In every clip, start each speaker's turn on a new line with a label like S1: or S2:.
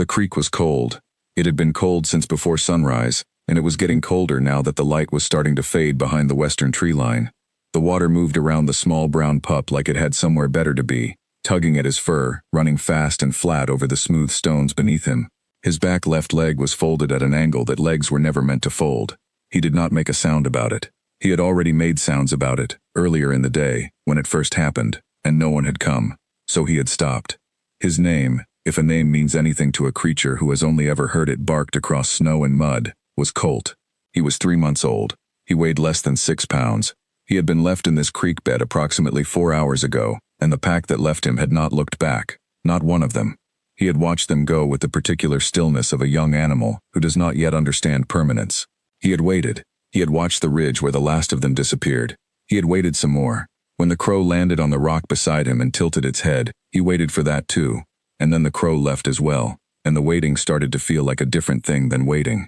S1: The creek was cold. It had been cold since before sunrise, and it was getting colder now that the light was starting to fade behind the western tree line. The water moved around the small brown pup like it had somewhere better to be, tugging at his fur, running fast and flat over the smooth stones beneath him. His back left leg was folded at an angle that legs were never meant to fold. He did not make a sound about it. He had already made sounds about it, earlier in the day, when it first happened, and no one had come. So he had stopped. His name, if a name means anything to a creature who has only ever heard it barked across snow and mud, was Colt. He was 3 months old. He weighed less than 6 pounds. He had been left in this creek bed approximately 4 hours ago, and the pack that left him had not looked back, not one of them. He had watched them go with the particular stillness of a young animal who does not yet understand permanence. He had waited. He had watched the ridge where the last of them disappeared. He had waited some more. When the crow landed on the rock beside him and tilted its head, he waited for that too. And then the crow left as well, and the waiting started to feel like a different thing than waiting.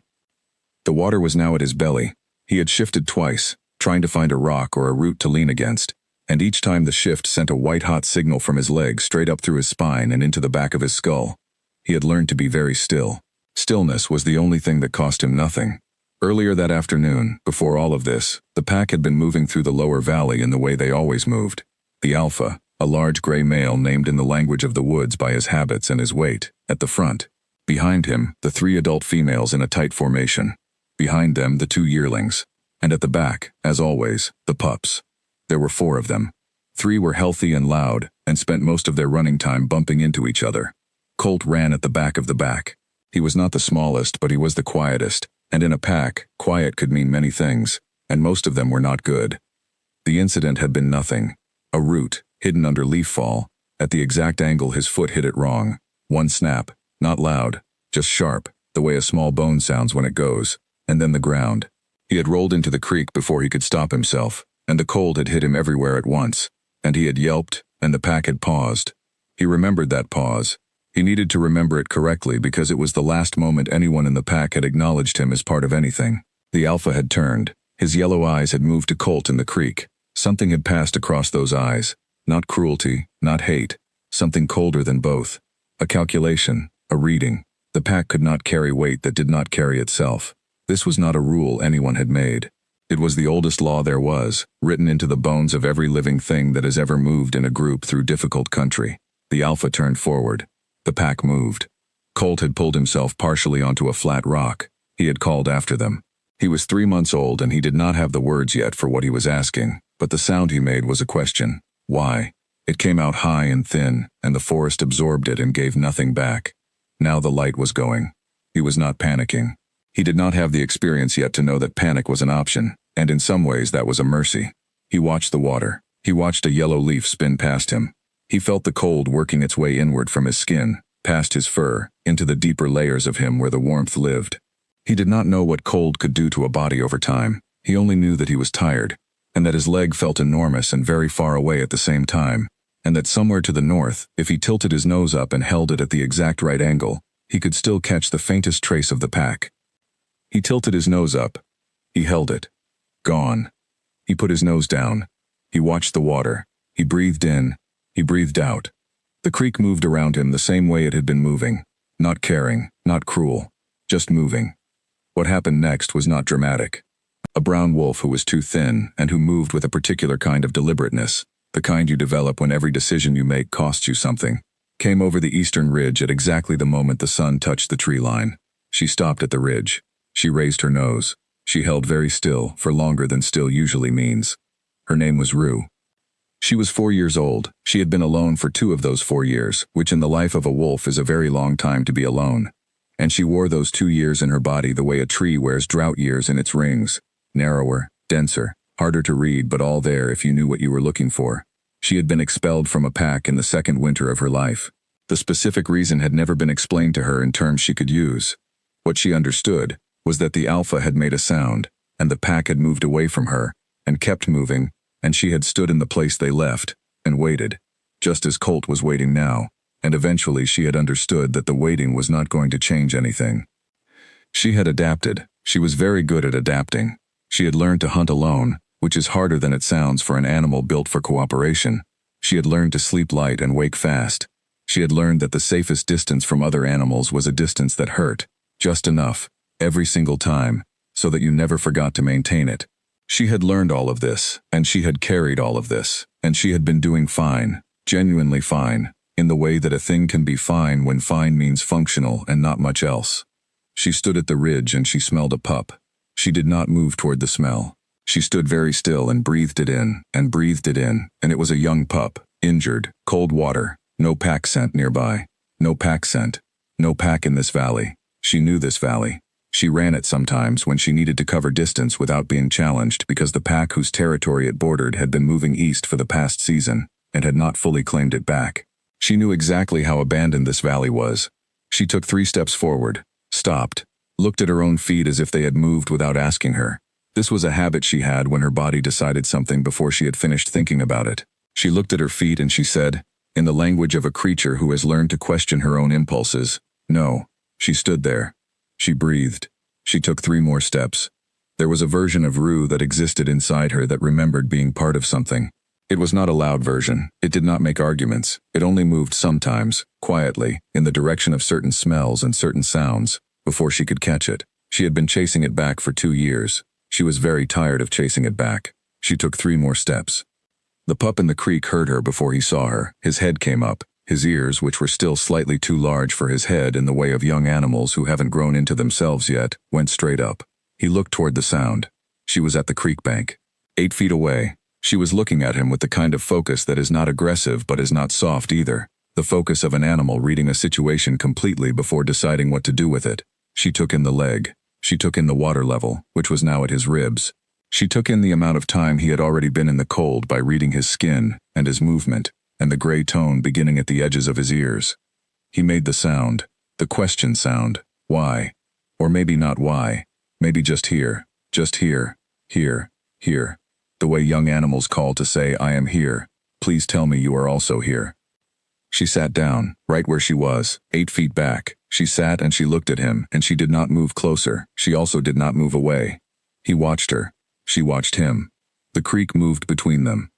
S1: The water was now at his belly. He had shifted twice, trying to find a rock or a root to lean against, and each time the shift sent a white-hot signal from his leg straight up through his spine and into the back of his skull. He had learned to be very still. Stillness was the only thing that cost him nothing. Earlier that afternoon, before all of this, the pack had been moving through the lower valley in the way they always moved. The alpha, a large gray male named in the language of the woods by his habits and his weight, at the front. Behind him, the 3 adult females in a tight formation. Behind them, the 2 yearlings. And at the back, as always, the pups. There were 4 of them. 3 were healthy and loud, and spent most of their running time bumping into each other. Colt ran at the back of the back. He was not the smallest, but he was the quietest, and in a pack, quiet could mean many things, and most of them were not good. The incident had been nothing. A root, hidden under leaf fall. At the exact angle his foot hit it wrong. One snap, not loud, just sharp, the way a small bone sounds when it goes, and then the ground. He had rolled into the creek before he could stop himself, and the cold had hit him everywhere at once, and he had yelped, and the pack had paused. He remembered that pause. He needed to remember it correctly because it was the last moment anyone in the pack had acknowledged him as part of anything. The alpha had turned. His yellow eyes had moved to Colt in the creek. Something had passed across those eyes. Not cruelty, not hate. Something colder than both. A calculation, a reading. The pack could not carry weight that did not carry itself. This was not a rule anyone had made. It was the oldest law there was, written into the bones of every living thing that has ever moved in a group through difficult country. The alpha turned forward. The pack moved. Colt had pulled himself partially onto a flat rock. He had called after them. He was 3 months old and he did not have the words yet for what he was asking, but the sound he made was a question. Why? It came out high and thin, and the forest absorbed it and gave nothing back. Now the light was going. He was not panicking. He did not have the experience yet to know that panic was an option, and in some ways that was a mercy. He watched the water. He watched a yellow leaf spin past him. He felt the cold working its way inward from his skin, past his fur, into the deeper layers of him where the warmth lived. He did not know what cold could do to a body over time. He only knew that he was tired, and that his leg felt enormous and very far away at the same time, and that somewhere to the north, if he tilted his nose up and held it at the exact right angle, he could still catch the faintest trace of the pack. He tilted his nose up. He held it. Gone. He put his nose down. He watched the water. He breathed in. He breathed out. The creek moved around him the same way it had been moving. Not caring, not cruel. Just moving. What happened next was not dramatic. A brown wolf who was too thin and who moved with a particular kind of deliberateness, the kind you develop when every decision you make costs you something, came over the eastern ridge at exactly the moment the sun touched the tree line. She stopped at the ridge. She raised her nose. She held very still, for longer than still usually means. Her name was Rue. She was 4 years old. She had been alone for 2 of those 4 years, which in the life of a wolf is a very long time to be alone. And she wore those 2 years in her body the way a tree wears drought years in its rings. Narrower, denser, harder to read, but all there if you knew what you were looking for. She had been expelled from a pack in the second winter of her life. The specific reason had never been explained to her in terms she could use. What she understood was that the alpha had made a sound, and the pack had moved away from her, and kept moving, and she had stood in the place they left, and waited, just as Colt was waiting now, and eventually she had understood that the waiting was not going to change anything. She had adapted. She was very good at adapting. She had learned to hunt alone, which is harder than it sounds for an animal built for cooperation. She had learned to sleep light and wake fast. She had learned that the safest distance from other animals was a distance that hurt, just enough, every single time, so that you never forgot to maintain it. She had learned all of this, and she had carried all of this, and she had been doing fine, genuinely fine, in the way that a thing can be fine when fine means functional and not much else. She stood at the ridge and she smelled a pup. She did not move toward the smell. She stood very still and breathed it in, and it was a young pup, injured, cold water, no pack scent nearby. No pack scent. No pack in this valley. She knew this valley. She ran it sometimes when she needed to cover distance without being challenged because the pack whose territory it bordered had been moving east for the past season and had not fully claimed it back. She knew exactly how abandoned this valley was. She took 3 steps forward, stopped, looked at her own feet as if they had moved without asking her. This was a habit she had when her body decided something before she had finished thinking about it. She looked at her feet and she said, in the language of a creature who has learned to question her own impulses, no. She stood there. She breathed. She took 3 more steps. There was a version of Rue that existed inside her that remembered being part of something. It was not a loud version. It did not make arguments. It only moved sometimes, quietly, in the direction of certain smells and certain sounds, before she could catch it. She had been chasing it back for 2 years. She was very tired of chasing it back. She took 3 more steps. The pup in the creek heard her before he saw her. His head came up. His ears, which were still slightly too large for his head in the way of young animals who haven't grown into themselves yet, went straight up. He looked toward the sound. She was at the creek bank. 8 feet away. She was looking at him with the kind of focus that is not aggressive but is not soft either. The focus of an animal reading a situation completely before deciding what to do with it. She took in the leg. She took in the water level, which was now at his ribs. She took in the amount of time he had already been in the cold by reading his skin and his movement, and the gray tone beginning at the edges of his ears. He made the sound, the question sound, why? Or maybe not why, maybe just here, here, here. The way young animals call to say, I am here, please tell me you are also here. She sat down, right where she was, 8 feet back. She sat and she looked at him, and she did not move closer. She also did not move away. He watched her. She watched him. The creek moved between them.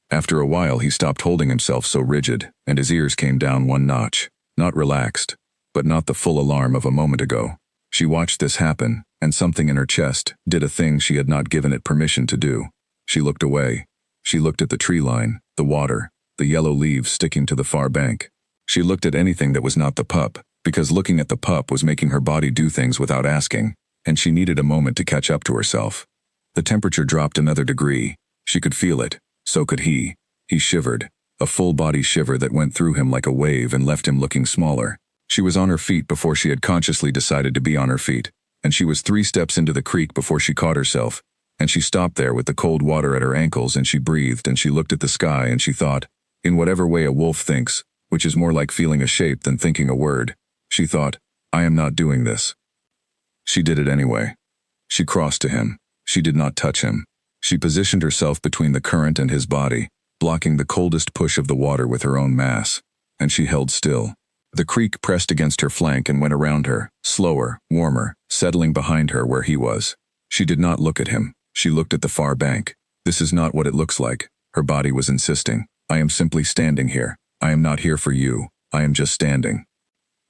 S1: After a while he stopped holding himself so rigid, and his ears came down 1 notch. Not relaxed, but not the full alarm of a moment ago. She watched this happen, and something in her chest did a thing she had not given it permission to do. She looked away. She looked at the tree line, the water, the yellow leaves sticking to the far bank. She looked at anything that was not the pup, because looking at the pup was making her body do things without asking, and she needed a moment to catch up to herself. The temperature dropped another degree. She could feel it. So could he. He shivered, a full-body shiver that went through him like a wave and left him looking smaller. She was on her feet before she had consciously decided to be on her feet, and she was 3 steps into the creek before she caught herself, and she stopped there with the cold water at her ankles and she breathed and she looked at the sky and she thought, in whatever way a wolf thinks, which is more like feeling a shape than thinking a word, she thought, I am not doing this. She did it anyway. She crossed to him. She did not touch him. She positioned herself between the current and his body, blocking the coldest push of the water with her own mass, and she held still. The creek pressed against her flank and went around her, slower, warmer, settling behind her where he was. She did not look at him. She looked at the far bank. This is not what it looks like. Her body was insisting. I am simply standing here. I am not here for you. I am just standing.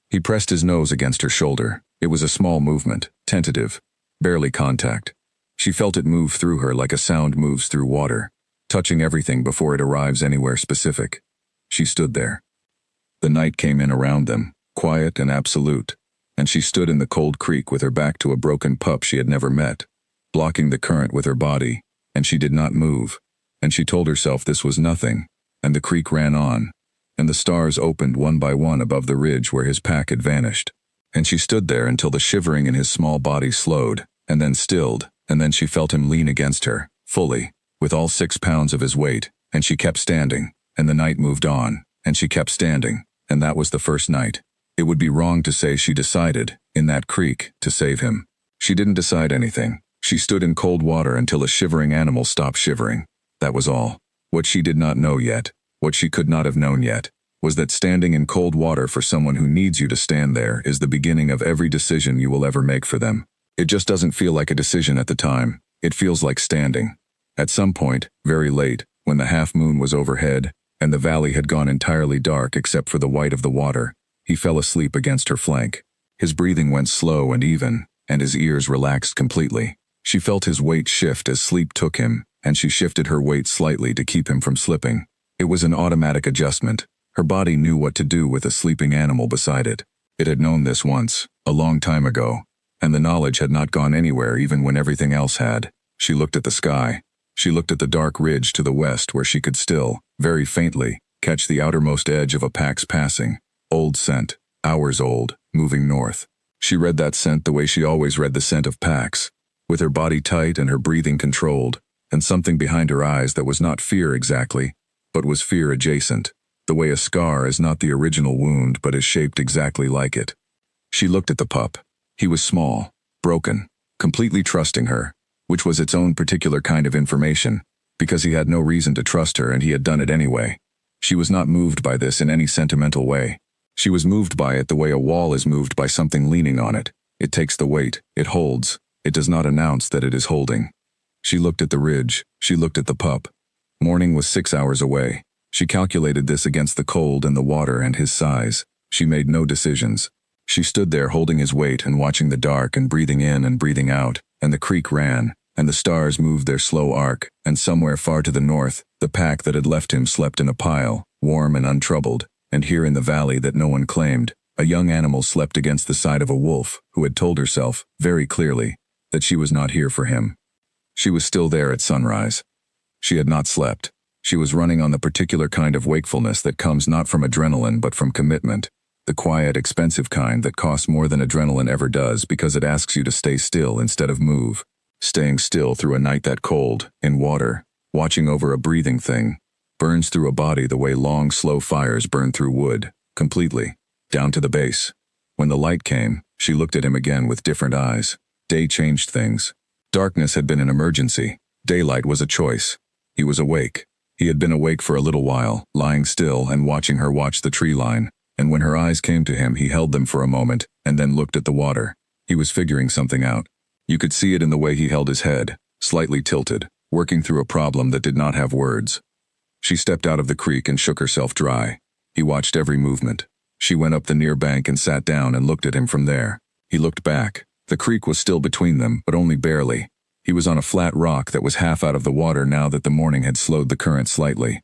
S1: He pressed his nose against her shoulder. It was a small movement, tentative, barely contact. She felt it move through her like a sound moves through water, touching everything before it arrives anywhere specific. She stood there. The night came in around them, quiet and absolute, and she stood in the cold creek with her back to a broken pup she had never met, blocking the current with her body, and she did not move, and she told herself this was nothing, and the creek ran on, and the stars opened one by one above the ridge where his pack had vanished, and she stood there until the shivering in his small body slowed, and then stilled, and then she felt him lean against her, fully, with all 6 pounds of his weight, and she kept standing, and the night moved on, and she kept standing, and that was the first night. It would be wrong to say she decided, in that creek, to save him. She didn't decide anything. She stood in cold water until a shivering animal stopped shivering. That was all. What she did not know yet, what she could not have known yet, was that standing in cold water for someone who needs you to stand there is the beginning of every decision you will ever make for them. It just doesn't feel like a decision at the time. It feels like standing. At some point, very late, when the half moon was overhead, and the valley had gone entirely dark except for the white of the water. He fell asleep against her flank. His breathing went slow and even, and his ears relaxed completely. She felt his weight shift as sleep took him, and she shifted her weight slightly to keep him from slipping. It was an automatic adjustment. Her body knew what to do with a sleeping animal beside it. It had known this once, a long time ago, and the knowledge had not gone anywhere even when everything else had. She looked at the sky. She looked at the dark ridge to the west where she could still, very faintly, catch the outermost edge of a pack's passing. Old scent, hours old, moving north. She read that scent the way she always read the scent of packs, with her body tight and her breathing controlled, and something behind her eyes that was not fear exactly, but was fear adjacent, the way a scar is not the original wound but is shaped exactly like it. She looked at the pup. He was small, broken, completely trusting her, which was its own particular kind of information, because he had no reason to trust her and he had done it anyway. She was not moved by this in any sentimental way. She was moved by it the way a wall is moved by something leaning on it. It takes the weight, it holds, it does not announce that it is holding. She looked at the ridge, she looked at the pup. Morning was 6 hours away. She calculated this against the cold and the water and his size. She made no decisions. She stood there holding his weight and watching the dark and breathing in and breathing out, and the creek ran, and the stars moved their slow arc, and somewhere far to the north, the pack that had left him slept in a pile, warm and untroubled, and here in the valley that no one claimed, a young animal slept against the side of a wolf who had told herself, very clearly, that she was not here for him. She was still there at sunrise. She had not slept. She was running on the particular kind of wakefulness that comes not from adrenaline but from commitment, the quiet, expensive kind that costs more than adrenaline ever does because it asks you to stay still instead of move. Staying still through a night that cold, in water, watching over a breathing thing, burns through a body the way long, slow fires burn through wood, completely, down to the base. When the light came, she looked at him again with different eyes. Day changed things. Darkness had been an emergency. Daylight was a choice. He was awake. He had been awake for a little while, lying still and watching her watch the tree line, and when her eyes came to him he held them for a moment, and then looked at the water. He was figuring something out. You could see it in the way he held his head, slightly tilted, working through a problem that did not have words. She stepped out of the creek and shook herself dry. He watched every movement. She went up the near bank and sat down and looked at him from there. He looked back. The creek was still between them, but only barely. He was on a flat rock that was half out of the water now that the morning had slowed the current slightly.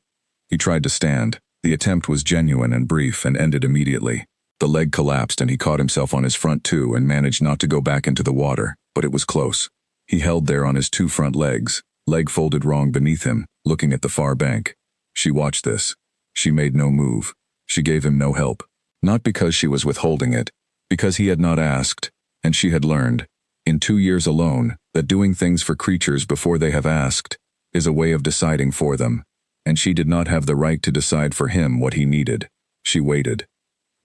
S1: He tried to stand. The attempt was genuine and brief and ended immediately. The leg collapsed and he caught himself on his front too and managed not to go back into the water, but it was close. He held there on his two front legs, leg folded wrong beneath him, looking at the far bank. She watched this. She made no move. She gave him no help. Not because she was withholding it, because he had not asked, and she had learned, in 2 years alone, that doing things for creatures before they have asked is a way of deciding for them, and she did not have the right to decide for him what he needed. She waited.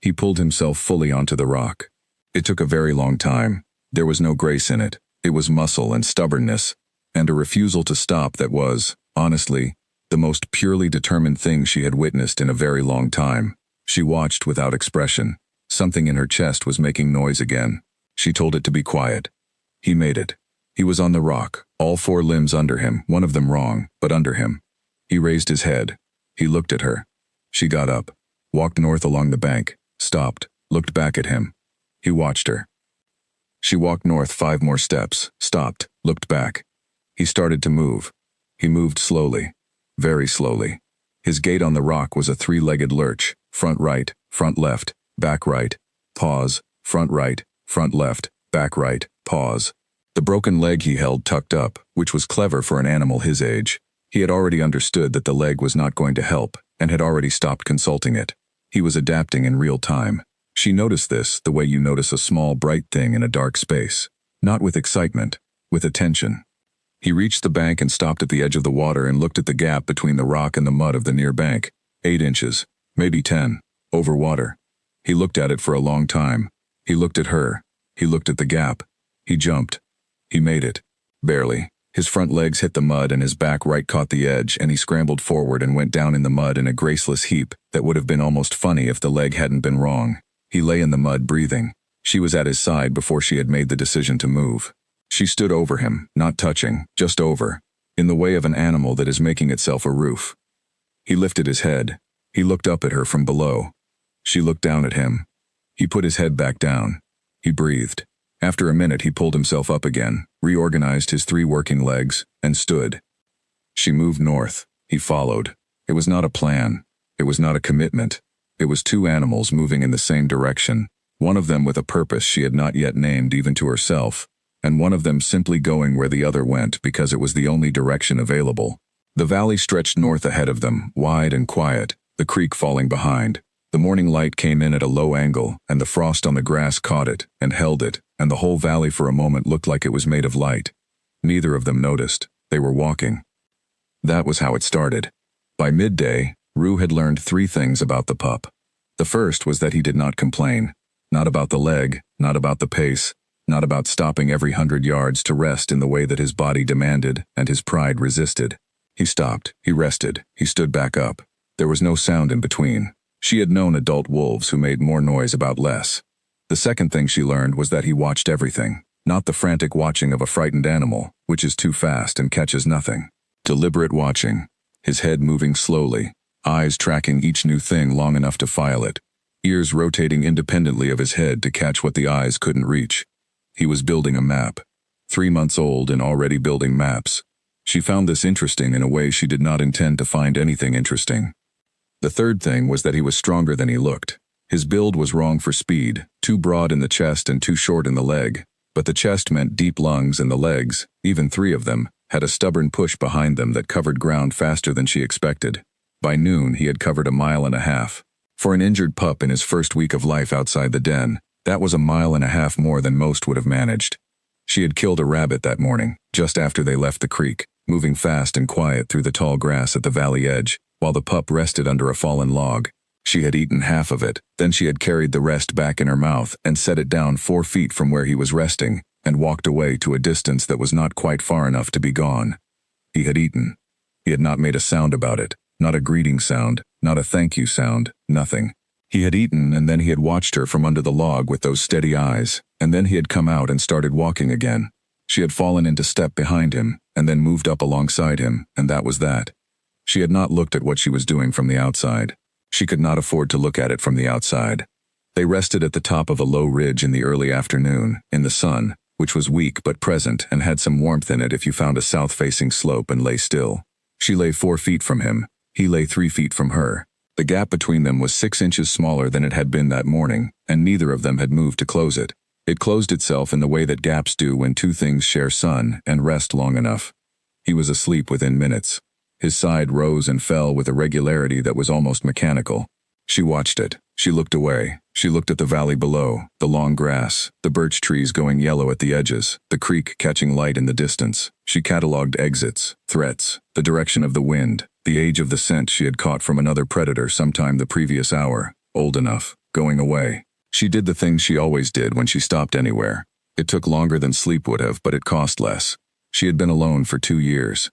S1: He pulled himself fully onto the rock. It took a very long time. There was no grace in it. It was muscle and stubbornness, and a refusal to stop that was, honestly, the most purely determined thing she had witnessed in a very long time. She watched without expression. Something in her chest was making noise again. She told it to be quiet. He made it. He was on the rock, all 4 limbs under him, one of them wrong, but under him. He raised his head. He looked at her. She got up, walked north along the bank, stopped, looked back at him. He watched her. She walked north 5 more steps, stopped, looked back. He started to move. He moved slowly, very slowly. His gait on the rock was a 3-legged lurch, front right, front left, back right, pause, front right, front left, back right, pause. The broken leg he held tucked up, which was clever for an animal his age. He had already understood that the leg was not going to help, and had already stopped consulting it. He was adapting in real time. She noticed this the way you notice a small, bright thing in a dark space. Not with excitement, with attention. He reached the bank and stopped at the edge of the water and looked at the gap between the rock and the mud of the near bank. 8 inches, maybe 10, over water. He looked at it for a long time. He looked at her. He looked at the gap. He jumped. He made it. Barely. His front legs hit the mud and his back right caught the edge, and he scrambled forward and went down in the mud in a graceless heap that would have been almost funny if the leg hadn't been wrong. He lay in the mud breathing. She was at his side before she had made the decision to move. She stood over him, not touching, just over, in the way of an animal that is making itself a roof. He lifted his head. He looked up at her from below. She looked down at him. He put his head back down. He breathed. After a minute he pulled himself up again, reorganized his 3 working legs, and stood. She moved north. He followed. It was not a plan. It was not a commitment. It was 2 animals moving in the same direction, one of them with a purpose she had not yet named even to herself, and one of them simply going where the other went because it was the only direction available. The valley stretched north ahead of them, wide and quiet, the creek falling behind. The morning light came in at a low angle, and the frost on the grass caught it and held it, and the whole valley for a moment looked like it was made of light. Neither of them noticed. They were walking. That was how it started. By midday, Rue had learned 3 things about the pup. The first was that he did not complain. Not about the leg, not about the pace, not about stopping every 100 yards to rest in the way that his body demanded and his pride resisted. He stopped, he rested, he stood back up. There was no sound in between. She had known adult wolves who made more noise about less. The second thing she learned was that he watched everything, not the frantic watching of a frightened animal, which is too fast and catches nothing. Deliberate watching, his head moving slowly, eyes tracking each new thing long enough to file it, ears rotating independently of his head to catch what the eyes couldn't reach. He was building a map. 3 months old and already building maps. She found this interesting in a way she did not intend to find anything interesting. The third thing was that he was stronger than he looked. His build was wrong for speed, too broad in the chest and too short in the leg, but the chest meant deep lungs and the legs, even 3 of them, had a stubborn push behind them that covered ground faster than she expected. By noon, he had covered 1.5 miles. For an injured pup in his first week of life outside the den, that was 1.5 miles more than most would have managed. She had killed a rabbit that morning, just after they left the creek, moving fast and quiet through the tall grass at the valley edge, while the pup rested under a fallen log. She had eaten half of it, then she had carried the rest back in her mouth and set it down 4 feet from where he was resting, and walked away to a distance that was not quite far enough to be gone. He had eaten. He had not made a sound about it, not a greeting sound, not a thank you sound, nothing. He had eaten, and then he had watched her from under the log with those steady eyes, and then he had come out and started walking again. She had fallen into step behind him, and then moved up alongside him, and that was that. She had not looked at what she was doing from the outside. She could not afford to look at it from the outside. They rested at the top of a low ridge in the early afternoon, in the sun, which was weak but present and had some warmth in it if you found a south-facing slope and lay still. She lay 4 feet from him. He lay 3 feet from her. The gap between them was 6 inches smaller than it had been that morning, and neither of them had moved to close it. It closed itself in the way that gaps do when 2 things share sun and rest long enough. He was asleep within minutes. His side rose and fell with a regularity that was almost mechanical. She watched it. She looked away. She looked at the valley below, the long grass, the birch trees going yellow at the edges, the creek catching light in the distance. She catalogued exits, threats, the direction of the wind, the age of the scent she had caught from another predator sometime the previous hour, old enough, going away. She did the things she always did when she stopped anywhere. It took longer than sleep would have, but it cost less. She had been alone for 2 years.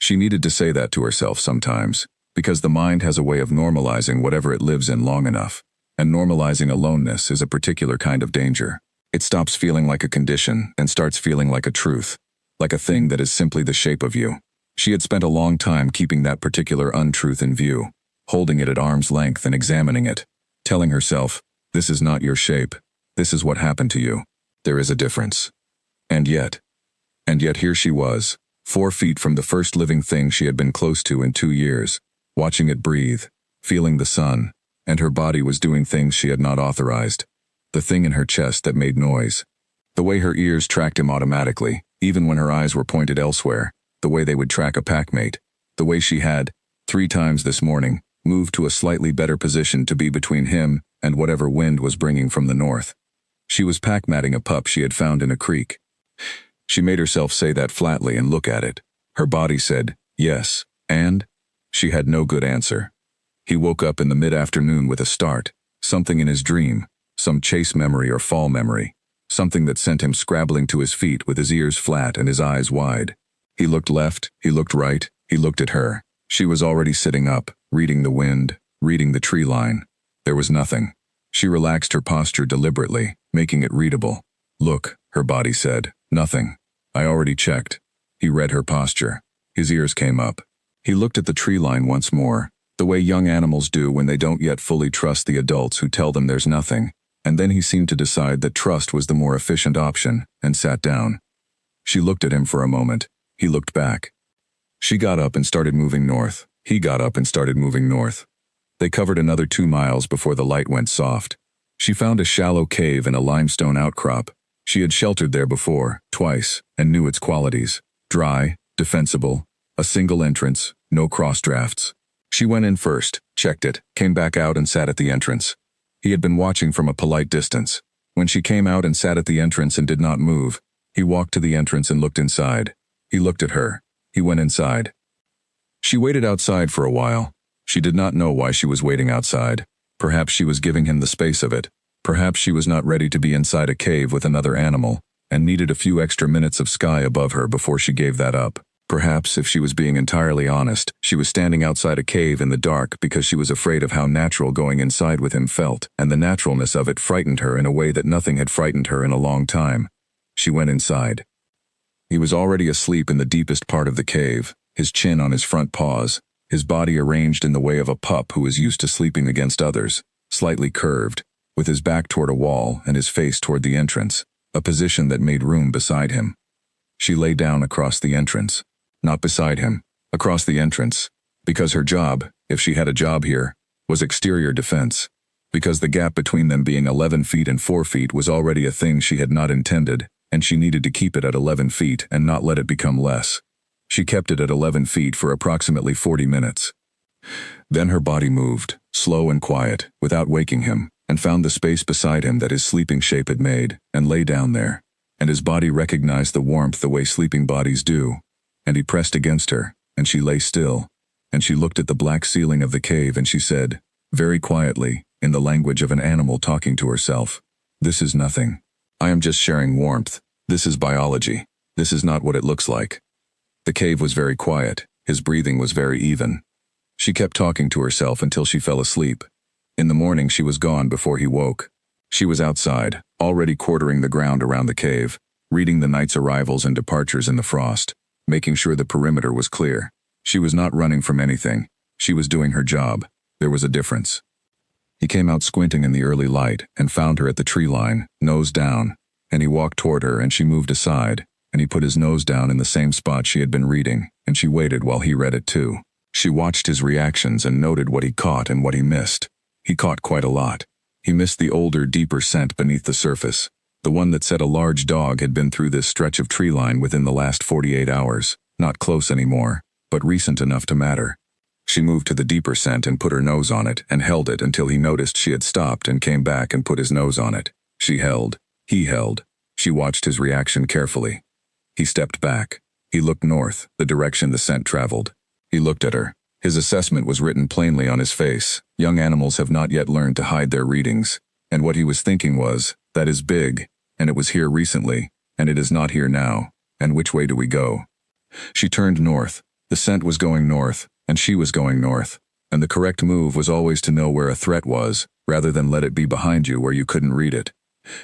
S1: She needed to say that to herself sometimes, because the mind has a way of normalizing whatever it lives in long enough, and normalizing aloneness is a particular kind of danger. It stops feeling like a condition and starts feeling like a truth, like a thing that is simply the shape of you. She had spent a long time keeping that particular untruth in view, holding it at arm's length and examining it, telling herself, this is not your shape, this is what happened to you. There is a difference. And yet here she was, 4 feet from the first living thing she had been close to in 2 years, watching it breathe, feeling the sun, and her body was doing things she had not authorized. The thing in her chest that made noise. The way her ears tracked him automatically, even when her eyes were pointed elsewhere, the way they would track a packmate. The way she had, 3 times this morning, moved to a slightly better position to be between him and whatever wind was bringing from the north. She was pack-matting a pup she had found in a creek. She made herself say that flatly and look at it. Her body said, yes, and? She had no good answer. He woke up in the mid-afternoon with a start, something in his dream, some chase memory or fall memory, something that sent him scrabbling to his feet with his ears flat and his eyes wide. He looked left, he looked right, he looked at her. She was already sitting up, reading the wind, reading the tree line. There was nothing. She relaxed her posture deliberately, making it readable. Look, her body said, nothing. I already checked. He read her posture. His ears came up. He looked at the tree line once more. the way young animals do when they don't yet fully trust the adults who tell them there's nothing, and then he seemed to decide that trust was the more efficient option, and sat down. She looked at him for a moment. He looked back. She got up and started moving north. He got up and started moving north. They covered another 2 miles before the light went soft. She found a shallow cave in a limestone outcrop. She had sheltered there before, twice, and knew its qualities. Dry, defensible, a single entrance, no cross drafts. She went in first, checked it, came back out and sat at the entrance. He had been watching from a polite distance. When she came out and sat at the entrance and did not move, he walked to the entrance and looked inside. He looked at her. He went inside. She waited outside for a while. She did not know why she was waiting outside. Perhaps she was giving him the space of it. Perhaps she was not ready to be inside a cave with another animal, and needed a few extra minutes of sky above her before she gave that up. Perhaps, if she was being entirely honest, she was standing outside a cave in the dark because she was afraid of how natural going inside with him felt, and the naturalness of it frightened her in a way that nothing had frightened her in a long time. She went inside. He was already asleep in the deepest part of the cave, his chin on his front paws, his body arranged in the way of a pup who is used to sleeping against others, slightly curved, with his back toward a wall and his face toward the entrance, a position that made room beside him. She lay down across the entrance. Not beside him, across the entrance, because her job, if she had a job here, was exterior defense, because the gap between them being 11 feet and 4 feet was already a thing she had not intended, and she needed to keep it at 11 feet and not let it become less. She kept it at 11 feet for approximately 40 minutes. Then her body moved, slow and quiet, without waking him, and found the space beside him that his sleeping shape had made, and lay down there, and his body recognized the warmth the way sleeping bodies do. And he pressed against her, and she lay still, and she looked at the black ceiling of the cave and she said, very quietly, in the language of an animal talking to herself, "This is nothing. I am just sharing warmth. This is biology. This is not what it looks like." The cave was very quiet. His breathing was very even. She kept talking to herself until she fell asleep. In the morning she was gone before he woke. She was outside, already quartering the ground around the cave, reading the night's arrivals and departures in the frost, making sure the perimeter was clear. She was not running from anything. She was doing her job. There was a difference. He came out squinting in the early light and found her at the tree line, nose down, and he walked toward her and she moved aside, and he put his nose down in the same spot she had been reading, and she waited while he read it too. She watched his reactions and noted what he caught and what he missed. He caught quite a lot. He missed the older, deeper scent beneath the surface. The one that said a large dog had been through this stretch of tree line within the last 48 hours, not close anymore, but recent enough to matter. She moved to the deeper scent and put her nose on it and held it until he noticed she had stopped and came back and put his nose on it. She held. He held. She watched his reaction carefully. He stepped back. He looked north, the direction the scent traveled. He looked at her. His assessment was written plainly on his face. Young animals have not yet learned to hide their readings. And what he was thinking was, that is big, and it was here recently, and it is not here now, and which way do we go? She turned north. The scent was going north, and she was going north, and the correct move was always to know where a threat was, rather than let it be behind you where you couldn't read it.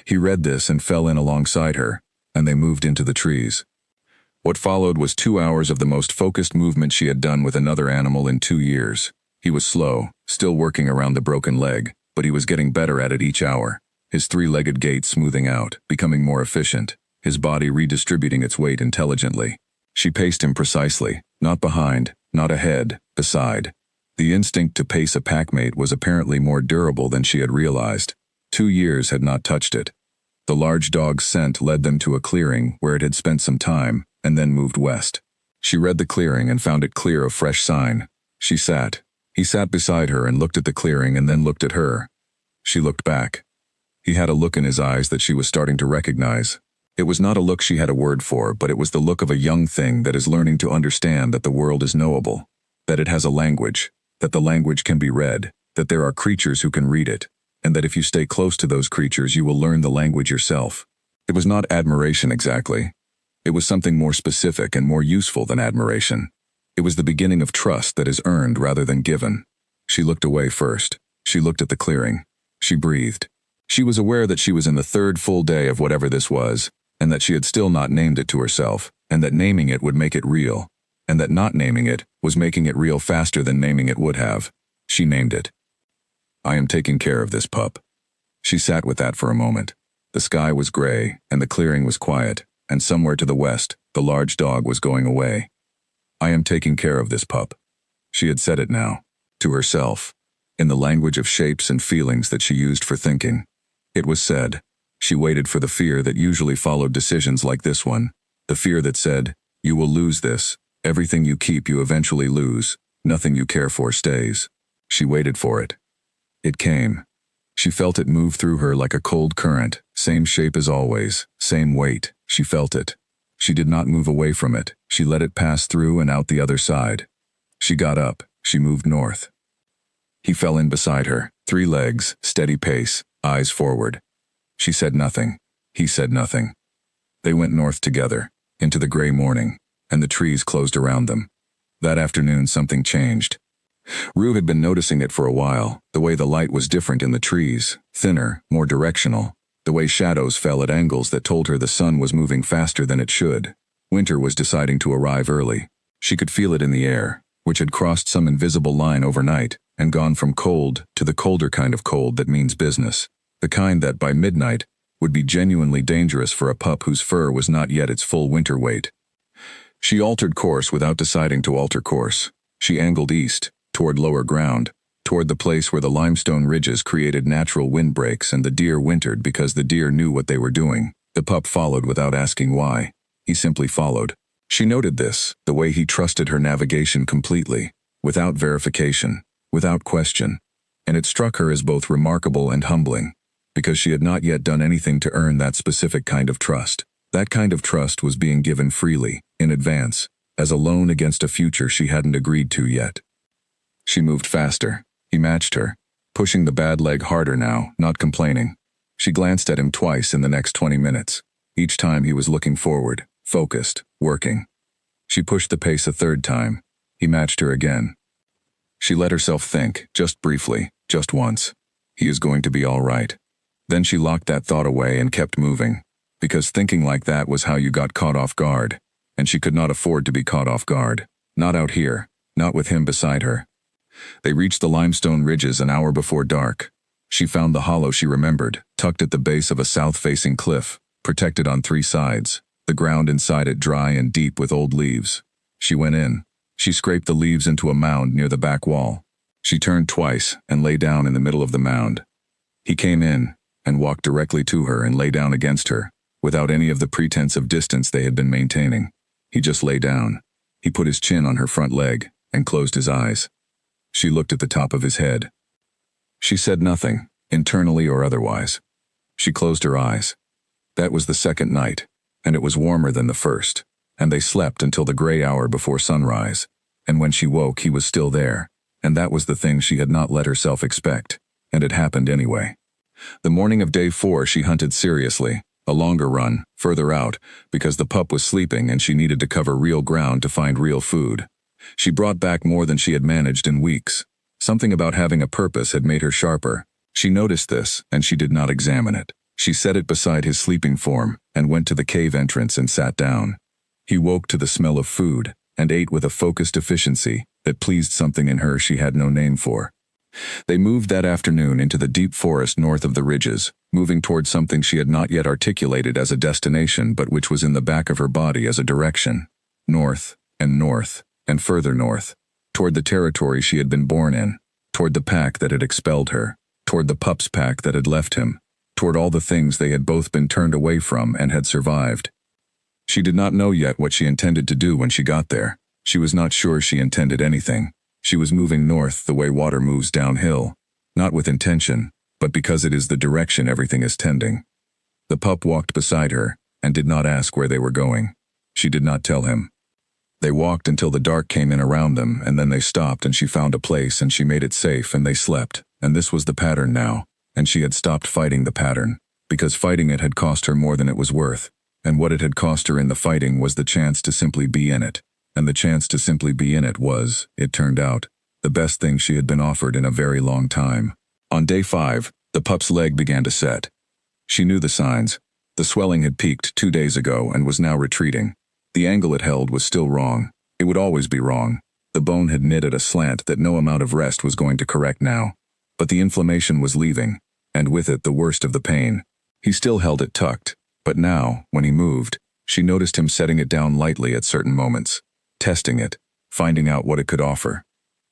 S1: He read this and fell in alongside her, and they moved into the trees. What followed was 2 hours of the most focused movement she had done with another animal in 2 years. He was slow, still working around the broken leg, but he was getting better at it each hour, his 3-legged gait smoothing out, becoming more efficient, his body redistributing its weight intelligently. She paced him precisely, not behind, not ahead, beside. The instinct to pace a packmate was apparently more durable than she had realized. 2 years had not touched it. The large dog's scent led them to a clearing where it had spent some time, and then moved west. She read the clearing and found it clear of fresh sign. She sat. He sat beside her and looked at the clearing and then looked at her. She looked back. He had a look in his eyes that she was starting to recognize. It was not a look she had a word for, but it was the look of a young thing that is learning to understand that the world is knowable, that it has a language, that the language can be read, that there are creatures who can read it, and that if you stay close to those creatures you will learn the language yourself. It was not admiration exactly. It was something more specific and more useful than admiration. It was the beginning of trust that is earned rather than given. She looked away first. She looked at the clearing. She breathed. She was aware that she was in the 3rd full day of whatever this was, and that she had still not named it to herself, and that naming it would make it real, and that not naming it was making it real faster than naming it would have. She named it. I am taking care of this pup. She sat with that for a moment. The sky was gray, and the clearing was quiet, and somewhere to the west, the large dog was going away. I am taking care of this pup. She had said it now, to herself, in the language of shapes and feelings that she used for thinking. It was said. She waited for the fear that usually followed decisions like this one, the fear that said, you will lose this, everything you keep you eventually lose, nothing you care for stays. She waited for it. It came. She felt it move through her like a cold current, same shape as always, same weight. She felt it. She did not move away from it. She let it pass through and out the other side. She got up. She moved north. He fell in beside her, 3 legs, steady pace, eyes forward. She said nothing. He said nothing. They went north together, into the gray morning, and the trees closed around them. That afternoon something changed. Rue had been noticing it for a while, the way the light was different in the trees, thinner, more directional, the way shadows fell at angles that told her the sun was moving faster than it should. Winter was deciding to arrive early. She could feel it in the air, which had crossed some invisible line overnight and gone from cold to the colder kind of cold that means business, the kind that, by midnight, would be genuinely dangerous for a pup whose fur was not yet its full winter weight. She altered course without deciding to alter course. She angled east, toward lower ground, toward the place where the limestone ridges created natural windbreaks and the deer wintered because the deer knew what they were doing. The pup followed without asking why. He simply followed. She noted this, the way he trusted her navigation completely, without verification, without question, and it struck her as both remarkable and humbling, because she had not yet done anything to earn that specific kind of trust. That kind of trust was being given freely, in advance, as a loan against a future she hadn't agreed to yet. She moved faster. He matched her, pushing the bad leg harder now, not complaining. She glanced at him twice in the next 20 minutes. Each time he was looking forward, focused, working. She pushed the pace a third time. He matched her again. She let herself think, just briefly, just once. He is going to be all right. Then she locked that thought away and kept moving, because thinking like that was how you got caught off guard, and she could not afford to be caught off guard. Not out here, not with him beside her. They reached the limestone ridges an hour before dark. She found the hollow she remembered, tucked at the base of a south-facing cliff, protected on 3 sides, the ground inside it dry and deep with old leaves. She went in. She scraped the leaves into a mound near the back wall. She turned twice and lay down in the middle of the mound. He came in and walked directly to her and lay down against her, without any of the pretense of distance they had been maintaining. He just lay down. He put his chin on her front leg and closed his eyes. She looked at the top of his head. She said nothing, internally or otherwise. She closed her eyes. That was the second night, and it was warmer than the first, and they slept until the gray hour before sunrise, and when she woke he was still there, and that was the thing she had not let herself expect, and it happened anyway. The morning of day 4 she hunted seriously, a longer run, further out, because the pup was sleeping and she needed to cover real ground to find real food. She brought back more than she had managed in weeks. Something about having a purpose had made her sharper. She noticed this, and she did not examine it. She set it beside his sleeping form, and went to the cave entrance and sat down. He woke to the smell of food, and ate with a focused efficiency that pleased something in her she had no name for. They moved that afternoon into the deep forest north of the ridges, moving toward something she had not yet articulated as a destination but which was in the back of her body as a direction. North, and further north, toward the territory she had been born in, toward the pack that had expelled her, toward the pup's pack that had left him, toward all the things they had both been turned away from and had survived. She did not know yet what she intended to do when she got there. She was not sure she intended anything. She was moving north the way water moves downhill, not with intention, but because it is the direction everything is tending. The pup walked beside her and did not ask where they were going. She did not tell him. They walked until the dark came in around them, and then they stopped and she found a place and she made it safe and they slept, and this was the pattern now, and she had stopped fighting the pattern, because fighting it had cost her more than it was worth, and what it had cost her in the fighting was the chance to simply be in it, and the chance to simply be in it was, it turned out, the best thing she had been offered in a very long time. On day 5, the pup's leg began to set. She knew the signs. The swelling had peaked 2 days ago and was now retreating. The angle it held was still wrong. It would always be wrong. The bone had knit at a slant that no amount of rest was going to correct now. But the inflammation was leaving, and with it the worst of the pain. He still held it tucked, but now, when he moved, she noticed him setting it down lightly at certain moments, testing it, finding out what it could offer.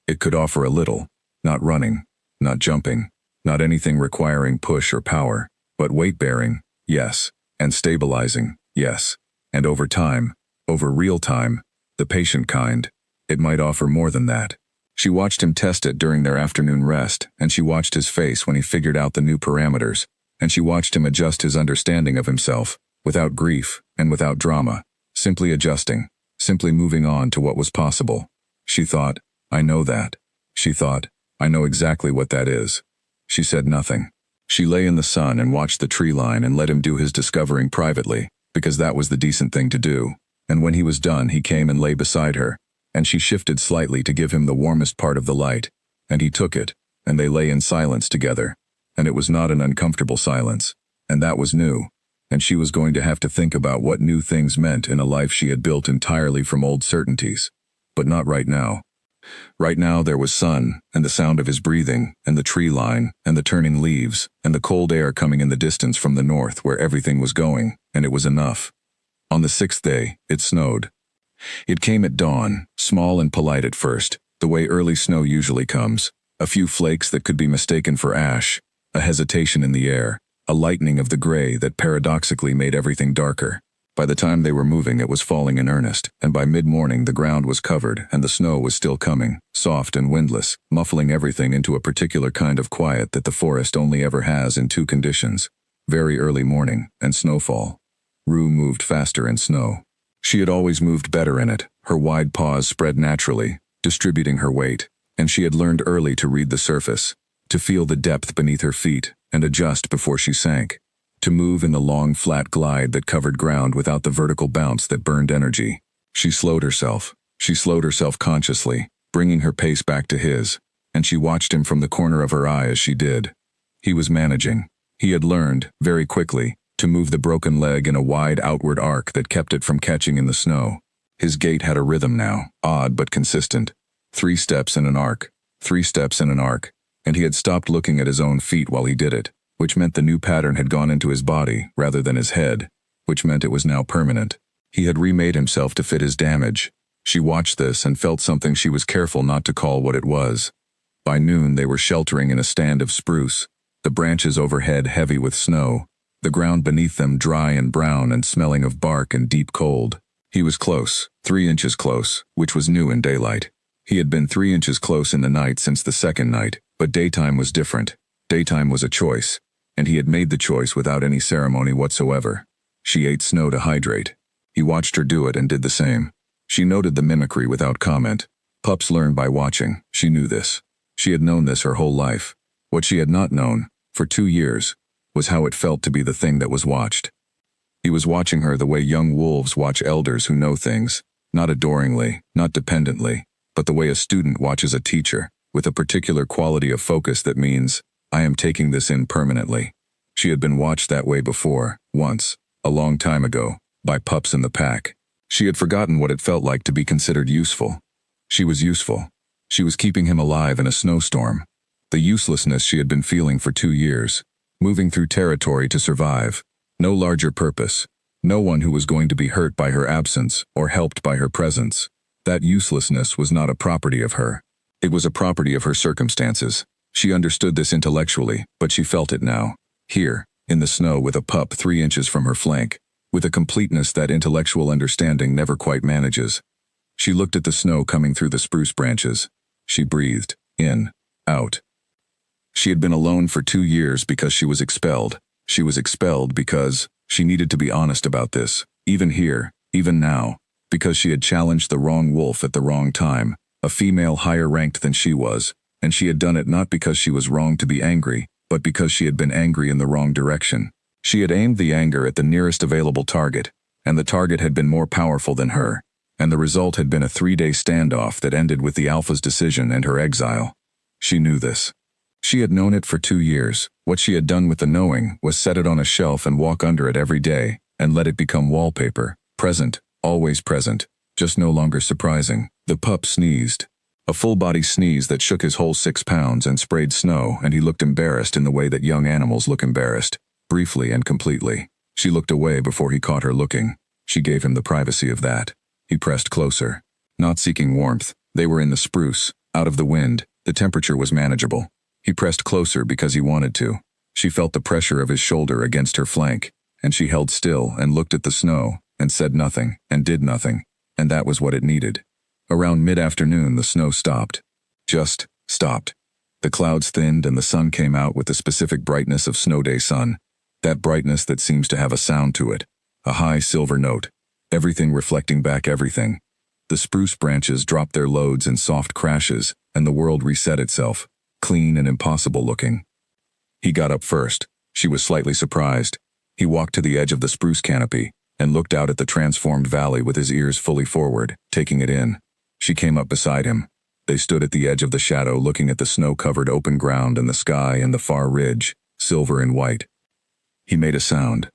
S1: It could offer a little, not running, not jumping, not anything requiring push or power, but weight-bearing, yes, and stabilizing, yes, and over time, over real time, the patient kind, it might offer more than that. She watched him test it during their afternoon rest, and she watched his face when he figured out the new parameters, and she watched him adjust his understanding of himself, without grief and without drama, simply adjusting, simply moving on to what was possible. She thought, I know that. She thought, I know exactly what that is. She said nothing. She lay in the sun and watched the tree line and let him do his discovering privately, because that was the decent thing to do, and when he was done he came and lay beside her, and she shifted slightly to give him the warmest part of the light, and he took it, and they lay in silence together, and it was not an uncomfortable silence, and that was new, and she was going to have to think about what new things meant in a life she had built entirely from old certainties. But not right now. Right now there was sun, and the sound of his breathing, and the tree line, and the turning leaves, and the cold air coming in the distance from the north where everything was going, and it was enough. On the 6th day, it snowed. It came at dawn, small and polite at first, the way early snow usually comes, a few flakes that could be mistaken for ash, a hesitation in the air, a lightening of the gray that paradoxically made everything darker. By the time they were moving it was falling in earnest, and by mid-morning the ground was covered and the snow was still coming, soft and windless, muffling everything into a particular kind of quiet that the forest only ever has in two conditions: very early morning and snowfall. Rue moved faster in snow. She had always moved better in it, her wide paws spread naturally, distributing her weight, and she had learned early to read the surface, to feel the depth beneath her feet and adjust before she sank, to move in the long flat glide that covered ground without the vertical bounce that burned energy. She slowed herself consciously, bringing her pace back to his, and she watched him from the corner of her eye as she did. He was managing. He had learned, very quickly, to move the broken leg in a wide outward arc that kept it from catching in the snow. His gait had a rhythm now, odd but consistent. 3 steps in an arc, 3 steps in an arc, and he had stopped looking at his own feet while he did it, which meant the new pattern had gone into his body rather than his head, which meant it was now permanent. He had remade himself to fit his damage. She watched this and felt something she was careful not to call what it was. By noon they were sheltering in a stand of spruce, the branches overhead heavy with snow, the ground beneath them dry and brown and smelling of bark and deep cold. He was close, 3 inches close, which was new in daylight. He had been 3 inches close in the night since the second night, but daytime was different. Daytime was a choice, and he had made the choice without any ceremony whatsoever. She ate snow to hydrate. He watched her do it and did the same. She noted the mimicry without comment. Pups learn by watching. She knew this. She had known this her whole life. What she had not known, for 2 years, was how it felt to be the thing that was watched. He was watching her the way young wolves watch elders who know things, not adoringly, not dependently, but the way a student watches a teacher, with a particular quality of focus that means, I am taking this in permanently. She had been watched that way before, once, a long time ago, by pups in the pack. She had forgotten what it felt like to be considered useful. She was useful. She was keeping him alive in a snowstorm. The uselessness she had been feeling for 2 years, moving through territory to survive, no larger purpose, no one who was going to be hurt by her absence or helped by her presence. That uselessness was not a property of her. It was a property of her circumstances. She understood this intellectually, but she felt it now, here, in the snow with a pup 3 inches from her flank, with a completeness that intellectual understanding never quite manages. She looked at the snow coming through the spruce branches. She breathed, in, out. She had been alone for 2 years because she was expelled. She was expelled because she needed to be honest about this, even here, even now, because she had challenged the wrong wolf at the wrong time, a female higher ranked than she was, and she had done it not because she was wrong to be angry, but because she had been angry in the wrong direction. She had aimed the anger at the nearest available target, and the target had been more powerful than her, and the result had been a 3-day standoff that ended with the Alpha's decision and her exile. She knew this. She had known it for 2 years. What she had done with the knowing was set it on a shelf and walk under it every day, and let it become wallpaper, present, always present, just no longer surprising. The pup sneezed. A full-body sneeze that shook his whole 6 pounds and sprayed snow, and he looked embarrassed in the way that young animals look embarrassed, briefly and completely. She looked away before he caught her looking. She gave him the privacy of that. He pressed closer. Not seeking warmth, they were in the spruce, out of the wind, the temperature was manageable. He pressed closer because he wanted to. She felt the pressure of his shoulder against her flank, and she held still and looked at the snow, and said nothing, and did nothing, and that was what it needed. Around mid-afternoon the snow stopped. Just stopped. The clouds thinned and the sun came out with the specific brightness of snow day sun, that brightness that seems to have a sound to it, a high silver note, everything reflecting back everything. The spruce branches dropped their loads in soft crashes, and the world reset itself, clean and impossible looking. He got up first. She was slightly surprised. He walked to the edge of the spruce canopy and looked out at the transformed valley with his ears fully forward, taking it in. She came up beside him. They stood at the edge of the shadow looking at the snow-covered open ground and the sky and the far ridge, silver and white. He made a sound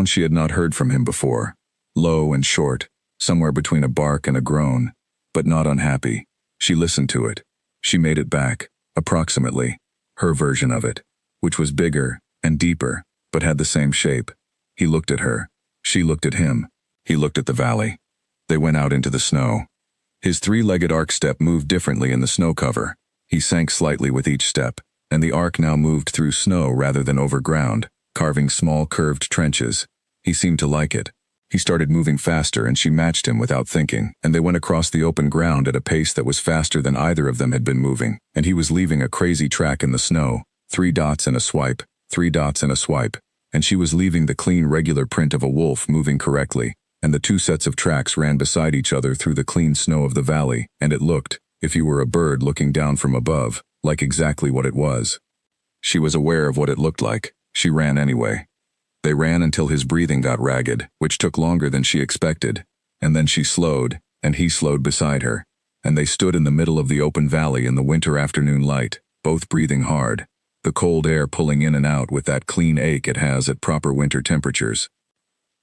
S1: she had not heard from him before, low and short, somewhere between a bark and a groan, but not unhappy. She listened to it. She made it back, approximately, her version of it, which was bigger and deeper, but had the same shape. He looked at her. She looked at him. He looked at the valley. They went out into the snow. His 3-legged arc step moved differently in the snow cover. He sank slightly with each step, and the arc now moved through snow rather than over ground, carving small curved trenches. He seemed to like it. He started moving faster and she matched him without thinking, and they went across the open ground at a pace that was faster than either of them had been moving, and he was leaving a crazy track in the snow, 3 dots and a swipe, 3 dots and a swipe, and she was leaving the clean regular print of a wolf moving correctly, and the 2 sets of tracks ran beside each other through the clean snow of the valley, and it looked, if you were a bird looking down from above, like exactly what it was. She was aware of what it looked like. She ran anyway. They ran until his breathing got ragged, which took longer than she expected, and then she slowed, and he slowed beside her, and they stood in the middle of the open valley in the winter afternoon light, both breathing hard, the cold air pulling in and out with that clean ache it has at proper winter temperatures.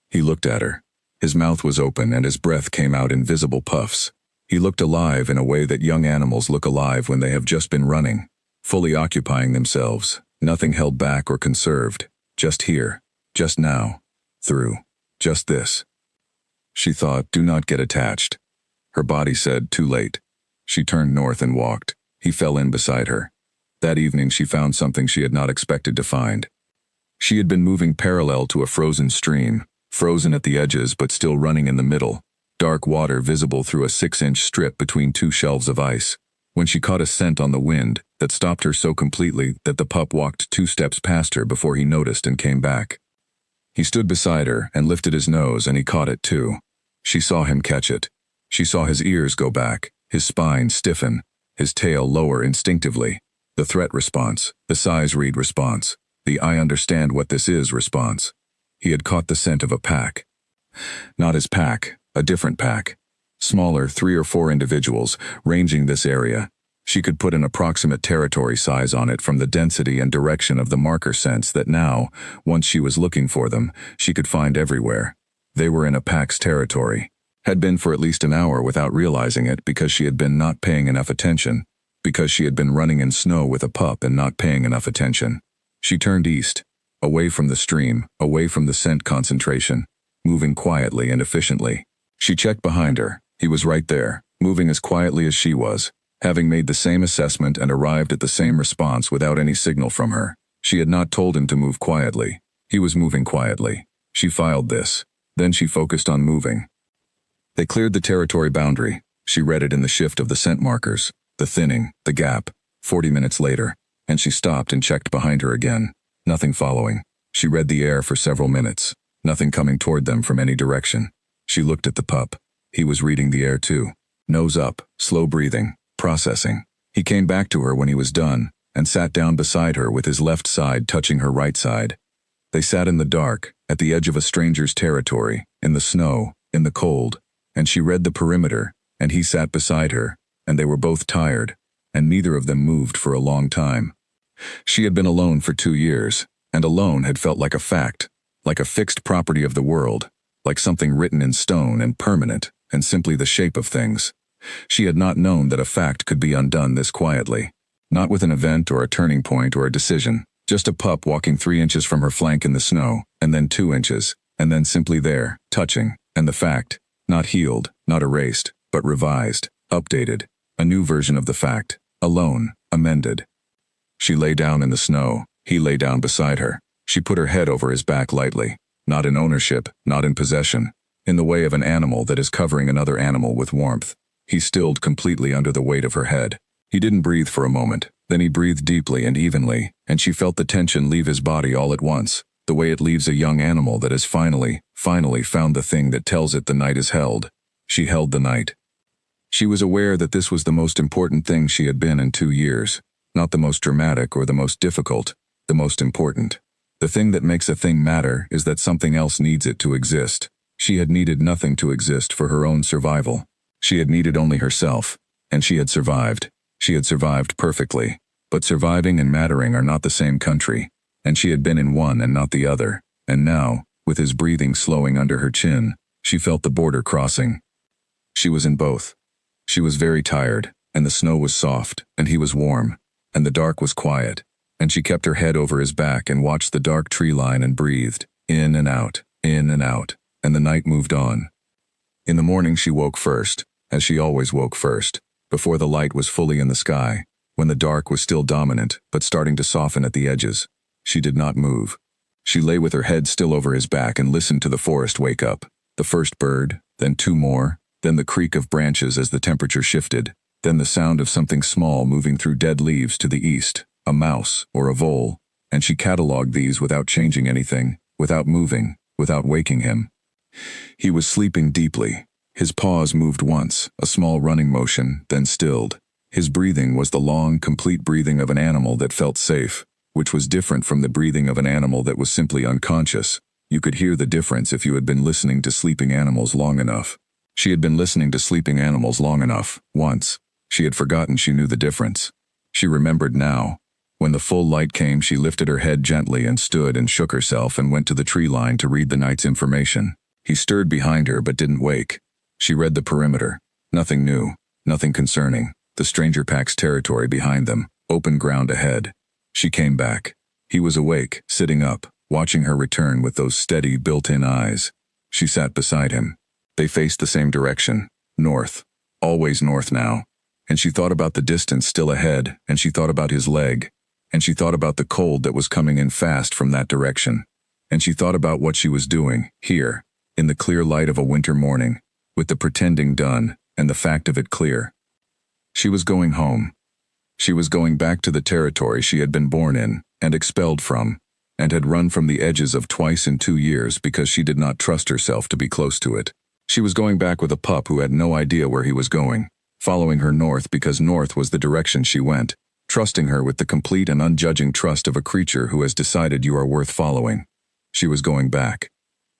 S1: He looked at her. His mouth was open and his breath came out in visible puffs. He looked alive in a way that young animals look alive when they have just been running, fully occupying themselves, nothing held back or conserved, just here. Just now. Through. Just this. She thought, do not get attached. Her body said, too late. She turned north and walked. He fell in beside her. That evening she found something she had not expected to find. She had been moving parallel to a frozen stream, frozen at the edges but still running in the middle, dark water visible through a 6-inch strip between 2 shelves of ice, when she caught a scent on the wind that stopped her so completely that the pup walked 2 steps past her before he noticed and came back. He stood beside her and lifted his nose and he caught it too. She saw him catch it. She saw his ears go back, his spine stiffen, his tail lower instinctively. The threat response, the size read response, the I understand what this is response. He had caught the scent of a pack. Not his pack, a different pack. Smaller 3 or 4 individuals, ranging this area. She could put an approximate territory size on it from the density and direction of the marker sense that now, once she was looking for them, she could find everywhere. They were in a pack's territory. Had been for at least an hour without realizing it because she had been not paying enough attention, because she had been running in snow with a pup and not paying enough attention. She turned east, away from the stream, away from the scent concentration, moving quietly and efficiently. She checked behind her. He was right there, moving as quietly as she was. Having made the same assessment and arrived at the same response without any signal from her. She had not told him to move quietly. He was moving quietly. She filed this. Then she focused on moving. They cleared the territory boundary. She read it in the shift of the scent markers, the thinning, the gap, 40 minutes later, and she stopped and checked behind her again. Nothing following. She read the air for several minutes, nothing coming toward them from any direction. She looked at the pup. He was reading the air too. Nose up, slow breathing. Processing. He came back to her when he was done, and sat down beside her with his left side touching her right side. They sat in the dark, at the edge of a stranger's territory, in the snow, in the cold, and she read the perimeter, and he sat beside her, and they were both tired, and neither of them moved for a long time. She had been alone for 2 years, and alone had felt like a fact, like a fixed property of the world, like something written in stone and permanent, and simply the shape of things. She had not known that a fact could be undone this quietly. Not with an event or a turning point or a decision. Just a pup walking 3 inches from her flank in the snow, and then 2 inches, and then simply there, touching, and the fact. Not healed, not erased, but revised, updated. A new version of the fact. Alone, amended. She lay down in the snow. He lay down beside her. She put her head over his back lightly. Not in ownership, not in possession. In the way of an animal that is covering another animal with warmth. He stilled completely under the weight of her head. He didn't breathe for a moment. Then he breathed deeply and evenly, and she felt the tension leave his body all at once, the way it leaves a young animal that has finally found the thing that tells it the night is held. She held the night. She was aware that this was the most important thing she had been in 2 years. Not the most dramatic or the most difficult, the most important. The thing that makes a thing matter is that something else needs it to exist. She had needed nothing to exist for her own survival. She had needed only herself, and she had survived. She had survived perfectly. But surviving and mattering are not the same country, and she had been in one and not the other. And now, with his breathing slowing under her chin, she felt the border crossing. She was in both. She was very tired, and the snow was soft, and he was warm, and the dark was quiet, and she kept her head over his back and watched the dark tree line and breathed, in and out, and the night moved on. In the morning she woke first, as she always woke first, before the light was fully in the sky, when the dark was still dominant but starting to soften at the edges. She did not move. She lay with her head still over his back and listened to the forest wake up. The first bird, then 2 more, then the creak of branches as the temperature shifted, then the sound of something small moving through dead leaves to the east, a mouse or a vole, and she catalogued these without changing anything, without moving, without waking him. He was sleeping deeply. His paws moved once, a small running motion, then stilled. His breathing was the long, complete breathing of an animal that felt safe, which was different from the breathing of an animal that was simply unconscious. You could hear the difference if you had been listening to sleeping animals long enough. She had been listening to sleeping animals long enough, once. She had forgotten she knew the difference. She remembered now. When the full light came, she lifted her head gently and stood and shook herself and went to the tree line to read the night's information. He stirred behind her but didn't wake. She read the perimeter. Nothing new, nothing concerning. The stranger pack's territory behind them, open ground ahead. She came back. He was awake, sitting up, watching her return with those steady, built-in eyes. She sat beside him. They faced the same direction, north. Always north now. And she thought about the distance still ahead, and she thought about his leg, and she thought about the cold that was coming in fast from that direction. And she thought about what she was doing, here, in the clear light of a winter morning, with the pretending done, and the fact of it clear. She was going home. She was going back to the territory she had been born in, and expelled from, and had run from the edges of twice in 2 years because she did not trust herself to be close to it. She was going back with a pup who had no idea where he was going, following her north because north was the direction she went, trusting her with the complete and unjudging trust of a creature who has decided you are worth following. She was going back.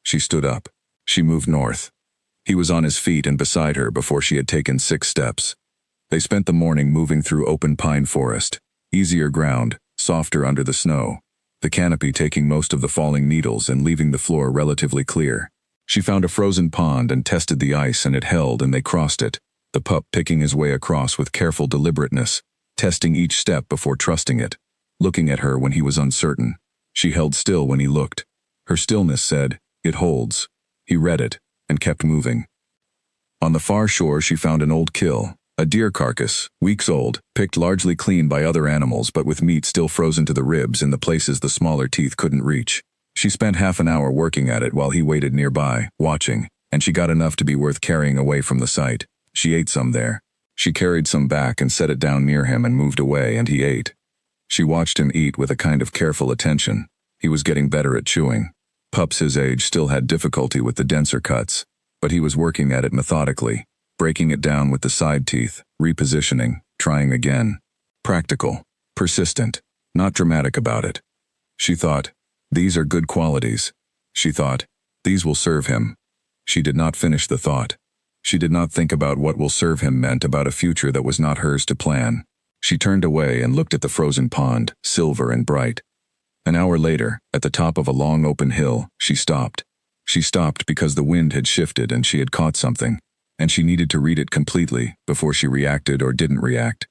S1: She stood up. She moved north. He was on his feet and beside her before she had taken 6 steps. They spent the morning moving through open pine forest, easier ground, softer under the snow, the canopy taking most of the falling needles and leaving the floor relatively clear. She found a frozen pond and tested the ice, and it held, and they crossed it, the pup picking his way across with careful deliberateness, testing each step before trusting it, looking at her when he was uncertain. She held still when he looked. Her stillness said, "It holds." He read it, and kept moving. On the far shore she found an old kill, a deer carcass, weeks old, picked largely clean by other animals but with meat still frozen to the ribs in the places the smaller teeth couldn't reach. She spent half an hour working at it while he waited nearby, watching, and she got enough to be worth carrying away from the site. She ate some there. She carried some back and set it down near him and moved away, and he ate. She watched him eat with a kind of careful attention. He was getting better at chewing. Pups his age still had difficulty with the denser cuts, but he was working at it methodically, breaking it down with the side teeth, repositioning, trying again. Practical, persistent, not dramatic about it. She thought, these are good qualities. She thought, these will serve him. She did not finish the thought. She did not think about what will serve him meant about a future that was not hers to plan. She turned away and looked at the frozen pond, silver and bright. An hour later, at the top of a long open hill, she stopped. She stopped because the wind had shifted and she had caught something, and she needed to read it completely before she reacted or didn't react.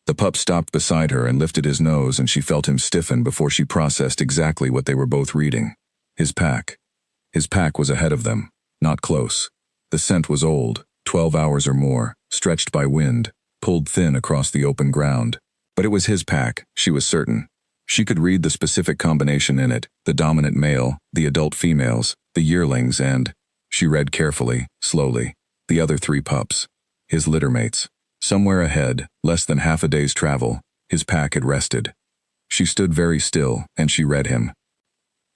S1: The pup stopped beside her and lifted his nose, and she felt him stiffen before she processed exactly what they were both reading. His pack. His pack was ahead of them, not close. The scent was old, 12 hours or more, stretched by wind, pulled thin across the open ground. But it was his pack, she was certain. She could read the specific combination in it, the dominant male, the adult females, the yearlings, and, she read carefully, slowly, the other 3 pups. His littermates. Somewhere ahead, less than half a day's travel, his pack had rested. She stood very still, and she read him.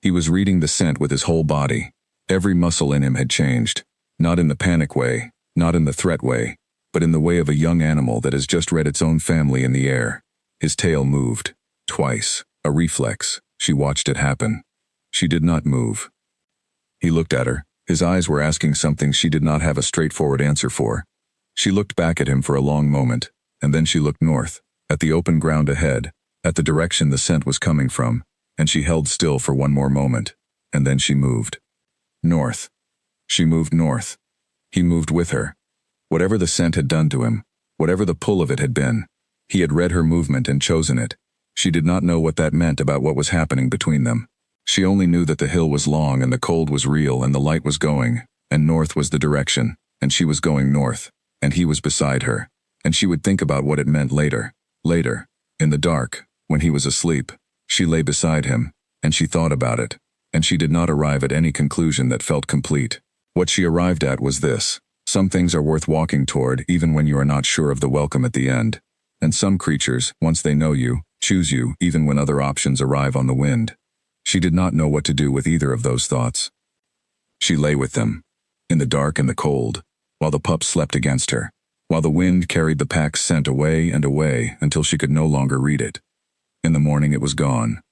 S1: He was reading the scent with his whole body. Every muscle in him had changed. Not in the panic way, not in the threat way, but in the way of a young animal that has just read its own family in the air. His tail moved. Twice. A reflex. She watched it happen. She did not move. He looked at her. His eyes were asking something she did not have a straightforward answer for. She looked back at him for a long moment, and then she looked north, at the open ground ahead, at the direction the scent was coming from, and she held still for one more moment, and then she moved. North. She moved north. He moved with her. Whatever the scent had done to him, whatever the pull of it had been, he had read her movement and chosen it. She did not know what that meant about what was happening between them. She only knew that the hill was long and the cold was real and the light was going, and north was the direction, and she was going north, and he was beside her, and she would think about what it meant later. Later, in the dark, when he was asleep, she lay beside him, and she thought about it, and she did not arrive at any conclusion that felt complete. What she arrived at was this: some things are worth walking toward even when you are not sure of the welcome at the end. And some creatures, once they know you, choose you even when other options arrive on the wind. She did not know what to do with either of those thoughts. She lay with them, in the dark and the cold, while the pup slept against her, while the wind carried the pack's scent away and away until she could no longer read it. In the morning it was gone.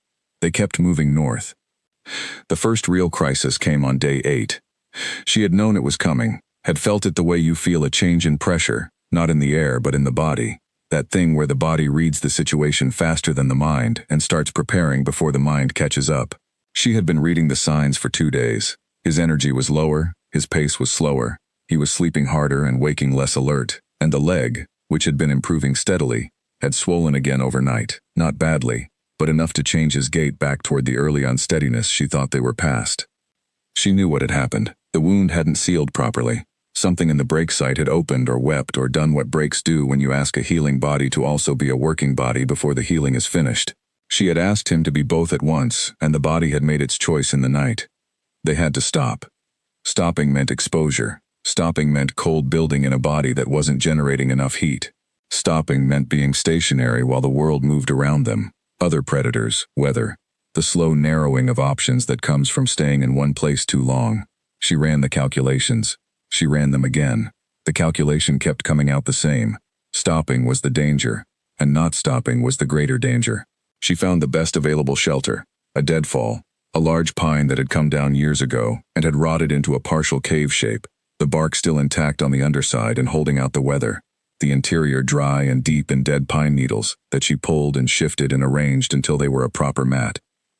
S1: They kept moving north. The first real crisis came on day 8. She had known it was coming, had felt it the way you feel a change in pressure, not in the air but in the body. That thing where the body reads the situation faster than the mind and starts preparing before the mind catches up. She had been reading the signs for 2 days. His energy was lower, his pace was slower, he was sleeping harder and waking less alert, and the leg, which had been improving steadily, had swollen again overnight, not badly, but enough to change his gait back toward the early unsteadiness she thought they were past. She knew what had happened. The wound hadn't sealed properly. Something in the break site had opened or wept or done what breaks do when you ask a healing body to also be a working body before the healing is finished. She had asked him to be both at once, and the body had made its choice in the night. They had to stop. Stopping meant exposure. Stopping meant cold building in a body that wasn't generating enough heat. Stopping meant being stationary while the world moved around them. Other predators, weather. The slow narrowing of options that comes from staying in one place too long. She ran the calculations. She ran them again. The calculation kept coming out the same. Stopping was the danger, and not stopping was the greater danger. She found the best available shelter, a deadfall, a large pine that had come down years ago and had rotted into a partial cave shape, the bark still intact on the underside and holding out the weather, the interior dry and deep in dead pine needles that she pulled and shifted and arranged until they were a proper mat.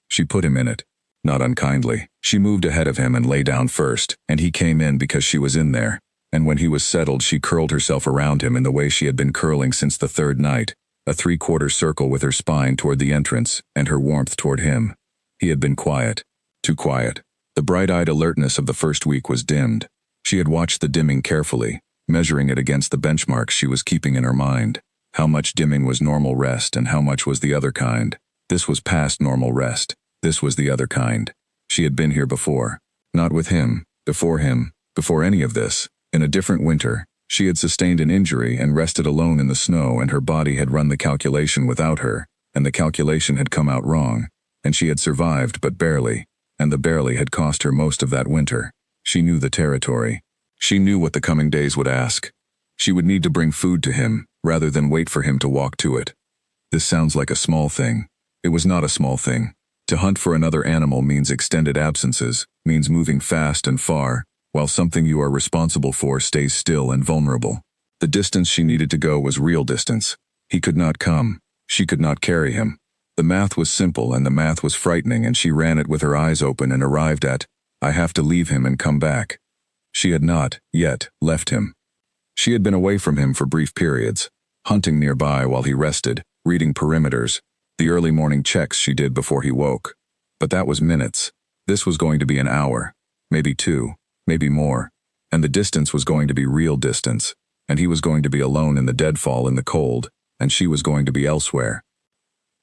S1: She put him in it. Not unkindly. She moved ahead of him and lay down first, and he came in because she was in there, and when he was settled she curled herself around him in the way she had been curling since the 3rd night, a 3/4 circle with her spine toward the entrance and her warmth toward him. He had been quiet. Too quiet. The bright-eyed alertness of the first week was dimmed. She had watched the dimming carefully, measuring it against the benchmarks she was keeping in her mind. How much dimming was normal rest and how much was the other kind? This was past normal rest. This was the other kind. She had been here before. Not with him, before any of this. In a different winter, she had sustained an injury and rested alone in the snow, and her body had run the calculation without her, and the calculation had come out wrong, and she had survived but barely, and the barely had cost her most of that winter. She knew the territory. She knew what the coming days would ask. She would need to bring food to him, rather than wait for him to walk to it. This sounds like a small thing. It was not a small thing. To hunt for another animal means extended absences, means moving fast and far, while something you are responsible for stays still and vulnerable. The distance she needed to go was real distance. He could not come. She could not carry him. The math was simple and the math was frightening, and she ran it with her eyes open and arrived at, I have to leave him and come back. She had not, yet, left him. She had been away from him for brief periods, hunting nearby while he rested, reading perimeters, the early morning checks she did before he woke. But that was minutes. This was going to be an hour, maybe 2, maybe more, and the distance was going to be real distance, and he was going to be alone in the deadfall in the cold, and she was going to be elsewhere.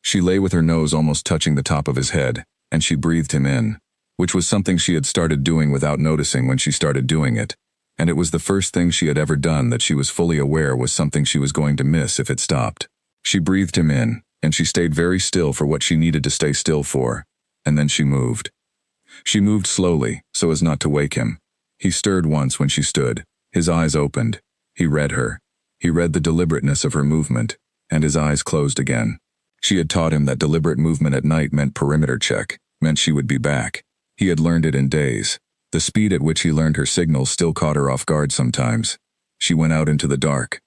S1: She lay with her nose almost touching the top of his head, and she breathed him in, which was something she had started doing without noticing when she started doing it, and it was the first thing she had ever done that she was fully aware was something she was going to miss if it stopped. She breathed him in, and she stayed very still for what she needed to stay still for, and then she moved. She moved slowly, so as not to wake him. He stirred once when she stood. His eyes opened. He read her. He read the deliberateness of her movement, and his eyes closed again. She had taught him that deliberate movement at night meant perimeter check, meant she would be back. He had learned it in days. The speed at which he learned her signals still caught her off guard sometimes. She went out into the dark.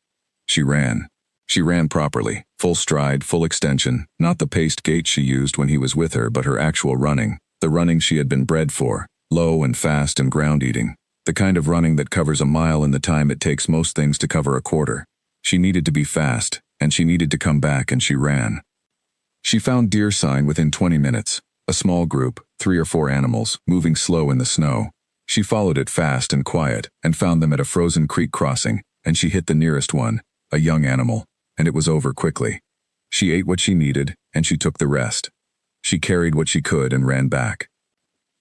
S1: She ran. She ran properly, full stride, full extension, not the paced gait she used when he was with her, but her actual running, the running she had been bred for, low and fast and ground-eating, the kind of running that covers a mile in the time it takes most things to cover a quarter. She needed to be fast, and she needed to come back, and she ran. She found deer sign within 20 minutes, a small group, 3 or 4 animals, moving slow in the snow. She followed it fast and quiet, and found them at a frozen creek crossing, and she hit the nearest one, a young animal, and it was over quickly. She ate what she needed, and she took the rest. She carried what she could and ran back.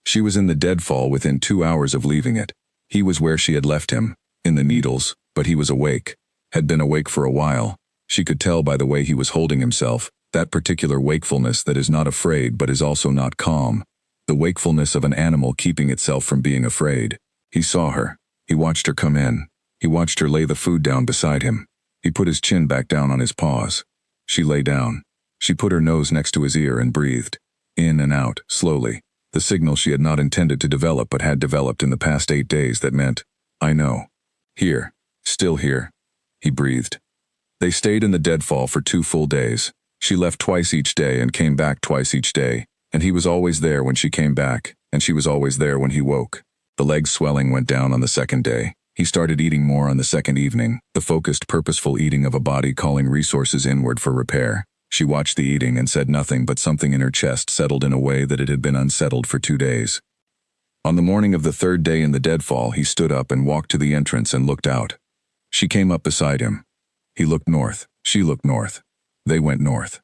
S1: She was in the deadfall within 2 hours of leaving it. He was where she had left him, in the Needles, but he was awake, had been awake for a while. She could tell by the way he was holding himself, that particular wakefulness that is not afraid but is also not calm, the wakefulness of an animal keeping itself from being afraid. He saw her. He watched her come in. He watched her lay the food down beside him. He put his chin back down on his paws. She lay down. She put her nose next to his ear and breathed, in and out, slowly, the signal she had not intended to develop but had developed in the past 8 days that meant, I know. Here. Still here. He breathed. They stayed in the deadfall for 2 full days. She left twice each day and came back twice each day, and he was always there when she came back, and she was always there when he woke. The leg swelling went down on the 2nd day. He started eating more on the 2nd evening, the focused, purposeful eating of a body calling resources inward for repair. She watched the eating and said nothing, but something in her chest settled in a way that it had been unsettled for 2 days. On the morning of the 3rd day in the deadfall, he stood up and walked to the entrance and looked out. She came up beside him. He looked north. She looked north. They went north.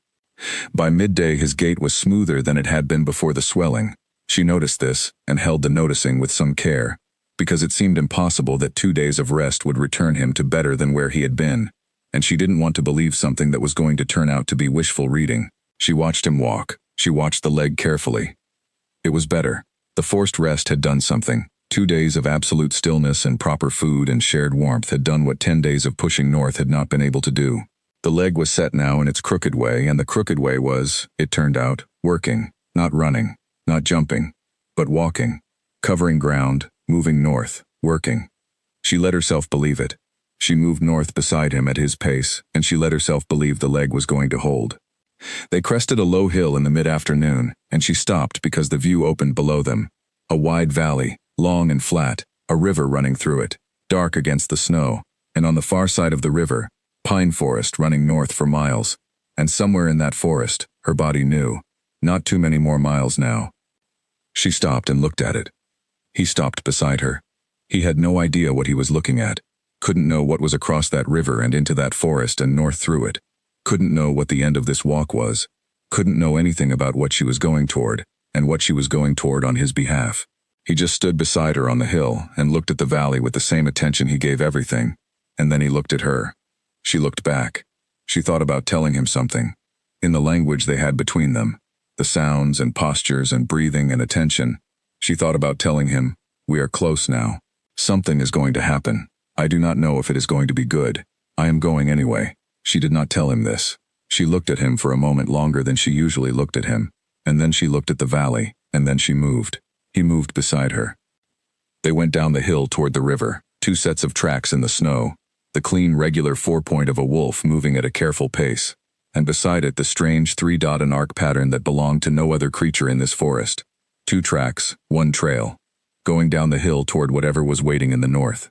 S1: By midday, his gait was smoother than it had been before the swelling. She noticed this and held the noticing with some care, because it seemed impossible that 2 days of rest would return him to better than where he had been, and she didn't want to believe something that was going to turn out to be wishful reading. She watched him walk. She watched the leg carefully. It was better. The forced rest had done something. 2 days of absolute stillness and proper food and shared warmth had done what 10 days of pushing north had not been able to do. The leg was set now in its crooked way, and the crooked way was, it turned out, working, not running, not jumping, but walking, covering ground, moving north, working. She let herself believe it. She moved north beside him at his pace, and she let herself believe the leg was going to hold. They crested a low hill in the mid-afternoon, and she stopped because the view opened below them. A wide valley, long and flat, a river running through it, dark against the snow, and on the far side of the river, pine forest running north for miles, and somewhere in that forest, her body knew, not too many more miles now. She stopped and looked at it. He stopped beside her. He had no idea what he was looking at, couldn't know what was across that river and into that forest and north through it, couldn't know what the end of this walk was, couldn't know anything about what she was going toward, and what she was going toward on his behalf. He just stood beside her on the hill and looked at the valley with the same attention he gave everything, and then he looked at her. She looked back. She thought about telling him something, in the language they had between them, the sounds and postures and breathing and attention. She thought about telling him, we are close now. Something is going to happen. I do not know if it is going to be good. I am going anyway. She did not tell him this. She looked at him for a moment longer than she usually looked at him, and then she looked at the valley, and then she moved. He moved beside her. They went down the hill toward the river, 2 sets of tracks in the snow, the clean, regular 4-point of a wolf moving at a careful pace, and beside it the strange 3-dot and arc pattern that belonged to no other creature in this forest. 2 tracks, 1 trail, going down the hill toward whatever was waiting in the north.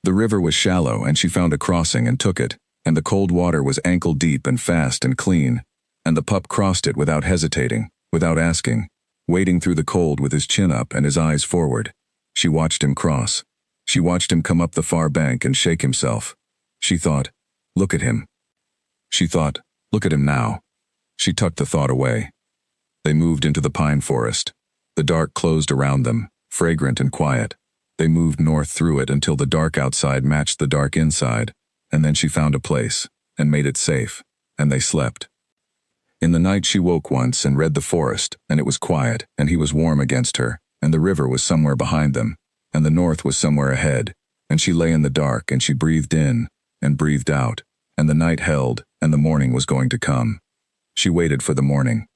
S1: The river was shallow and she found a crossing and took it, and the cold water was ankle deep and fast and clean, and the pup crossed it without hesitating, without asking, wading through the cold with his chin up and his eyes forward. She watched him cross. She watched him come up the far bank and shake himself. She thought, look at him. She thought, look at him now. She tucked the thought away. They moved into the pine forest. The dark closed around them, fragrant and quiet. They moved north through it until the dark outside matched the dark inside, and then she found a place, and made it safe, and they slept. In the night she woke once and read the forest, and it was quiet, and he was warm against her, and the river was somewhere behind them, and the north was somewhere ahead, and she lay in the dark and she breathed in, and breathed out, and the night held, and the morning was going to come. She waited for the morning.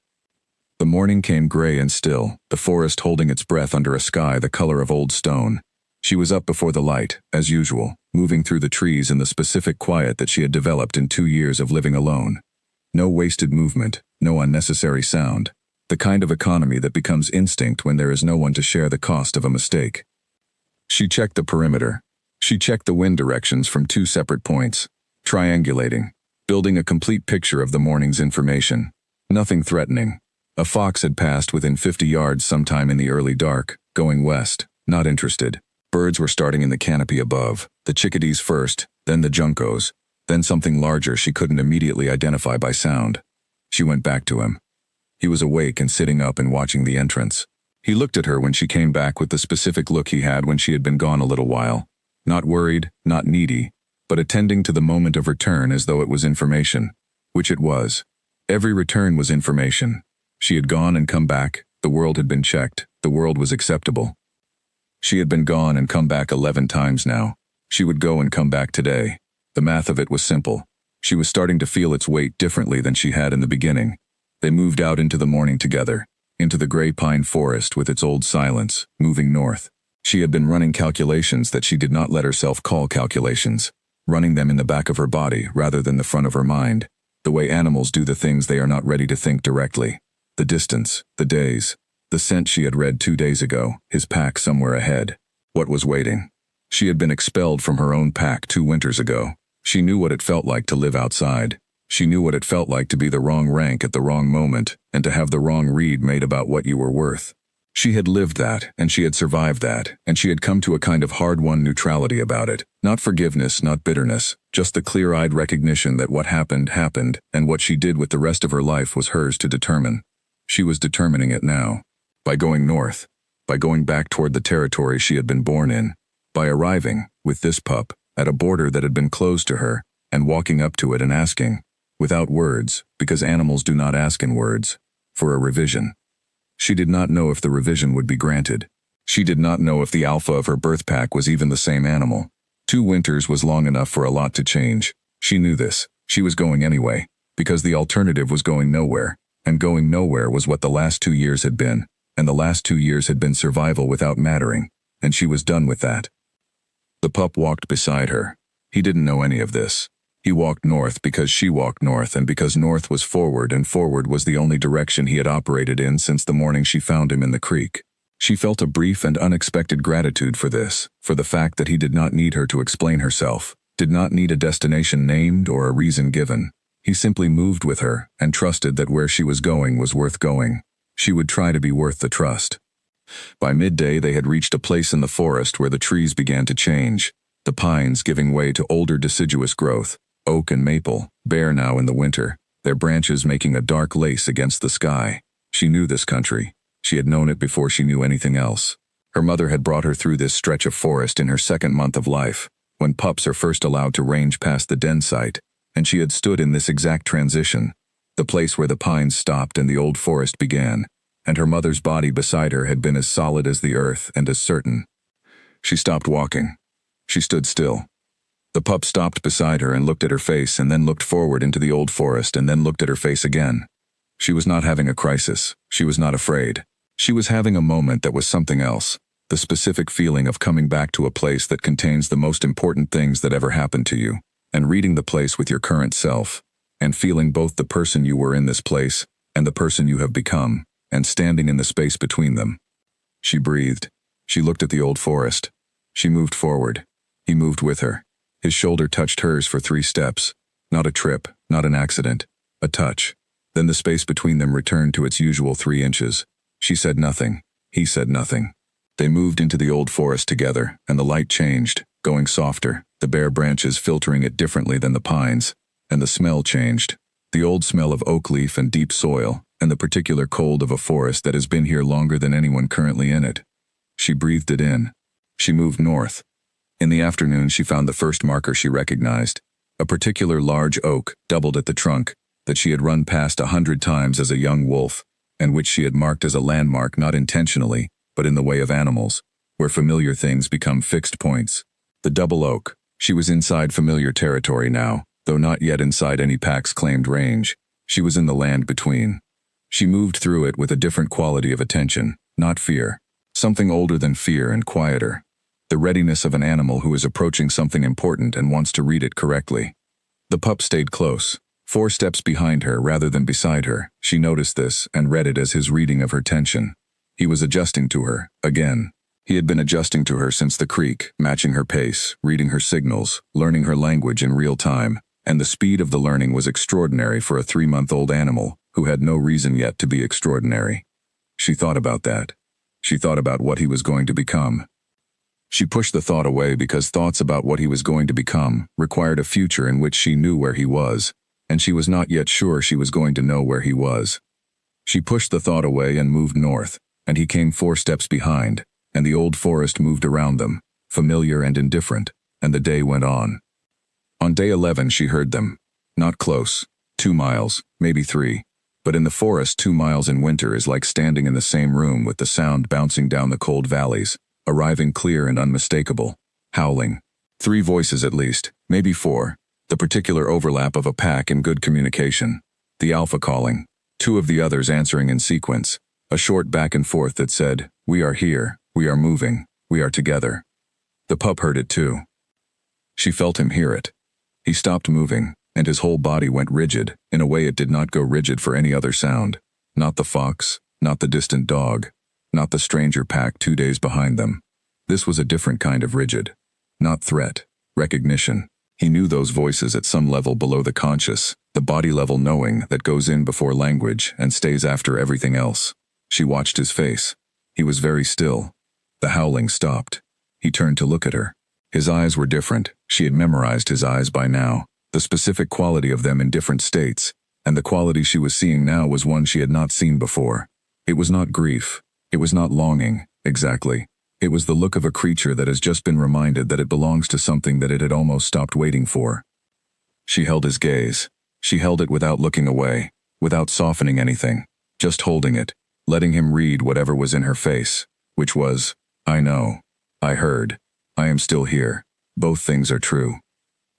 S1: The morning came gray and still, the forest holding its breath under a sky the color of old stone. She was up before the light, as usual, moving through the trees in the specific quiet that she had developed in 2 years of living alone. No wasted movement, no unnecessary sound, the kind of economy that becomes instinct when there is no one to share the cost of a mistake. She checked the perimeter. She checked the wind directions from 2 separate points, triangulating, building a complete picture of the morning's information. Nothing threatening. A fox had passed within 50 yards sometime in the early dark, going west, not interested. Birds were starting in the canopy above, the chickadees first, then the juncos, then something larger she couldn't immediately identify by sound. She went back to him. He was awake and sitting up and watching the entrance. He looked at her when she came back with the specific look he had when she had been gone a little while. Not worried, not needy, but attending to the moment of return as though it was information, which it was. Every return was information. She had gone and come back, the world had been checked, the world was acceptable. She had been gone and come back 11 times now. She would go and come back today. The math of it was simple. She was starting to feel its weight differently than she had in the beginning. They moved out into the morning together, into the gray pine forest with its old silence, moving north. She had been running calculations that she did not let herself call calculations, running them in the back of her body rather than the front of her mind, the way animals do the things they are not ready to think directly. The distance, the days, the scent she had read 2 days ago, his pack somewhere ahead. What was waiting? She had been expelled from her own pack 2 winters ago. She knew what it felt like to live outside. She knew what it felt like to be the wrong rank at the wrong moment, and to have the wrong read made about what you were worth. She had lived that, and she had survived that, and she had come to a kind of hard-won neutrality about it. Not forgiveness, not bitterness, just the clear-eyed recognition that what happened, happened, and what she did with the rest of her life was hers to determine. She was determining it now. By going north, by going back toward the territory she had been born in, by arriving, with this pup, at a border that had been closed to her, and walking up to it and asking, without words, because animals do not ask in words, for a revision. She did not know if the revision would be granted. She did not know if the alpha of her birth pack was even the same animal. 2 winters was long enough for a lot to change. She knew this. She was going anyway, because the alternative was going nowhere, and going nowhere was what the last 2 years had been. And the last 2 years had been survival without mattering, and she was done with that. The pup walked beside her. He didn't know any of this. He walked north because she walked north and because north was forward and forward was the only direction he had operated in since the morning she found him in the creek. She felt a brief and unexpected gratitude for this, for the fact that he did not need her to explain herself, did not need a destination named or a reason given. He simply moved with her and trusted that where she was going was worth going. She would try to be worth the trust. By midday they had reached a place in the forest where the trees began to change, the pines giving way to older deciduous growth, oak and maple, bare now in the winter, their branches making a dark lace against the sky. She knew this country. She had known it before she knew anything else. Her mother had brought her through this stretch of forest in her 2nd month of life, when pups are first allowed to range past the den site, and she had stood in this exact transition, the place where the pines stopped and the old forest began, and her mother's body beside her had been as solid as the earth and as certain. She stopped walking. She stood still. The pup stopped beside her and looked at her face and then looked forward into the old forest and then looked at her face again. She was not having a crisis. She was not afraid. She was having a moment that was something else, the specific feeling of coming back to a place that contains the most important things that ever happened to you, and reading the place with your current self, and feeling both the person you were in this place and the person you have become, and standing in the space between them. She breathed. She looked at the old forest. She moved forward. He moved with her. His shoulder touched hers for 3 steps. Not a trip, not an accident. A touch. Then the space between them returned to its usual 3 inches. She said nothing. He said nothing. They moved into the old forest together, and the light changed, going softer, the bare branches filtering it differently than the pines. And the smell changed. The old smell of oak leaf and deep soil, and the particular cold of a forest that has been here longer than anyone currently in it. She breathed it in. She moved north. In the afternoon she found the first marker she recognized. A particular large oak, doubled at the trunk, that she had run past 100 times as a young wolf, and which she had marked as a landmark not intentionally, but in the way of animals, where familiar things become fixed points. The double oak. She was inside familiar territory now, though not yet inside any pack's claimed range. She was in the land between. She moved through it with a different quality of attention, not fear. Something older than fear and quieter. The readiness of an animal who is approaching something important and wants to read it correctly. The pup stayed close, 4 steps behind her rather than beside her. She noticed this and read it as his reading of her tension. He was adjusting to her, again. He had been adjusting to her since the creek, matching her pace, reading her signals, learning her language in real time, and the speed of the learning was extraordinary for a 3-month-old animal who had no reason yet to be extraordinary. She thought about that. She thought about what he was going to become. She pushed the thought away because thoughts about what he was going to become required a future in which she knew where he was, and she was not yet sure she was going to know where he was. She pushed the thought away and moved north, and he came 4 steps behind, and the old forest moved around them, familiar and indifferent, and the day went on. On day 11 she heard them. Not close, 2 miles, maybe 3. But in the forest 2 miles in winter is like standing in the same room with the sound bouncing down the cold valleys, arriving clear and unmistakable. Howling. 3 voices at least, maybe 4. The particular overlap of a pack in good communication. The alpha calling. 2 of the others answering in sequence. A short back and forth that said, "We are here, we are moving, we are together." The pup heard it too. She felt him hear it. He stopped moving, and his whole body went rigid, in a way it did not go rigid for any other sound. Not the fox, not the distant dog, not the stranger pack 2 days behind them. This was a different kind of rigid. Not threat, recognition. He knew those voices at some level below the conscious, the body level knowing that goes in before language and stays after everything else. She watched his face. He was very still. The howling stopped. He turned to look at her. His eyes were different. She had memorized his eyes by now, the specific quality of them in different states, and the quality she was seeing now was one she had not seen before. It was not grief. It was not longing, exactly. It was the look of a creature that has just been reminded that it belongs to something that it had almost stopped waiting for. She held his gaze. She held it without looking away, without softening anything, just holding it, letting him read whatever was in her face, which was, "I know. I heard. I am still here. Both things are true."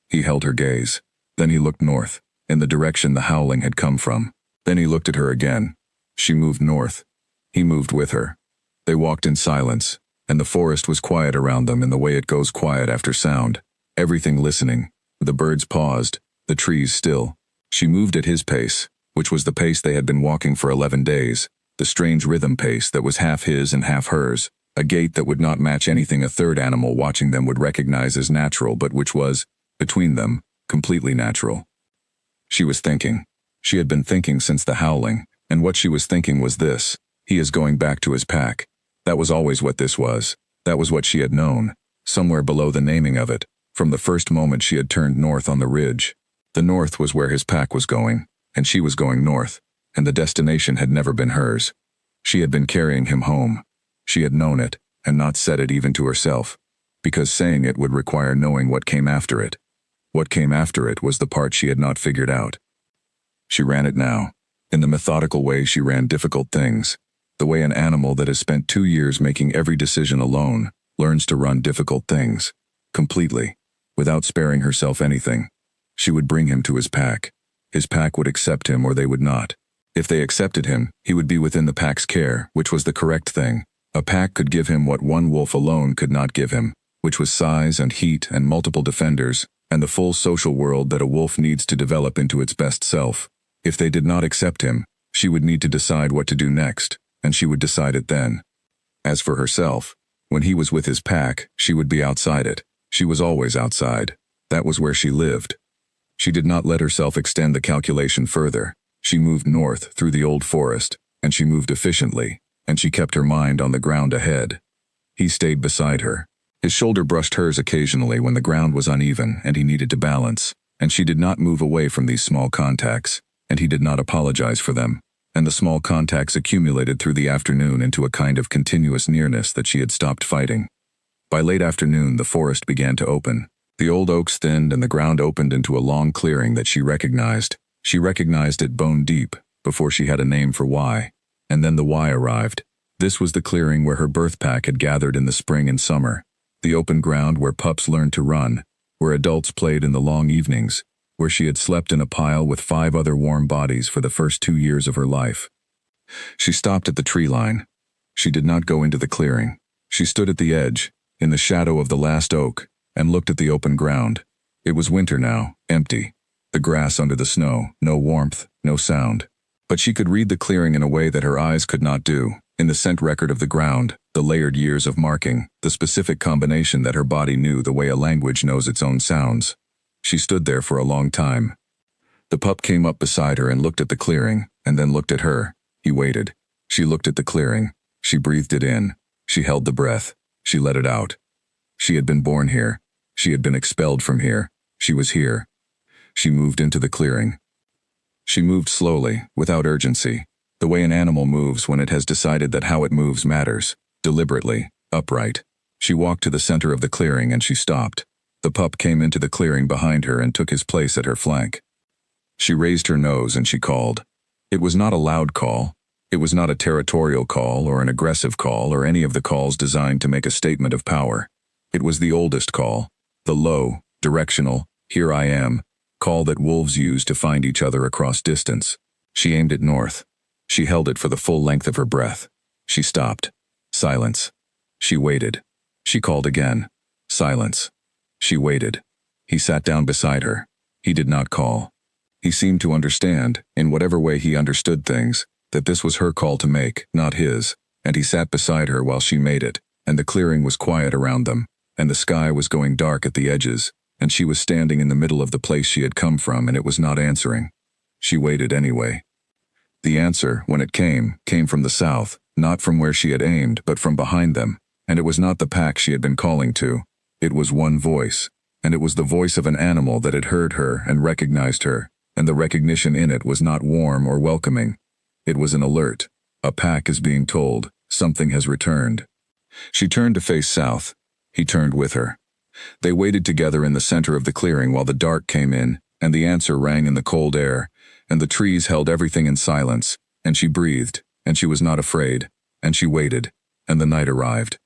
S1: He held her gaze. Then he looked north, in the direction the howling had come from. Then he looked at her again. She moved north. He moved with her. They walked in silence, and the forest was quiet around them in the way it goes quiet after sound. Everything listening. The birds paused, the trees still. She moved at his pace, which was the pace they had been walking for 11 days, the strange rhythm pace that was half his and half hers, a gait that would not match anything a third animal watching them would recognize as natural but which was, between them, completely natural. She was thinking. She had been thinking since the howling, and what she was thinking was this: he is going back to his pack. That was always what this was. That was what she had known, somewhere below the naming of it, from the first moment she had turned north on the ridge. The north was where his pack was going, and she was going north, and the destination had never been hers. She had been carrying him home. She had known it, and not said it even to herself, because saying it would require knowing what came after it. What came after it was the part she had not figured out. She ran it now. In the methodical way she ran difficult things, the way an animal that has spent 2 years making every decision alone learns to run difficult things, completely, without sparing herself anything. She would bring him to his pack. His pack would accept him or they would not. If they accepted him, he would be within the pack's care, which was the correct thing. A pack could give him what one wolf alone could not give him, which was size and heat and multiple defenders, and the full social world that a wolf needs to develop into its best self. If they did not accept him, she would need to decide what to do next, and she would decide it then. As for herself, when he was with his pack, she would be outside it. She was always outside. That was where she lived. She did not let herself extend the calculation further. She moved north through the old forest, and she moved efficiently, and she kept her mind on the ground ahead. He stayed beside her. His shoulder brushed hers occasionally when the ground was uneven and he needed to balance, and she did not move away from these small contacts, and he did not apologize for them, and the small contacts accumulated through the afternoon into a kind of continuous nearness that she had stopped fighting. By late afternoon, the forest began to open. The old oaks thinned and the ground opened into a long clearing that she recognized. She recognized it bone deep, before she had a name for why. And then the why arrived. This was the clearing where her birth pack had gathered in the spring and summer. The open ground where pups learned to run, where adults played in the long evenings, where she had slept in a pile with 5 other warm bodies for the first 2 years of her life. She stopped at the tree line. She did not go into the clearing. She stood at the edge, in the shadow of the last oak, and looked at the open ground. It was winter now, empty. The grass under the snow, no warmth, no sound. But she could read the clearing in a way that her eyes could not do. In the scent record of the ground, the layered years of marking, the specific combination that her body knew the way a language knows its own sounds. She stood there for a long time. The pup came up beside her and looked at the clearing, and then looked at her. He waited. She looked at the clearing. She breathed it in. She held the breath. She let it out. She had been born here. She had been expelled from here. She was here. She moved into the clearing. She moved slowly, without urgency, the way an animal moves when it has decided that how it moves matters, deliberately, upright. She walked to the center of the clearing and she stopped. The pup came into the clearing behind her and took his place at her flank. She raised her nose and she called. It was not a loud call. It was not a territorial call or an aggressive call or any of the calls designed to make a statement of power. It was the oldest call, the low, directional, here I am, call that wolves use to find each other across distance. She aimed it north. She held it for the full length of her breath. She stopped. Silence. She waited. She called again. Silence. She waited. He sat down beside her. He did not call. He seemed to understand, in whatever way he understood things, that this was her call to make, not his, and he sat beside her while she made it, and the clearing was quiet around them, and the sky was going dark at the edges, and she was standing in the middle of the place she had come from and it was not answering. She waited anyway. The answer, when it came from the south, not from where she had aimed, but from behind them, and it was not the pack she had been calling to. It was one voice, and it was the voice of an animal that had heard her and recognized her, and the recognition in it was not warm or welcoming. It was an alert. A pack is being told, something has returned. She turned to face south. He turned with her. They waited together in the center of the clearing while the dark came in, and the answer rang in the cold air, and the trees held everything in silence, and she breathed, and she was not afraid, and she waited, and the night arrived.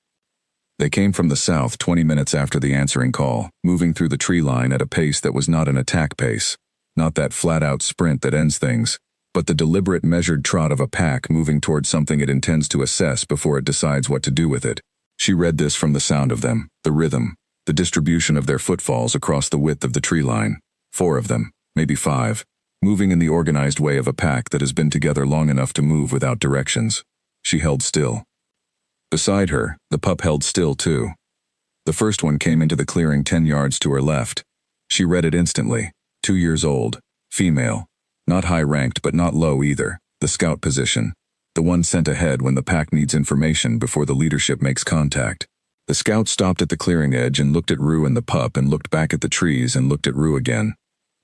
S1: They came from the south 20 minutes after the answering call, moving through the tree line at a pace that was not an attack pace, not that flat-out sprint that ends things, but the deliberate measured trot of a pack moving toward something it intends to assess before it decides what to do with it. She read this from the sound of them, the rhythm, the distribution of their footfalls across the width of the tree line. 4 of them, maybe 5, moving in the organized way of a pack that has been together long enough to move without directions. She held still. Beside her, the pup held still too. The first one came into the clearing 10 yards to her left. She read it instantly. 2 years old, female, not high-ranked but not low either, the scout position. The one sent ahead when the pack needs information before the leadership makes contact. The scout stopped at the clearing edge and looked at Rue and the pup and looked back at the trees and looked at Rue again.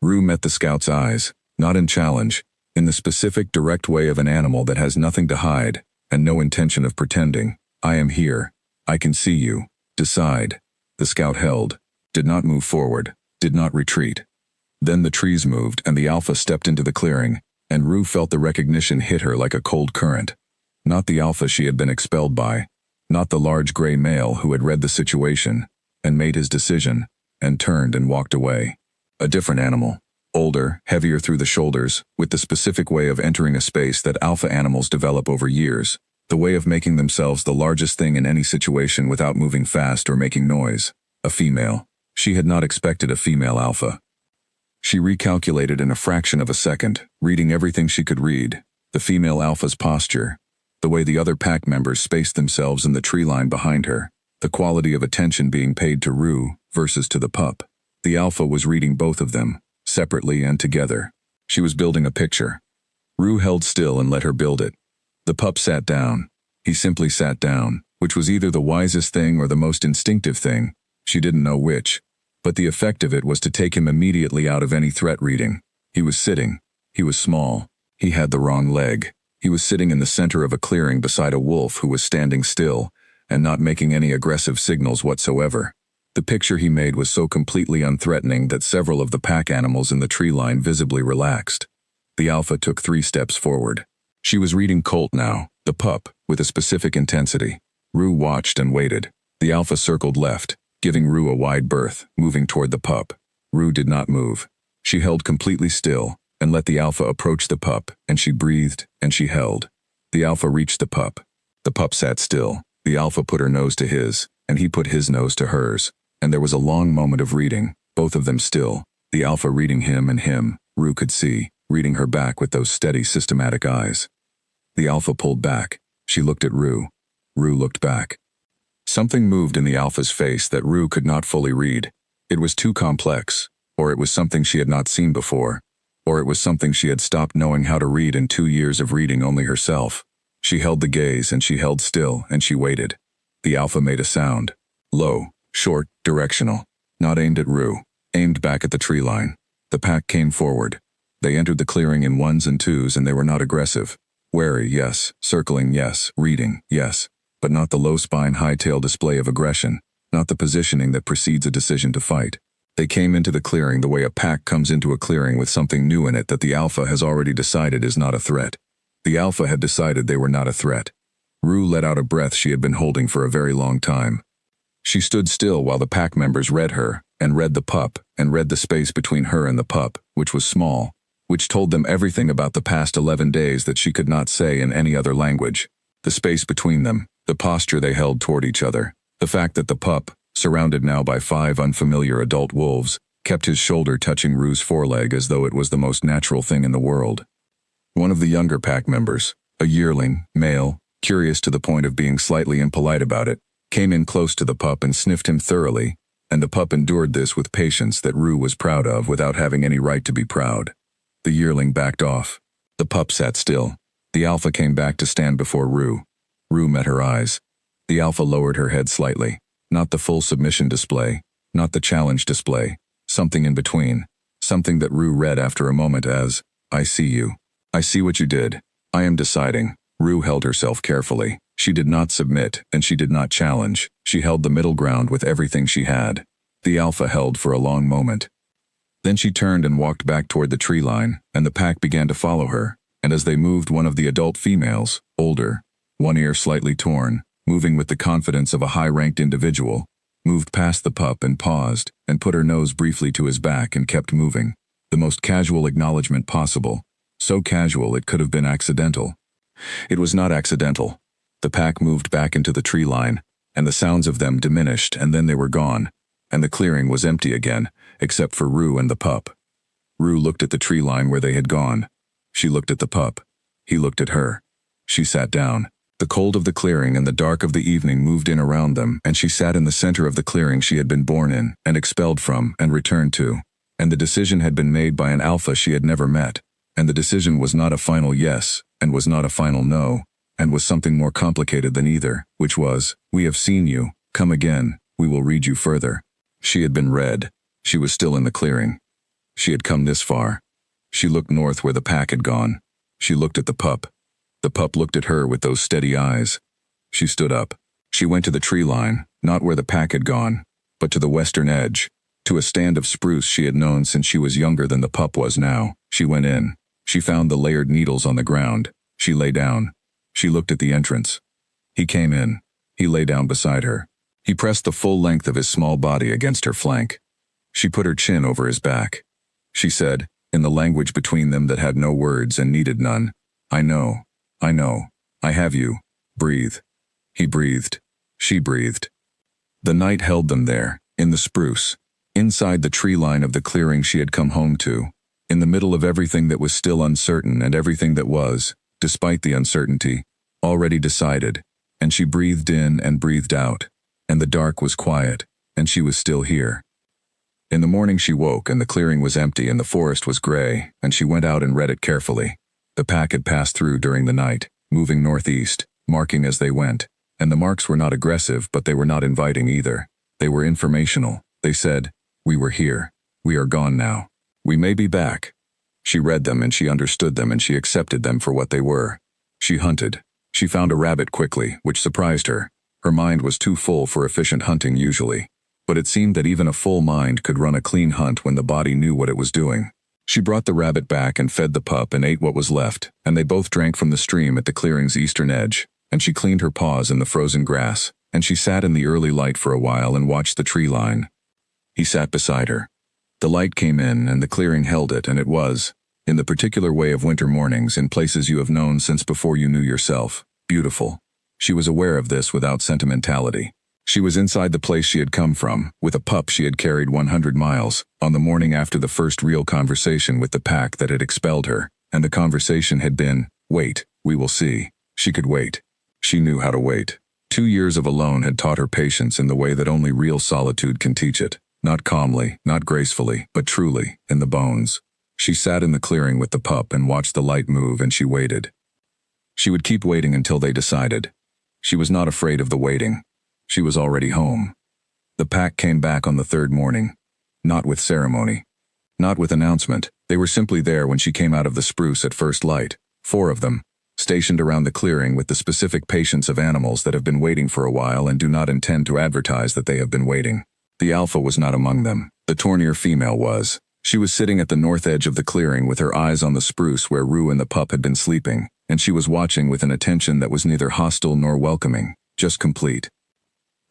S1: Rue met the scout's eyes, not in challenge, in the specific direct way of an animal that has nothing to hide and no intention of pretending. I am here. I can see you. Decide. The scout held, did not move forward, did not retreat. Then the trees moved and the alpha stepped into the clearing, and Rue felt the recognition hit her like a cold current. Not the alpha she had been expelled by, not the large gray male who had read the situation and made his decision and turned and walked away. A different animal, older, heavier through the shoulders, with the specific way of entering a space that alpha animals develop over years, the way of making themselves the largest thing in any situation without moving fast or making noise. A female. She had not expected a female alpha. She recalculated in a fraction of a second, reading everything she could read, the female alpha's posture, the way the other pack members spaced themselves in the tree line behind her, the quality of attention being paid to Rue versus to the pup. The Alpha was reading both of them, separately and together. She was building a picture. Rue held still and let her build it. The pup sat down. He simply sat down, which was either the wisest thing or the most instinctive thing. She didn't know which. But the effect of it was to take him immediately out of any threat reading. He was sitting. He was small. He had the wrong leg. He was sitting in the center of a clearing beside a wolf who was standing still and not making any aggressive signals whatsoever. The picture he made was so completely unthreatening that several of the pack animals in the tree line visibly relaxed. The Alpha took 3 steps forward. She was reading Colt now, the pup, with a specific intensity. Rue watched and waited. The Alpha circled left, giving Rue a wide berth, moving toward the pup. Rue did not move. She held completely still and let the Alpha approach the pup, and she breathed and she held. The Alpha reached the pup. The pup sat still. The Alpha put her nose to his, and he put his nose to hers, and there was a long moment of reading, both of them still, the Alpha reading him and him, Rue could see, reading her back with those steady, systematic eyes. The Alpha pulled back. She looked at Rue. Rue looked back. Something moved in the Alpha's face that Rue could not fully read. It was too complex, or it was something she had not seen before, or it was something she had stopped knowing how to read in 2 years of reading only herself. She held the gaze and she held still and she waited. The Alpha made a sound. Low, short, directional. Not aimed at Rue. Aimed back at the tree line. The pack came forward. They entered the clearing in 1s and 2s and they were not aggressive. Wary, yes. Circling, yes. Reading, yes. But not the low spine, high tail display of aggression. Not the positioning that precedes a decision to fight. They came into the clearing the way a pack comes into a clearing with something new in it that the Alpha has already decided is not a threat. The Alpha had decided they were not a threat. Rue let out a breath she had been holding for a very long time. She stood still while the pack members read her, and read the pup, and read the space between her and the pup, which was small, which told them everything about the past 11 days that she could not say in any other language. The space between them, the posture they held toward each other, the fact that the pup, surrounded now by 5 unfamiliar adult wolves, kept his shoulder touching Rue's foreleg as though it was the most natural thing in the world. One of the younger pack members, a yearling, male, curious to the point of being slightly impolite about it, came in close to the pup and sniffed him thoroughly, and the pup endured this with patience that Rue was proud of without having any right to be proud. The yearling backed off. The pup sat still. The Alpha came back to stand before Rue. Rue met her eyes. The Alpha lowered her head slightly. Not the full submission display, not the challenge display, something in between, something that Rue read after a moment as, I see you. I see what you did. I am deciding. Rue held herself carefully. She did not submit, and she did not challenge. She held the middle ground with everything she had. The Alpha held for a long moment. Then she turned and walked back toward the tree line, and the pack began to follow her, and as they moved, one of the adult females, older, one ear slightly torn, moving with the confidence of a high-ranked individual, moved past the pup and paused, and put her nose briefly to his back and kept moving. The most casual acknowledgement possible. So casual it could have been accidental. It was not accidental. The pack moved back into the tree line, and the sounds of them diminished, and then they were gone, and the clearing was empty again, except for Rue and the pup. Rue looked at the tree line where they had gone. She looked at the pup. He looked at her. She sat down. The cold of the clearing and the dark of the evening moved in around them, and she sat in the center of the clearing she had been born in, and expelled from, and returned to. And the decision had been made by an Alpha she had never met. And the decision was not a final yes, and was not a final no, and was something more complicated than either, which was, we have seen you, come again, we will read you further. She had been read. She was still in the clearing. She had come this far. She looked north where the pack had gone. She looked at the pup. The pup looked at her with those steady eyes. She stood up. She went to the tree line, not where the pack had gone, but to the western edge, to a stand of spruce she had known since she was younger than the pup was now. She went in. She found the layered needles on the ground. She lay down. She looked at the entrance. He came in. He lay down beside her. He pressed the full length of his small body against her flank. She put her chin over his back. She said, in the language between them that had no words and needed none, I know. I have you. Breathe. He breathed. She breathed. The night held them there, in the spruce, inside the tree line of the clearing she had come home to, in the middle of everything that was still uncertain and everything that was, despite the uncertainty, already decided, and she breathed in and breathed out. and the dark was quiet, and she was still here. In the morning she woke and the clearing was empty and the forest was gray, and she went out and read it carefully. The pack had passed through during the night, moving northeast, marking as they went, and the marks were not aggressive, but they were not inviting either. They were informational. They said, "We were here. We are gone now. We may be back." She read them and she understood them and she accepted them for what they were. She hunted. She found a rabbit quickly, which surprised her. Her mind was too full for efficient hunting usually, but it seemed that even a full mind could run a clean hunt when the body knew what it was doing. She brought the rabbit back and fed the pup and ate what was left, and they both drank from the stream at the clearing's eastern edge, and she cleaned her paws in the frozen grass, and she sat in the early light for a while and watched the tree line. He sat beside her. The light came in and the clearing held it, and it was, in the particular way of winter mornings in places you have known since before you knew yourself, beautiful. She was aware of this without sentimentality. She was inside the place she had come from, with a pup she had carried 100 miles, on the morning after the first real conversation with the pack that had expelled her, and the conversation had been, "Wait, we will see." She could wait. She knew how to wait. 2 years of alone had taught her patience in the way that only real solitude can teach it, not calmly, not gracefully, but truly, in the bones. She sat in the clearing with the pup and watched the light move, and she waited. She would keep waiting until they decided. She was not afraid of the waiting. She was already home. The pack came back on the third morning. Not with ceremony. Not with announcement. They were simply there when she came out of the spruce at first light. 4 of them, stationed around the clearing with the specific patience of animals that have been waiting for a while and do not intend to advertise that they have been waiting. The alpha was not among them. The Tornir female was. She was sitting at the north edge of the clearing with her eyes on the spruce where Rue and the pup had been sleeping, and she was watching with an attention that was neither hostile nor welcoming, just complete.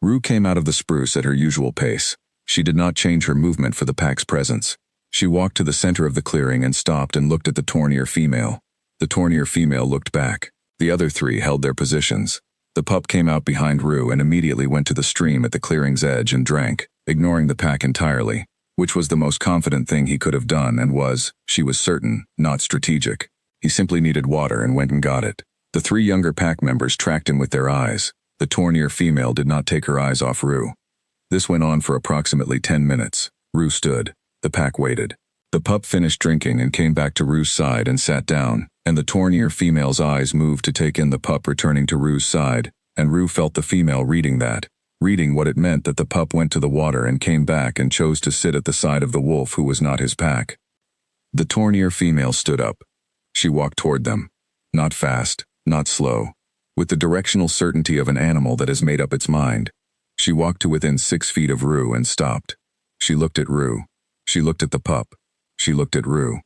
S1: Rue came out of the spruce at her usual pace. She did not change her movement for the pack's presence. She walked to the center of the clearing and stopped and looked at the Tornir female. The Tornir female looked back. The other 3 held their positions. The pup came out behind Rue and immediately went to the stream at the clearing's edge and drank, ignoring the pack entirely, which was the most confident thing he could have done and was, she was certain, not strategic. He simply needed water and went and got it. The 3 younger pack members tracked him with their eyes. The Tornir female did not take her eyes off Rue. This went on for approximately 10 minutes. Rue stood. The pack waited. The pup finished drinking and came back to Rue's side and sat down, and the Tornir female's eyes moved to take in the pup returning to Rue's side, and Rue felt the female reading that, reading what it meant that the pup went to the water and came back and chose to sit at the side of the wolf who was not his pack. The Tornir female stood up. She walked toward them. Not fast, not slow. With the directional certainty of an animal that has made up its mind. She walked to within 6 feet of Rue and stopped. She looked at Rue. She looked at the pup. She looked at Rue.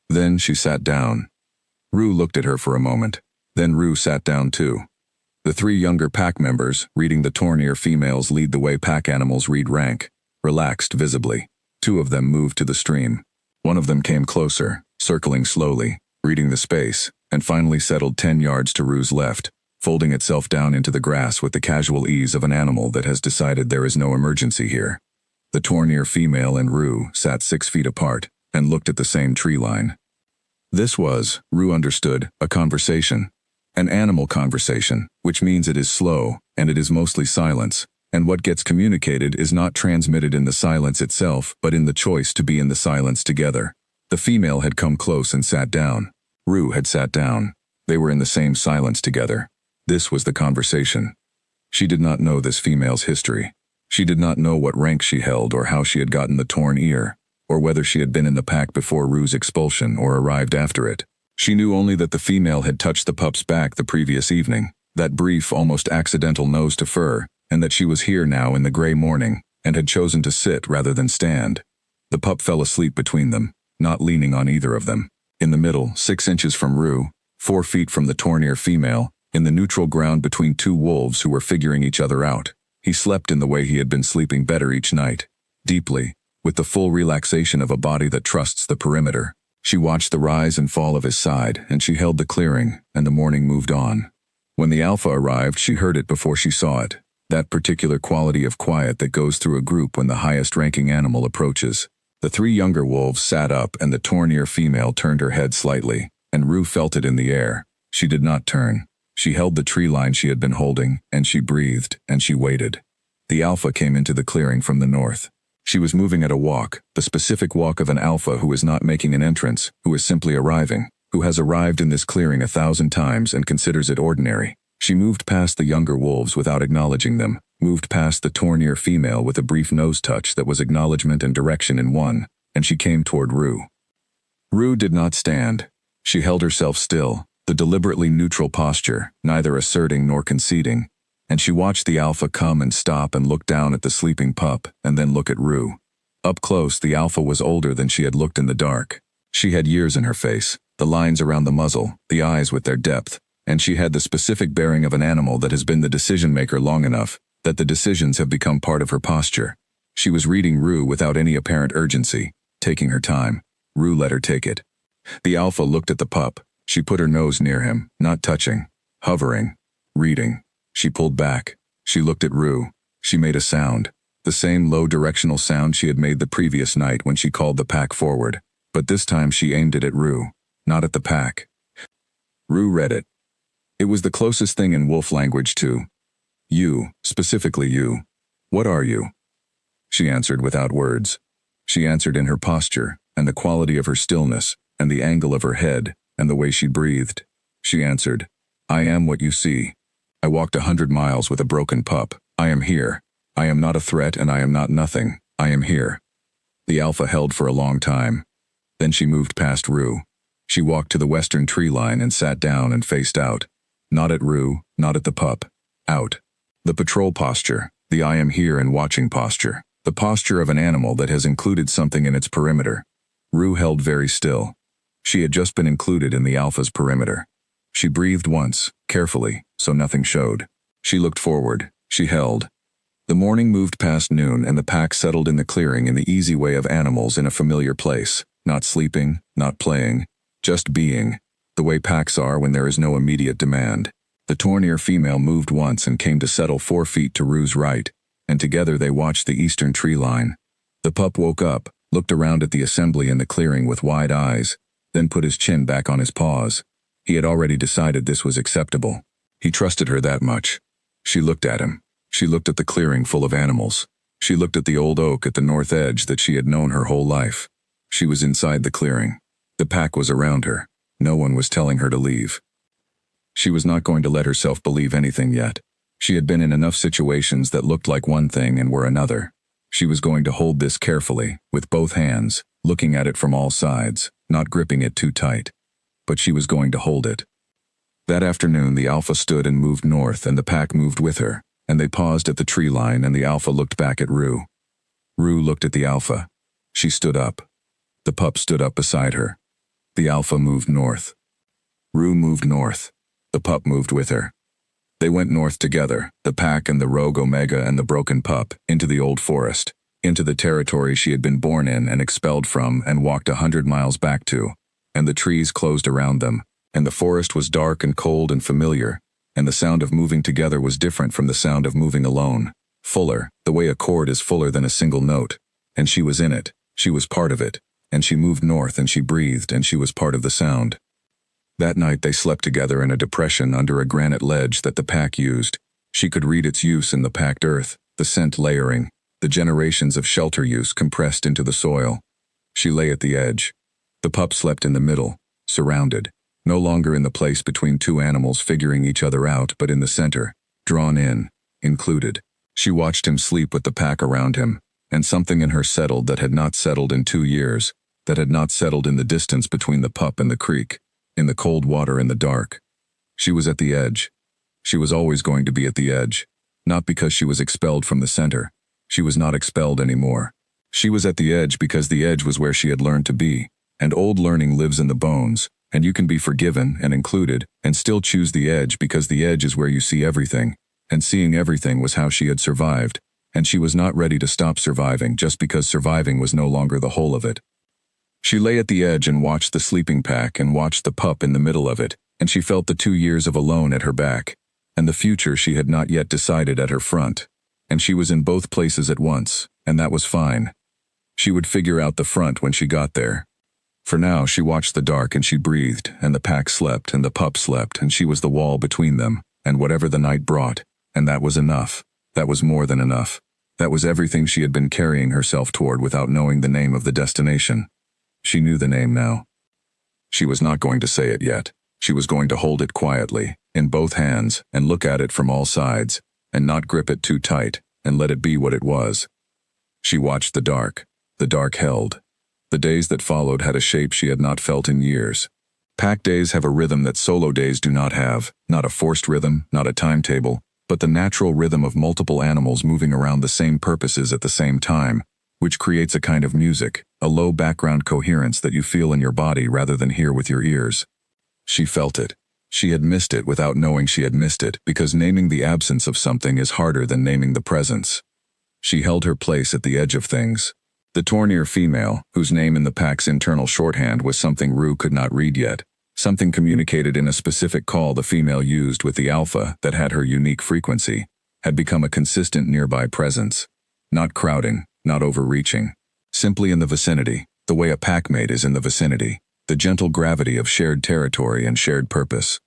S1: Then she sat down. Rue looked at her for a moment. Then Rue sat down too. The 3 younger pack members, reading the Tornir females lead the way pack animals read rank, relaxed visibly. 2 of them moved to the stream. One of them came closer, circling slowly, reading the space, and finally settled 10 yards to Rue's left, folding itself down into the grass with the casual ease of an animal that has decided there is no emergency here. The Tornir female and Rue sat 6 feet apart and looked at the same tree line. This was, Rue understood, a conversation. An animal conversation, which means it is slow, and it is mostly silence, and what gets communicated is not transmitted in the silence itself, but in the choice to be in the silence together. The female had come close and sat down. Rue had sat down. They were in the same silence together. This was the conversation. She did not know this female's history. She did not know what rank she held or how she had gotten the torn ear, or whether she had been in the pack before Rue's expulsion or arrived after it. She knew only that the female had touched the pup's back the previous evening, that brief, almost accidental nose to fur, and that she was here now in the gray morning, and had chosen to sit rather than stand. The pup fell asleep between them, not leaning on either of them. In the middle, 6 inches from Rue, 4 feet from the Tornir female, in the neutral ground between 2 wolves who were figuring each other out. He slept in the way he had been sleeping better each night, deeply, with the full relaxation of a body that trusts the perimeter. She watched the rise and fall of his side, and she held the clearing, and the morning moved on. When the alpha arrived, she heard it before she saw it, that particular quality of quiet that goes through a group when the highest-ranking animal approaches. The 3 younger wolves sat up, and the Tornir female turned her head slightly, and Rue felt it in the air. She did not turn. She held the tree line she had been holding, and she breathed, and she waited. The alpha came into the clearing from the north. She was moving at a walk, the specific walk of an alpha who is not making an entrance, who is simply arriving, who has arrived in this clearing 1,000 times and considers it ordinary. She moved past the younger wolves without acknowledging them, moved past the torn-ear female with a brief nose touch that was acknowledgement and direction in one, and she came toward Rue. Rue did not stand. She held herself still, the deliberately neutral posture, neither asserting nor conceding, and she watched the alpha come and stop and look down at the sleeping pup and then look at Rue. Up close, the alpha was older than she had looked in the dark. She had years in her face, the lines around the muzzle, the eyes with their depth, and she had the specific bearing of an animal that has been the decision-maker long enough that the decisions have become part of her posture. She was reading Rue without any apparent urgency, taking her time. Rue let her take it. The alpha looked at the pup. She put her nose near him, not touching, hovering, reading. She pulled back. She looked at Rue. She made a sound, the same low directional sound she had made the previous night when she called the pack forward, but this time she aimed it at Rue, not at the pack. Rue read it. It was the closest thing in wolf language to you, specifically you. What are you? She answered without words. She answered in her posture, and the quality of her stillness, and the angle of her head, and the way she breathed. She answered, I am what you see. I walked 100 miles with a broken pup. I am here. I am not a threat and I am not nothing. I am here. The alpha held for a long time. Then she moved past Rue. She walked to the western tree line and sat down and faced out. Not at Rue, not at the pup. Out. The patrol posture, the I am here and watching posture, the posture of an animal that has included something in its perimeter. Rue held very still. She had just been included in the alpha's perimeter. She breathed once, carefully, so nothing showed. She looked forward. She held. The morning moved past noon and the pack settled in the clearing in the easy way of animals in a familiar place, not sleeping, not playing, just being, the way packs are when there is no immediate demand. The torn-ear female moved once and came to settle 4 feet to Rue's right, and together they watched the eastern tree line. The pup woke up, looked around at the assembly in the clearing with wide eyes, then put his chin back on his paws. He had already decided this was acceptable. He trusted her that much. She looked at him. She looked at the clearing full of animals. She looked at the old oak at the north edge that she had known her whole life. She was inside the clearing. The pack was around her. No one was telling her to leave. She was not going to let herself believe anything yet. She had been in enough situations that looked like one thing and were another. She was going to hold this carefully, with both hands, looking at it from all sides, not gripping it too tight. But she was going to hold it. That afternoon the alpha stood and moved north and the pack moved with her, and they paused at the tree line and the alpha looked back at Rue. Rue looked at the alpha. She stood up. The pup stood up beside her. The alpha moved north. Rue moved north. The pup moved with her. They went north together, the pack and the rogue Omega and the broken pup, into the old forest, into the territory she had been born in and expelled from and walked 100 miles back to, and the trees closed around them, and the forest was dark and cold and familiar, and the sound of moving together was different from the sound of moving alone, fuller, the way a chord is fuller than a single note, and she was in it, she was part of it, and she moved north and she breathed and she was part of the sound. That night they slept together in a depression under a granite ledge that the pack used. She could read its use in the packed earth, the scent layering, the generations of shelter use compressed into the soil. She lay at the edge. The pup slept in the middle, surrounded, no longer in the place between two animals figuring each other out but in the center, drawn in, included. She watched him sleep with the pack around him, and something in her settled that had not settled in 2 years, that had not settled in the distance between the pup and the creek, in the cold water in the dark. She was at the edge. She was always going to be at the edge, not because she was expelled from the center. She was not expelled anymore. She was at the edge because the edge was where she had learned to be, and old learning lives in the bones, and you can be forgiven and included and still choose the edge because the edge is where you see everything, and seeing everything was how she had survived, and she was not ready to stop surviving just because surviving was no longer the whole of it. She lay at the edge and watched the sleeping pack and watched the pup in the middle of it, and she felt the 2 years of alone at her back, and the future she had not yet decided at her front, and she was in both places at once, and that was fine. She would figure out the front when she got there. For now she watched the dark and she breathed, and the pack slept and the pup slept and she was the wall between them, and whatever the night brought, and that was enough. That was more than enough. That was everything she had been carrying herself toward without knowing the name of the destination. She knew the name now. She was not going to say it yet. She was going to hold it quietly, in both hands, and look at it from all sides, and not grip it too tight, and let it be what it was. She watched the dark. The dark held. The days that followed had a shape she had not felt in years. Pack days have a rhythm that solo days do not have, not a forced rhythm, not a timetable, but the natural rhythm of multiple animals moving around the same purposes at the same time, which creates a kind of music, a low background coherence that you feel in your body rather than hear with your ears. She felt it. She had missed it without knowing she had missed it, because naming the absence of something is harder than naming the presence. She held her place at the edge of things. The Tornir female, whose name in the pack's internal shorthand was something Rue could not read yet, something communicated in a specific call the female used with the alpha that had her unique frequency, had become a consistent nearby presence. Not crowding, not overreaching. Simply in the vicinity, the way a packmate is in the vicinity, the gentle gravity of shared territory and shared purpose.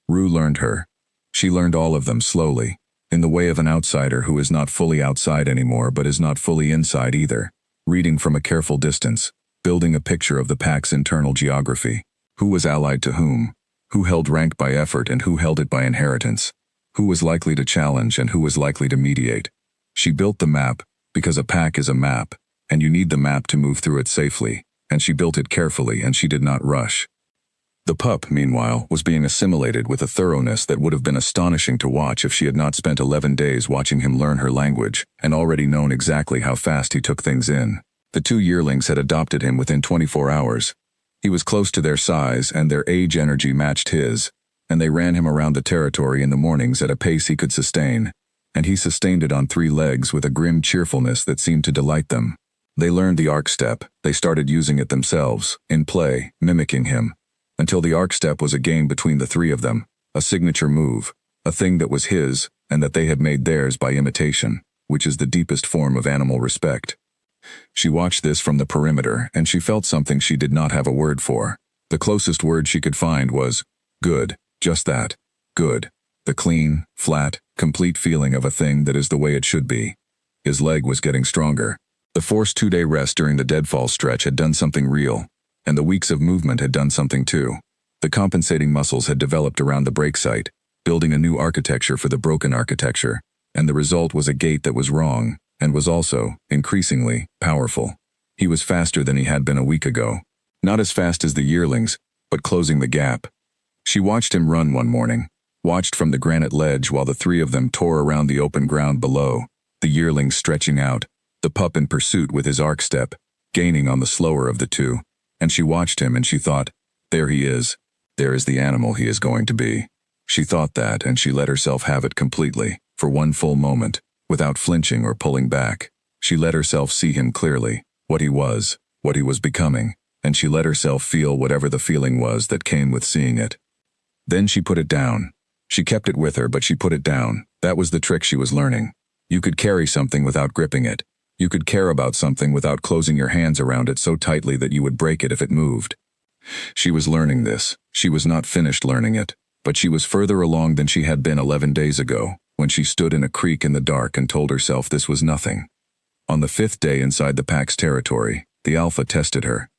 S1: Rue learned her. She learned all of them slowly, in the way of an outsider who is not fully outside anymore but is not fully inside either, reading from a careful distance, building a picture of the pack's internal geography. Who was allied to whom? Who held rank by effort and who held it by inheritance? Who was likely to challenge and who was likely to mediate? She built the map, because a pack is a map, and you need the map to move through it safely, and she built it carefully and she did not rush. The pup, meanwhile, was being assimilated with a thoroughness that would have been astonishing to watch if she had not spent 11 days watching him learn her language and already known exactly how fast he took things in. The 2 yearlings had adopted him within 24 hours. He was close to their size and their age energy matched his, and they ran him around the territory in the mornings at a pace he could sustain, and he sustained it on 3 legs with a grim cheerfulness that seemed to delight them. They learned the arc step. They started using it themselves, in play, mimicking him, until the arc step was a game between the 3 of them, a signature move, a thing that was his and that they had made theirs by imitation, which is the deepest form of animal respect. She watched this from the perimeter and she felt something she did not have a word for. The closest word she could find was, good, just that, good, the clean, flat, complete feeling of a thing that is the way it should be. His leg was getting stronger. The forced 2-day rest during the deadfall stretch had done something real, and the weeks of movement had done something too. The compensating muscles had developed around the break site, building a new architecture for the broken architecture, and the result was a gait that was wrong, and was also, increasingly, powerful. He was faster than he had been a week ago. Not as fast as the yearlings, but closing the gap. She watched him run one morning, watched from the granite ledge while the 3 of them tore around the open ground below, the yearlings stretching out, the pup in pursuit with his arc step, gaining on the slower of the 2, and she watched him and she thought, there he is. There is the animal he is going to be. She thought that and she let herself have it completely, for one full moment, without flinching or pulling back. She let herself see him clearly, what he was becoming, and she let herself feel whatever the feeling was that came with seeing it. Then she put it down. She kept it with her, but she put it down. That was the trick she was learning. You could carry something without gripping it. You could care about something without closing your hands around it so tightly that you would break it if it moved. She was learning this. She was not finished learning it, but she was further along than she had been 11 days ago, when she stood in a creek in the dark and told herself this was nothing. On the 5th day inside the pack's territory, the alpha tested her.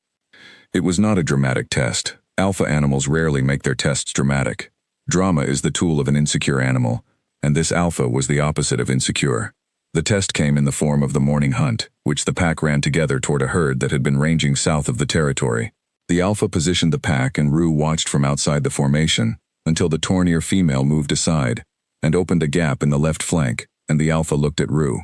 S1: It was not a dramatic test. Alpha animals rarely make their tests dramatic. Drama is the tool of an insecure animal, and this alpha was the opposite of insecure. The test came in the form of the morning hunt, which the pack ran together toward a herd that had been ranging south of the territory. The alpha positioned the pack and Rue watched from outside the formation, until the Tornir female moved aside, and opened a gap in the left flank, and the alpha looked at Rue.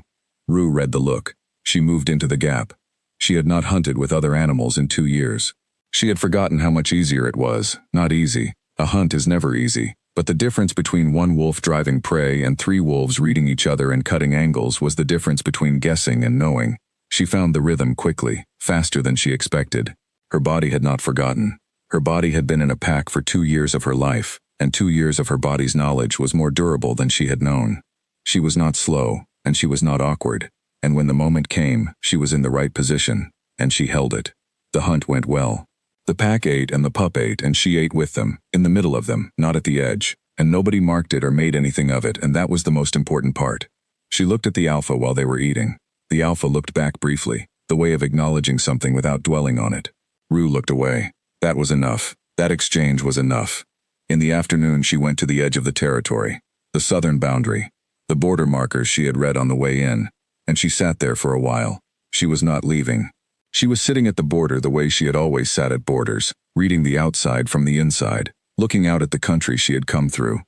S1: Rue read the look. She moved into the gap. She had not hunted with other animals in 2 years. She had forgotten how much easier it was. Not easy. A hunt is never easy. But the difference between 1 wolf driving prey and 3 wolves reading each other and cutting angles was the difference between guessing and knowing. She found the rhythm quickly, faster than she expected. Her body had not forgotten. Her body had been in a pack for 2 years of her life, and 2 years of her body's knowledge was more durable than she had known. She was not slow, and she was not awkward, and when the moment came, she was in the right position, and she held it. The hunt went well. The pack ate and the pup ate and she ate with them, in the middle of them, not at the edge, and nobody marked it or made anything of it, and that was the most important part. She looked at the alpha while they were eating. The alpha looked back briefly, the way of acknowledging something without dwelling on it. Rue looked away. That was enough. That exchange was enough. In the afternoon she went to the edge of the territory, the southern boundary, the border markers she had read on the way in, and she sat there for a while. She was not leaving. She was sitting at the border the way she had always sat at borders, reading the outside from the inside, looking out at the country she had come through.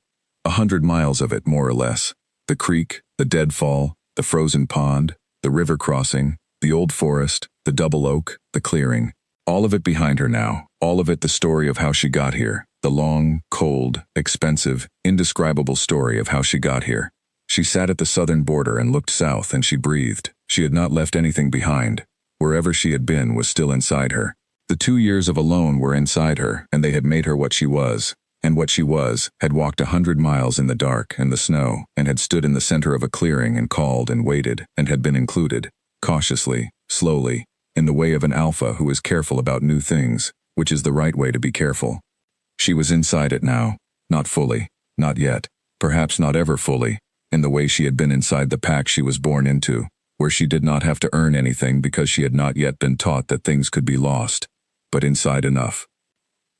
S1: 100 miles of it, more or less. The creek, the deadfall, the frozen pond, the river crossing, the old forest, the double oak, the clearing. All of it behind her now, all of it the story of how she got here, the long, cold, expensive, indescribable story of how she got here. She sat at the southern border and looked south, and she breathed. She had not left anything behind. Wherever she had been was still inside her. The 2 years of alone were inside her, and they had made her what she was. And what she was, had walked 100 miles in the dark and the snow, and had stood in the center of a clearing and called and waited, and had been included, cautiously, slowly, in the way of an alpha who is careful about new things, which is the right way to be careful. She was inside it now, not fully, not yet, perhaps not ever fully, in the way she had been inside the pack she was born into, where she did not have to earn anything because she had not yet been taught that things could be lost, but inside enough.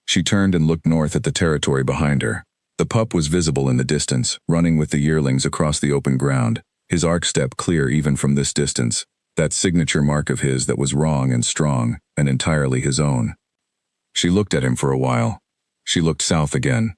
S1: She turned and looked north at the territory behind her. The pup was visible in the distance, running with the yearlings across the open ground, his arc step clear even from this distance, that signature mark of his that was wrong and strong, and entirely his own. She looked at him for a while. She looked south again.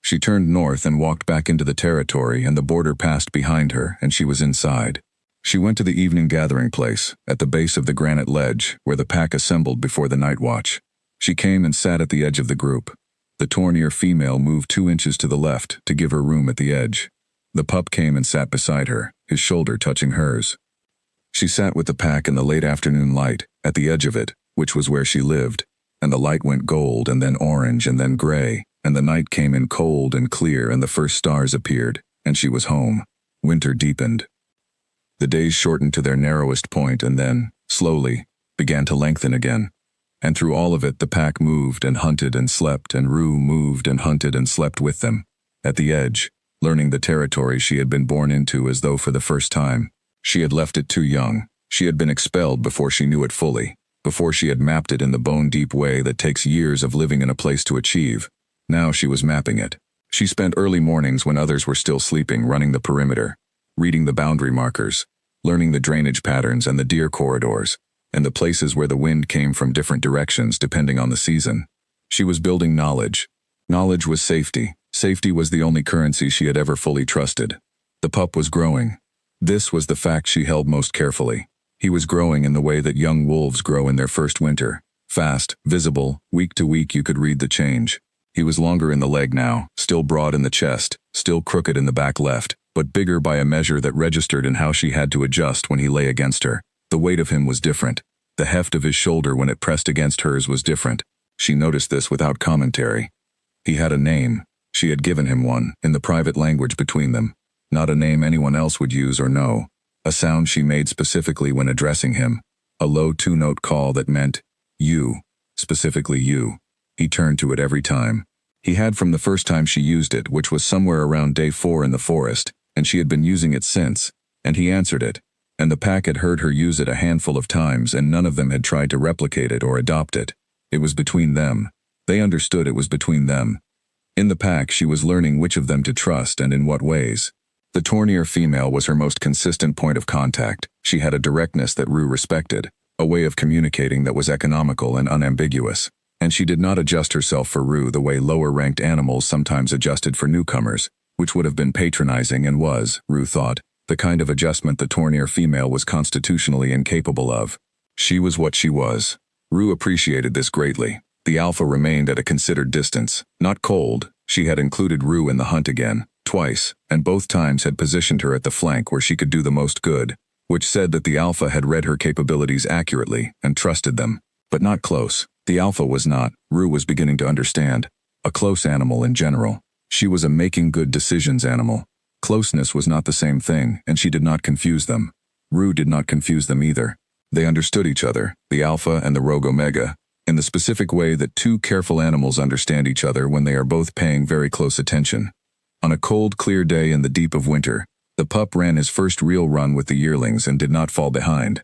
S1: She turned north and walked back into the territory, and the border passed behind her, and she was inside. She went to the evening gathering place, at the base of the granite ledge, where the pack assembled before the night watch. She came and sat at the edge of the group. The Tornier female moved 2 inches to the left to give her room at the edge. The pup came and sat beside her, his shoulder touching hers. She sat with the pack in the late afternoon light, at the edge of it, which was where she lived, and the light went gold and then orange and then gray, and the night came in cold and clear and the first stars appeared, and she was home. Winter deepened. The days shortened to their narrowest point and then, slowly, began to lengthen again. And through all of it the pack moved and hunted and slept, and Rue moved and hunted and slept with them. At the edge, learning the territory she had been born into as though for the first time. She had left it too young. She had been expelled before she knew it fully, before she had mapped it in the bone-deep way that takes years of living in a place to achieve. Now she was mapping it. She spent early mornings when others were still sleeping running the perimeter, reading the boundary markers, learning the drainage patterns and the deer corridors, and the places where the wind came from different directions depending on the season. She was building knowledge. Knowledge was safety. Safety was the only currency she had ever fully trusted. The pup was growing. This was the fact she held most carefully. He was growing in the way that young wolves grow in their first winter. Fast, visible, week to week you could read the change. He was longer in the leg now, still broad in the chest, still crooked in the back left, but bigger by a measure that registered in how she had to adjust when he lay against her. The weight of him was different. The heft of his shoulder when it pressed against hers was different. She noticed this without commentary. He had a name. She had given him one, in the private language between them. Not a name anyone else would use or know. A sound she made specifically when addressing him. A low 2-note call that meant, you. Specifically you. He turned to it every time. He had from the first time she used it, which was somewhere around day 4 in the forest, and she had been using it since, and he answered it. And the pack had heard her use it a handful of times, and none of them had tried to replicate it or adopt it. It was between them. They understood it was between them. In the pack she was learning which of them to trust and in what ways. The Tornier female was her most consistent point of contact. She had a directness that Rue respected, a way of communicating that was economical and unambiguous. And she did not adjust herself for Rue the way lower-ranked animals sometimes adjusted for newcomers, which would have been patronizing and was, Rue thought, the kind of adjustment the Tornier female was constitutionally incapable of. She was what she was. Rue appreciated this greatly. The alpha remained at a considered distance, not cold. She had included Rue in the hunt again, twice, and both times had positioned her at the flank where she could do the most good, which said that the alpha had read her capabilities accurately and trusted them, but not close. The alpha was not, Rue was beginning to understand, a close animal in general. She was a making good decisions animal. Closeness was not the same thing, and she did not confuse them. Rue did not confuse them either. They understood each other, the alpha and the rogue omega, in the specific way that two careful animals understand each other when they are both paying very close attention. On a cold, clear day in the deep of winter, The pup ran his first real run with the yearlings and did not fall behind.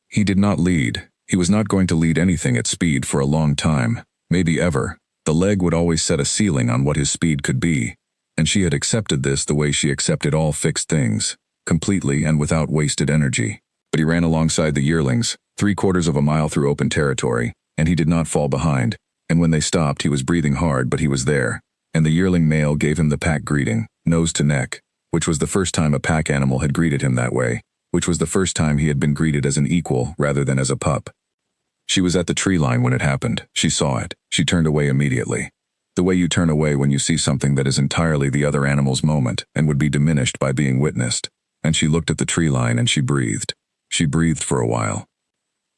S1: He did not lead. He was not going to lead anything at speed for a long time, maybe ever. The leg would always set a ceiling on what his speed could be, and she had accepted this the way she accepted all fixed things, completely and without wasted energy. But he ran alongside the yearlings, 3/4 of a mile through open territory, and he did not fall behind, and when they stopped he was breathing hard, but he was there, and the yearling male gave him the pack greeting, nose to neck, which was the first time a pack animal had greeted him that way, which was the first time he had been greeted as an equal rather than as a pup. She was at the tree line when it happened. She saw it. She turned away immediately. The way you turn away when you see something that is entirely the other animal's moment and would be diminished by being witnessed. And she looked at the tree line and she breathed. She breathed for a while.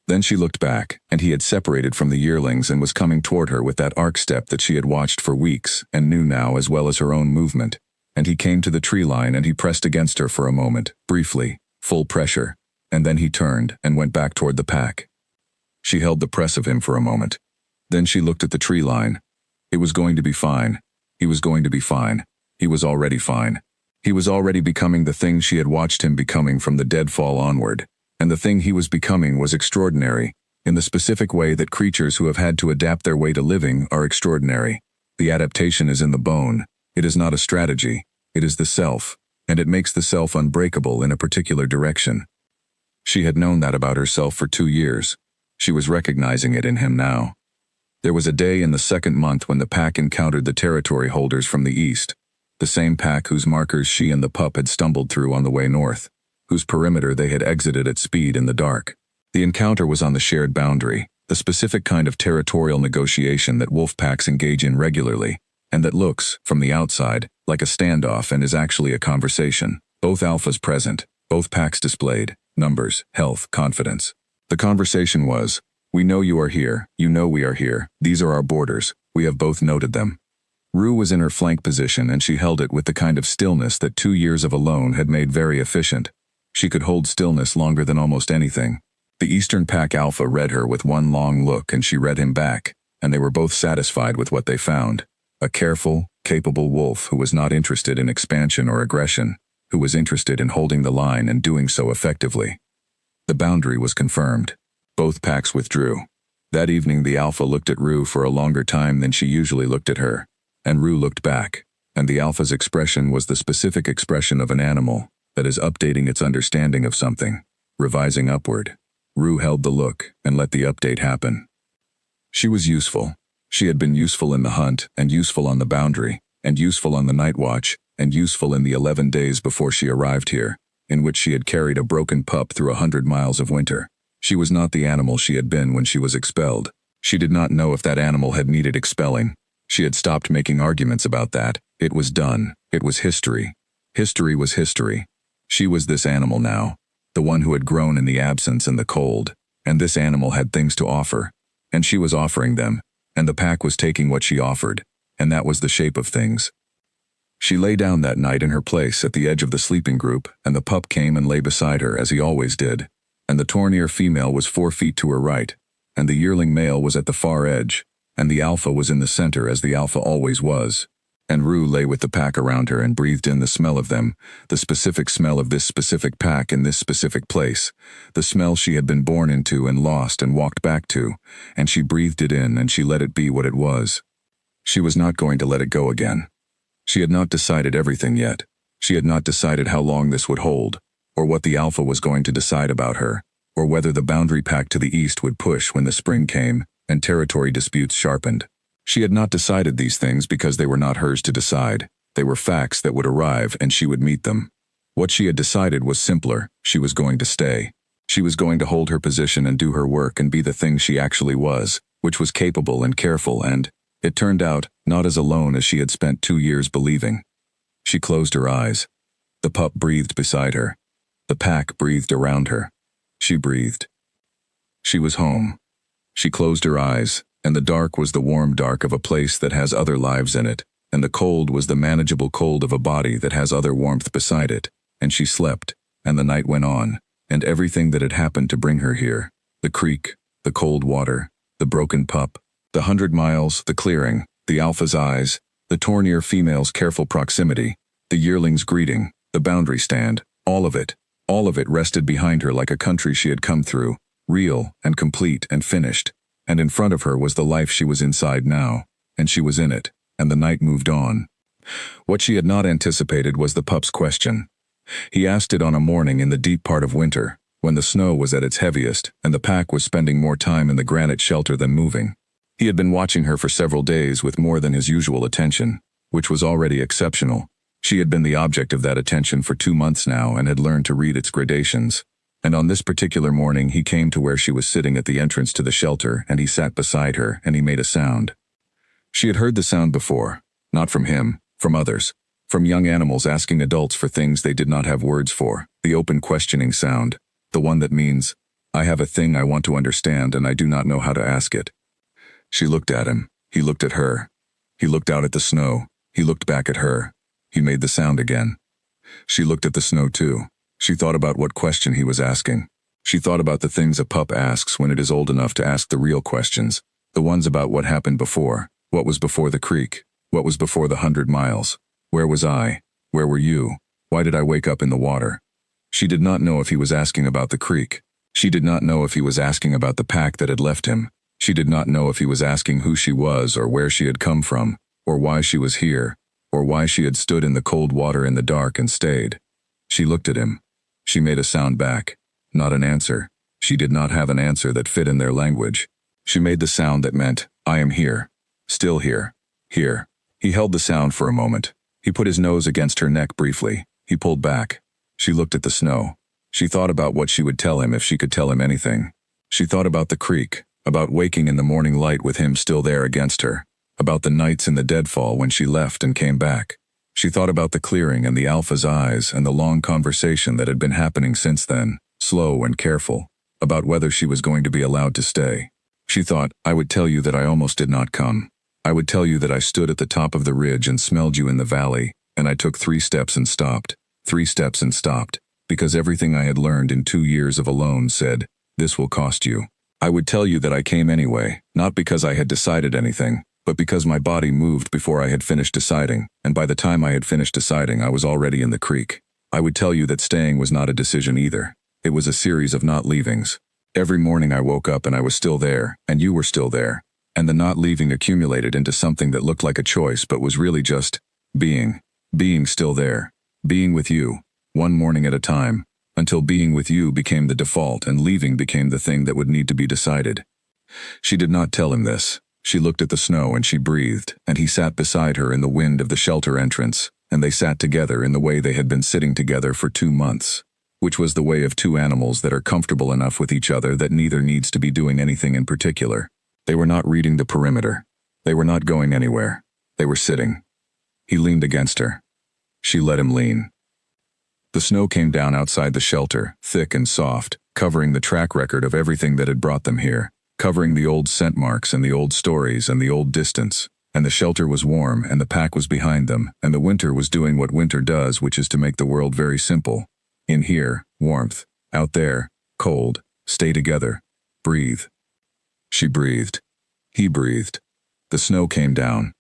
S1: Then she looked back, and he had separated from the yearlings and was coming toward her with that arc step that she had watched for weeks and knew now as well as her own movement. And he came to the tree line and he pressed against her for a moment, briefly, full pressure, and then he turned and went back toward the pack. She held the press of him for a moment. Then she looked at the tree line. It was going to be fine. He was going to be fine. He was already fine. He was already becoming the thing she had watched him becoming from the deadfall onward, and the thing he was becoming was extraordinary, in the specific way that creatures who have had to adapt their way to living are extraordinary. The adaptation is in the bone. It is not a strategy. It is the self, and it makes the self unbreakable in a particular direction. She had known that about herself for 2 years. She was recognizing it in him now. There was a day in the second month when the pack encountered the territory holders from the east, the same pack whose markers she and the pup had stumbled through on the way north, whose perimeter they had exited at speed in the dark. The encounter was on the shared boundary, the specific kind of territorial negotiation that wolf packs engage in regularly, and that looks, from the outside, like a standoff and is actually a conversation. Both alphas present, both packs displayed, numbers, health, confidence. The conversation was, "We know you are here, you know we are here, these are our borders, we have both noted them." Rue was in her flank position and she held it with the kind of stillness that 2 years of alone had made very efficient. She could hold stillness longer than almost anything. The Eastern Pack Alpha read her with one long look and she read him back, and they were both satisfied with what they found. A careful, capable wolf who was not interested in expansion or aggression, who was interested in holding the line and doing so effectively. The boundary was confirmed. Both packs withdrew. That evening the Alpha looked at Rue for a longer time than she usually looked at her, and Rue looked back, and the Alpha's expression was the specific expression of an animal that is updating its understanding of something, revising upward. Rue held the look and let the update happen. She was useful. She had been useful in the hunt, and useful on the boundary, and useful on the night watch, and useful in the 11 days before she arrived here, in which she had carried a broken pup through 100 miles of winter. She was not the animal she had been when she was expelled. She did not know if that animal had needed expelling. She had stopped making arguments about that. It was done. It was history. History was history. She was this animal now, the one who had grown in the absence and the cold, and this animal had things to offer, and she was offering them, and the pack was taking what she offered, and that was the shape of things. She lay down that night in her place at the edge of the sleeping group, and the pup came and lay beside her as he always did, and the Tornier female was 4 feet to her right, and the yearling male was at the far edge, and the Alpha was in the center as the Alpha always was. And Rue lay with the pack around her and breathed in the smell of them, the specific smell of this specific pack in this specific place, the smell she had been born into and lost and walked back to, and she breathed it in and she let it be what it was. She was not going to let it go again. She had not decided everything yet. She had not decided how long this would hold, or what the Alpha was going to decide about her, or whether the boundary pack to the east would push when the spring came and territory disputes sharpened. She had not decided these things because they were not hers to decide. They were facts that would arrive and she would meet them. What she had decided was simpler. She was going to stay. She was going to hold her position and do her work and be the thing she actually was, which was capable and careful and, it turned out, not as alone as she had spent 2 years believing. She closed her eyes. The pup breathed beside her. The pack breathed around her. She breathed. She was home. She closed her eyes, and the dark was the warm dark of a place that has other lives in it, and the cold was the manageable cold of a body that has other warmth beside it, and she slept, and the night went on, and everything that had happened to bring her here, the creek, the cold water, the broken pup, the 100 miles, the clearing, the Alpha's eyes, the Tornier female's careful proximity, the yearling's greeting, The boundary stand, all of it rested behind her like a country she had come through, real and complete and finished. And in front of her was the life she was inside now, and she was in it, and the night moved on. What she had not anticipated was the pup's question. He asked it on a morning in the deep part of winter, when the snow was at its heaviest and the pack was spending more time in the granite shelter than moving. He had been watching her for several days with more than his usual attention, which was already exceptional. She had been the object of that attention for 2 months now and had learned to read its gradations. And on this particular morning he came to where she was sitting at the entrance to the shelter, and he sat beside her, and he made a sound. She had heard the sound before, not from him, from others, from young animals asking adults for things they did not have words for, the open questioning sound, the one that means, I have a thing I want to understand and I do not know how to ask it. She looked at him, he looked at her. He looked out at the snow, he looked back at her. He made the sound again. She looked at the snow too. She thought about what question he was asking. She thought about the things a pup asks when it is old enough to ask the real questions, the ones about what happened before, what was before the creek, what was before the 100 miles. Where was I? Where were you? Why did I wake up in the water? She did not know if he was asking about the creek. She did not know if he was asking about the pack that had left him. She did not know if he was asking who she was or where she had come from, or why she was here, or why she had stood in the cold water in the dark and stayed. She looked at him. She made a sound back. Not an answer. She did not have an answer that fit in their language. She made the sound that meant, I am here. Still here. Here. He held the sound for a moment. He put his nose against her neck briefly. He pulled back. She looked at the snow. She thought about what she would tell him if she could tell him anything. She thought about the creek, about waking in the morning light with him still there against her, about the nights in the deadfall when she left and came back. She thought about the clearing and the alpha's eyes and the long conversation that had been happening since then, slow and careful, about whether she was going to be allowed to stay. She thought, I would tell you that I almost did not come. I would tell you that I stood at the top of the ridge and smelled you in the valley, and I took 3 steps and stopped, 3 steps and stopped, because everything I had learned in 2 years of alone said, this will cost you. I would tell you that I came anyway, not because I had decided anything, but because my body moved before I had finished deciding, and by the time I had finished deciding I was already in the creek. I would tell you that staying was not a decision either. It was a series of not leavings. Every morning I woke up and I was still there, and you were still there, and the not leaving accumulated into something that looked like a choice but was really just being still there, being with you, one morning at a time, until being with you became the default and leaving became the thing that would need to be decided. She did not tell him this. She looked at the snow and she breathed, and he sat beside her in the wind of the shelter entrance, and they sat together in the way they had been sitting together for 2 months, which was the way of 2 animals that are comfortable enough with each other that neither needs to be doing anything in particular. They were not reading the perimeter. They were not going anywhere. They were sitting. He leaned against her. She let him lean. The snow came down outside the shelter, thick and soft, covering the track record of everything that had brought them here, covering the old scent marks and the old stories and the old distance, and the shelter was warm and the pack was behind them, and the winter was doing what winter does, which is to make the world very simple. In here, warmth. Out there, cold. Stay together. Breathe. She breathed. He breathed. The snow came down.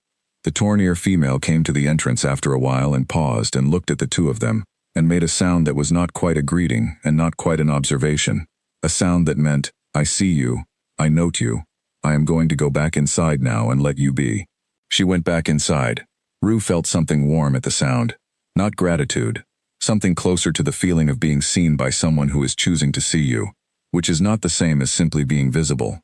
S1: The Tornir female came to the entrance after a while and paused and looked at the 2 of them, and made a sound that was not quite a greeting and not quite an observation, a sound that meant, I see you. I note you. I am going to go back inside now and let you be. She went back inside. Rue felt something warm at the sound. Not gratitude. Something closer to the feeling of being seen by someone who is choosing to see you, which is not the same as simply being visible.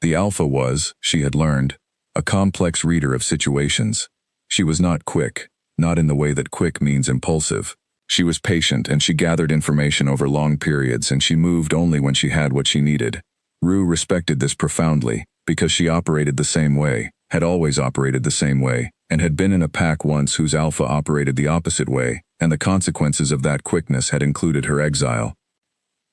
S1: The alpha was, she had learned, a complex reader of situations. She was not quick, not in the way that quick means impulsive. She was patient and she gathered information over long periods and she moved only when she had what she needed. Rue respected this profoundly, because she operated the same way, had always operated the same way, and had been in a pack once whose alpha operated the opposite way, and the consequences of that quickness had included her exile.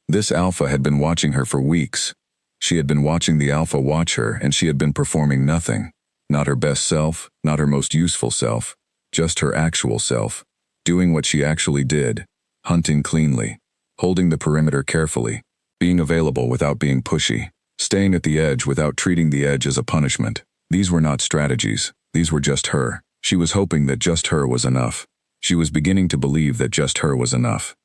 S1: This alpha had been watching her for weeks. She had been watching the alpha watch her, and she had been performing nothing. Not her best self, not her most useful self, just her actual self, doing what she actually did, hunting cleanly, holding the perimeter carefully, being available without being pushy, staying at the edge without treating the edge as a punishment. These were not strategies. These were just her. She was hoping that just her was enough. She was beginning to believe that just her was enough.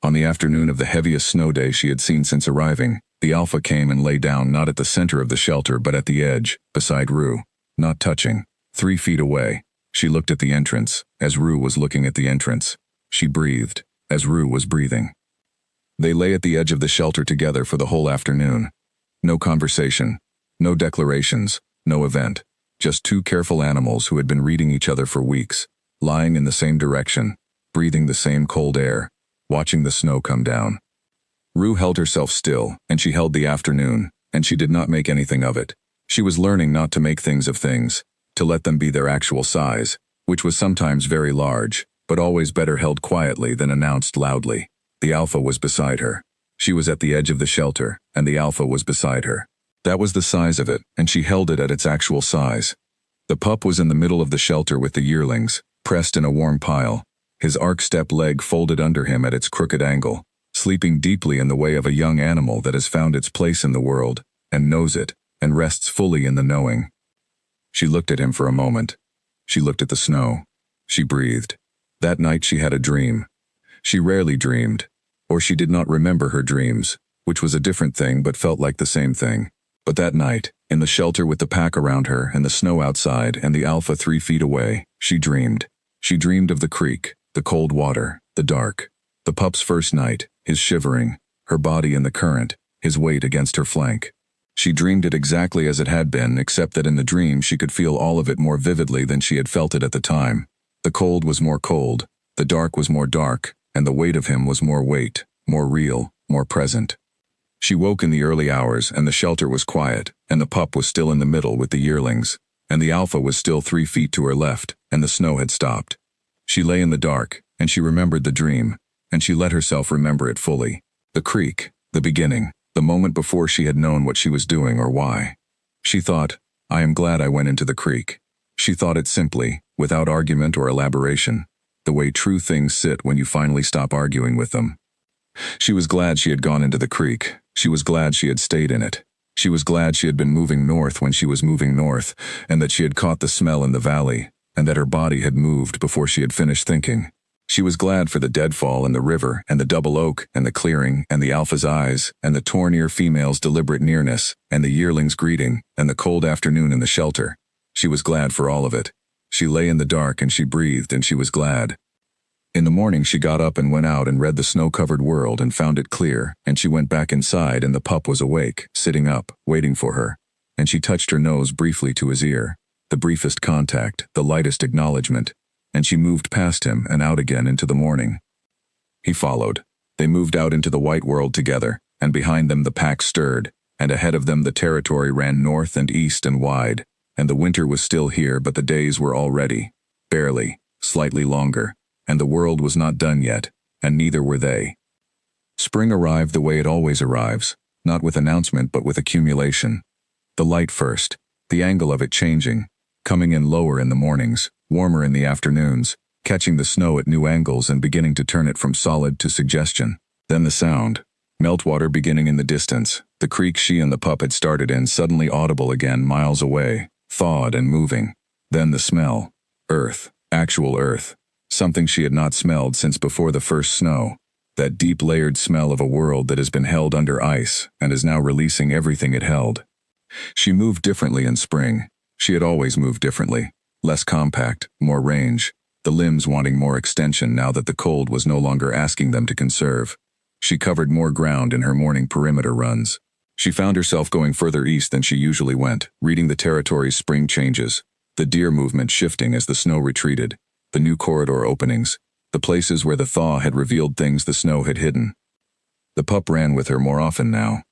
S1: On the afternoon of the heaviest snow day she had seen since arriving, the Alpha came and lay down not at the center of the shelter but at the edge, beside Rue, not touching, 3 feet away. She looked at the entrance, as Rue was looking at the entrance. She breathed, as Rue was breathing. They lay at the edge of the shelter together for the whole afternoon. No conversation, no declarations, no event. Just 2 careful animals who had been reading each other for weeks, lying in the same direction, breathing the same cold air, watching the snow come down. Rue held herself still, and she held the afternoon, and she did not make anything of it. She was learning not to make things of things, to let them be their actual size, which was sometimes very large, but always better held quietly than announced loudly. The Alpha was beside her. She was at the edge of the shelter, and the Alpha was beside her. That was the size of it, and she held it at its actual size. The pup was in the middle of the shelter with the yearlings, pressed in a warm pile, his arc-step leg folded under him at its crooked angle, sleeping deeply in the way of a young animal that has found its place in the world, and knows it, and rests fully in the knowing. She looked at him for a moment. She looked at the snow. She breathed. That night she had a dream. She rarely dreamed, or she did not remember her dreams, which was a different thing but felt like the same thing. But that night, in the shelter with the pack around her and the snow outside and the Alpha 3 feet away, she dreamed. She dreamed of the creek, the cold water, the dark. The pup's first night, his shivering, her body in the current, his weight against her flank. She dreamed it exactly as it had been, except that in the dream she could feel all of it more vividly than she had felt it at the time. The cold was more cold, the dark was more dark, and the weight of him was more weight, more real, more present. She woke in the early hours, and the shelter was quiet, and the pup was still in the middle with the yearlings, and the Alpha was still 3 feet to her left, and the snow had stopped. She lay in the dark, and she remembered the dream, and she let herself remember it fully. The creek, the beginning, the moment before she had known what she was doing or why. She thought, I am glad I went into the creek. She thought it simply, without argument or elaboration, the way true things sit when you finally stop arguing with them. She was glad she had gone into the creek. She was glad she had stayed in it. She was glad she had been moving north when she was moving north, and that she had caught the smell in the valley, and that her body had moved before she had finished thinking. She was glad for the deadfall and the river and the double oak and the clearing and the Alpha's eyes and the torn-ear female's deliberate nearness and the yearling's greeting and the cold afternoon in the shelter. She was glad for all of it. She lay in the dark and she breathed and she was glad. In the morning she got up and went out and read the snow-covered world and found it clear, and she went back inside and the pup was awake, sitting up, waiting for her, and she touched her nose briefly to his ear, the briefest contact, the lightest acknowledgement, and she moved past him and out again into the morning. He followed. They moved out into the white world together, and behind them the pack stirred, and ahead of them the territory ran north and east and wide, and the winter was still here but the days were already, barely, slightly longer, and the world was not done yet, and neither were they. Spring arrived the way it always arrives, not with announcement but with accumulation. The light first, the angle of it changing, coming in lower in the mornings, warmer in the afternoons, catching the snow at new angles and beginning to turn it from solid to suggestion. Then the sound, meltwater beginning in the distance, the creek she and the pup had started in suddenly audible again miles away, thawed and moving. Then the smell, earth, actual earth. Something she had not smelled since before the first snow, that deep layered smell of a world that has been held under ice and is now releasing everything it held. She moved differently in spring. She had always moved differently, less compact, more range, the limbs wanting more extension now that the cold was no longer asking them to conserve. She covered more ground in her morning perimeter runs. She found herself going further east than she usually went, reading the territory's spring changes, the deer movement shifting as the snow retreated, the new corridor openings, the places where the thaw had revealed things the snow had hidden. The pup ran with her more often now.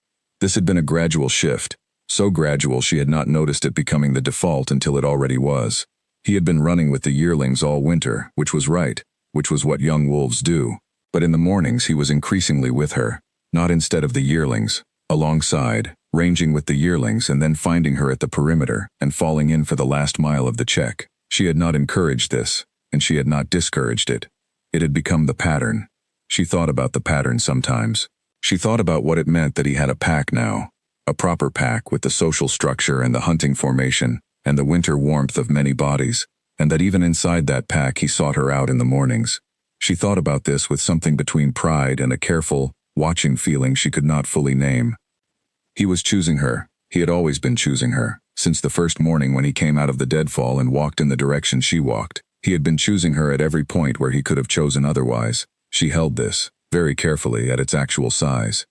S1: This had been a gradual shift, so gradual she had not noticed it becoming the default until it already was. He had been running with the yearlings all winter, which was right, which was what young wolves do. But in the mornings he was increasingly with her, not instead of the yearlings, alongside, ranging with the yearlings and then finding her at the perimeter and falling in for the last mile of the check. She had not encouraged this, and she had not discouraged it. It had become the pattern. She thought about the pattern sometimes. She thought about what it meant that he had a pack now, a proper pack with the social structure and the hunting formation, and the winter warmth of many bodies, and that even inside that pack he sought her out in the mornings. She thought about this with something between pride and a careful, watching feeling she could not fully name. He was choosing her. He had always been choosing her. Since the first morning when he came out of the deadfall and walked in the direction she walked, he had been choosing her at every point where he could have chosen otherwise. She held this, very carefully, at its actual size.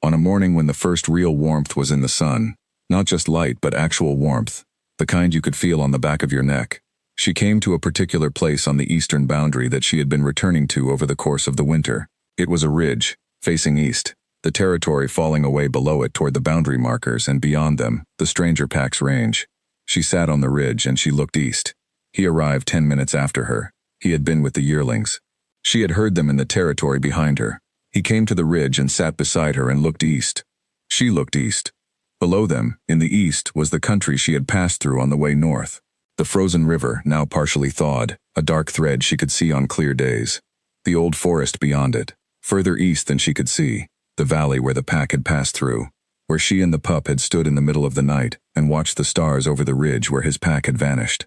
S1: On a morning when the first real warmth was in the sun, not just light but actual warmth, the kind you could feel on the back of your neck, she came to a particular place on the eastern boundary that she had been returning to over the course of the winter. It was a ridge, facing east, the territory falling away below it toward the boundary markers and beyond them, the stranger pack's range. She sat on the ridge and she looked east. He arrived 10 minutes after her. He had been with the yearlings. She had heard them in the territory behind her. He came to the ridge and sat beside her and looked east. She looked east. Below them, in the east, was the country she had passed through on the way north. The frozen river, now partially thawed, a dark thread she could see on clear days. The old forest beyond it, further east than she could see, the valley where the pack had passed through, where she and the pup had stood in the middle of the night and watched the stars over the ridge where his pack had vanished.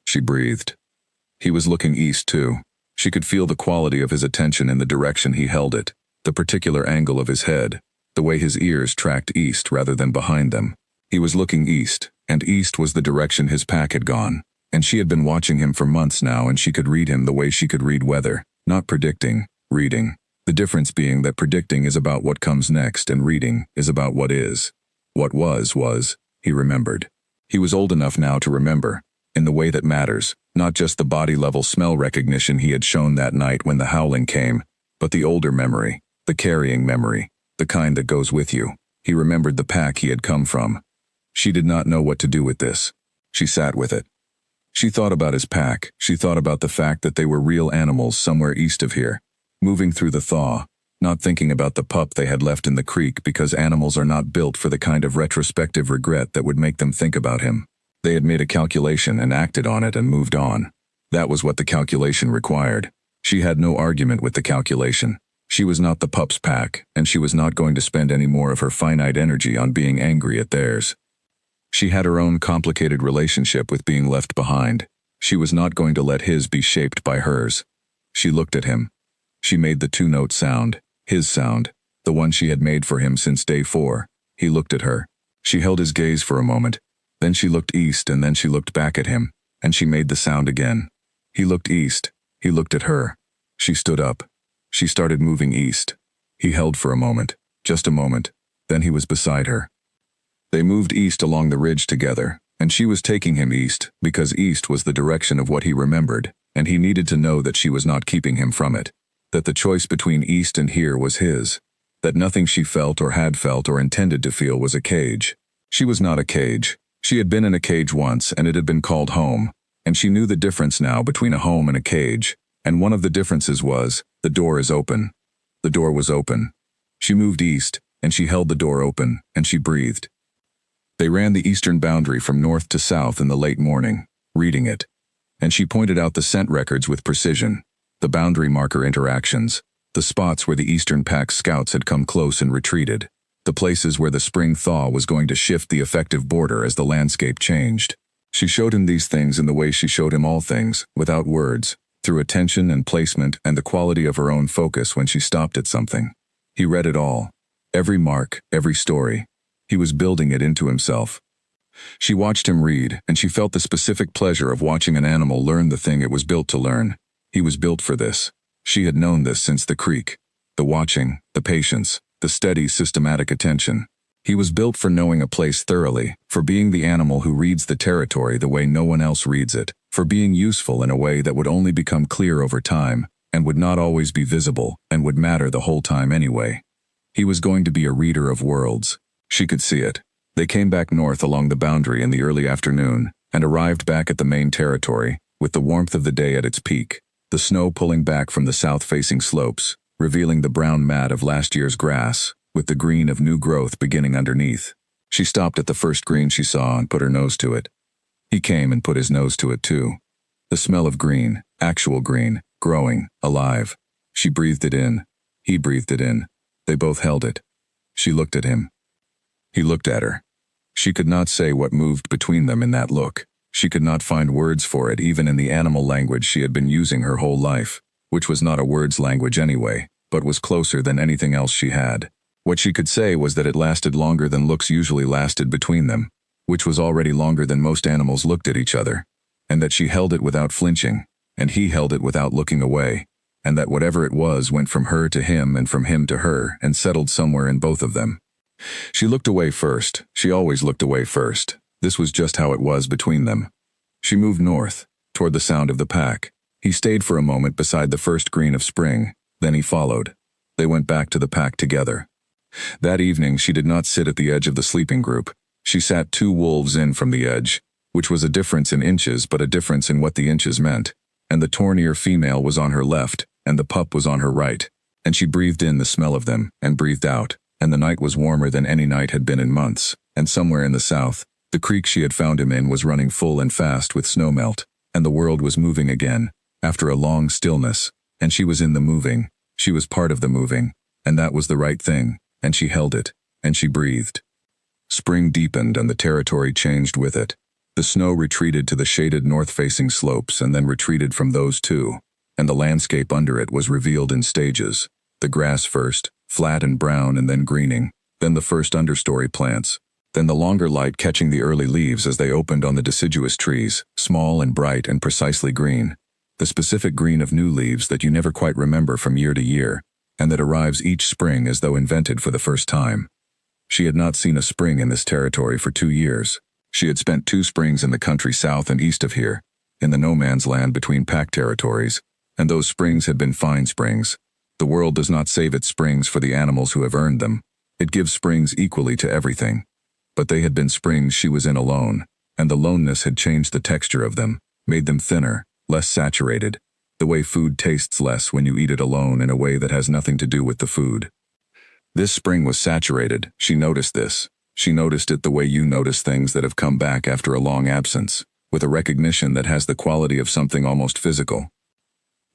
S1: She breathed. He was looking east too. She could feel the quality of his attention in the direction he held it, the particular angle of his head, the way his ears tracked east rather than behind them. He was looking east, and east was the direction his pack had gone, and she had been watching him for months now, and she could read him the way she could read weather, not predicting, reading. The difference being that predicting is about what comes next and reading is about what is. What was, he remembered. He was old enough now to remember, in the way that matters, not just the body-level smell recognition he had shown that night when the howling came, but the older memory, the carrying memory, the kind that goes with you. He remembered the pack he had come from. She did not know what to do with this. She sat with it. She thought about his pack. She thought about the fact that they were real animals somewhere east of here, moving through the thaw, not thinking about the pup they had left in the creek because animals are not built for the kind of retrospective regret that would make them think about him. They had made a calculation and acted on it and moved on. That was what the calculation required. She had no argument with the calculation. She was not the pup's pack, and she was not going to spend any more of her finite energy on being angry at theirs. She had her own complicated relationship with being left behind. She was not going to let his be shaped by hers. She looked at him. She made the two-note sound, his sound, the one she had made for him since day 4. He looked at her. She held his gaze for a moment. Then she looked east and then she looked back at him, and she made the sound again. He looked east. He looked at her. She stood up. She started moving east. He held for a moment, just a moment. Then he was beside her. They moved east along the ridge together, and she was taking him east because east was the direction of what he remembered, and he needed to know that she was not keeping him from it, that the choice between east and here was his, that nothing she felt or had felt or intended to feel was a cage. She was not a cage. She had been in a cage once, and it had been called home, and she knew the difference now between a home and a cage, and one of the differences was, the door is open. The door was open. She moved east, and she held the door open, and she breathed. They ran the eastern boundary from north to south in the late morning, reading it, and she pointed out the scent records with precision, the boundary marker interactions, the spots where the eastern pack scouts had come close and retreated, the places where the spring thaw was going to shift the effective border as the landscape changed. She showed him these things in the way she showed him all things, without words, through attention and placement and the quality of her own focus when she stopped at something. He read it all. Every mark, every story. He was building it into himself. She watched him read, and she felt the specific pleasure of watching an animal learn the thing it was built to learn. He was built for this. She had known this since the creek. The watching, the patience, the steady, systematic attention. He was built for knowing a place thoroughly, for being the animal who reads the territory the way no one else reads it, for being useful in a way that would only become clear over time, and would not always be visible, and would matter the whole time anyway. He was going to be a reader of worlds. She could see it. They came back north along the boundary in the early afternoon, and arrived back at the main territory, with the warmth of the day at its peak, the snow pulling back from the south-facing slopes, revealing the brown mat of last year's grass, with the green of new growth beginning underneath. She stopped at the first green she saw and put her nose to it. He came and put his nose to it too. The smell of green, actual green, growing, alive. She breathed it in. He breathed it in. They both held it. She looked at him. He looked at her. She could not say what moved between them in that look. She could not find words for it even in the animal language she had been using her whole life, which was not a words language anyway, but was closer than anything else she had. What she could say was that it lasted longer than looks usually lasted between them, which was already longer than most animals looked at each other, and that she held it without flinching, and he held it without looking away, and that whatever it was went from her to him and from him to her and settled somewhere in both of them. She looked away first. She always looked away first. This was just how it was between them. She moved north, toward the sound of the pack. He stayed for a moment beside the first green of spring, then he followed. They went back to the pack together. That evening she did not sit at the edge of the sleeping group. She sat 2 wolves in from the edge, which was a difference in inches but a difference in what the inches meant, and the torn-ear female was on her left, and the pup was on her right, and she breathed in the smell of them, and breathed out, and the night was warmer than any night had been in months, and somewhere in the south, the creek she had found him in was running full and fast with snowmelt, and the world was moving again, after a long stillness, and she was in the moving, she was part of the moving, and that was the right thing, and she held it, and she breathed. Spring deepened and the territory changed with it. The snow retreated to the shaded north-facing slopes and then retreated from those too, and the landscape under it was revealed in stages. The grass first, flat and brown and then greening, then the first understory plants, then the longer light catching the early leaves as they opened on the deciduous trees, small and bright and precisely green, the specific green of new leaves that you never quite remember from year to year, and that arrives each spring as though invented for the first time. She had not seen a spring in this territory for 2 years. She had spent 2 springs in the country south and east of here, in the no-man's land between pack territories, and those springs had been fine springs. The world does not save its springs for the animals who have earned them. It gives springs equally to everything. But they had been springs she was in alone, and the loneness had changed the texture of them, made them thinner, less saturated, the way food tastes less when you eat it alone in a way that has nothing to do with the food. This spring was saturated. She noticed this. She noticed it the way you notice things that have come back after a long absence, with a recognition that has the quality of something almost physical.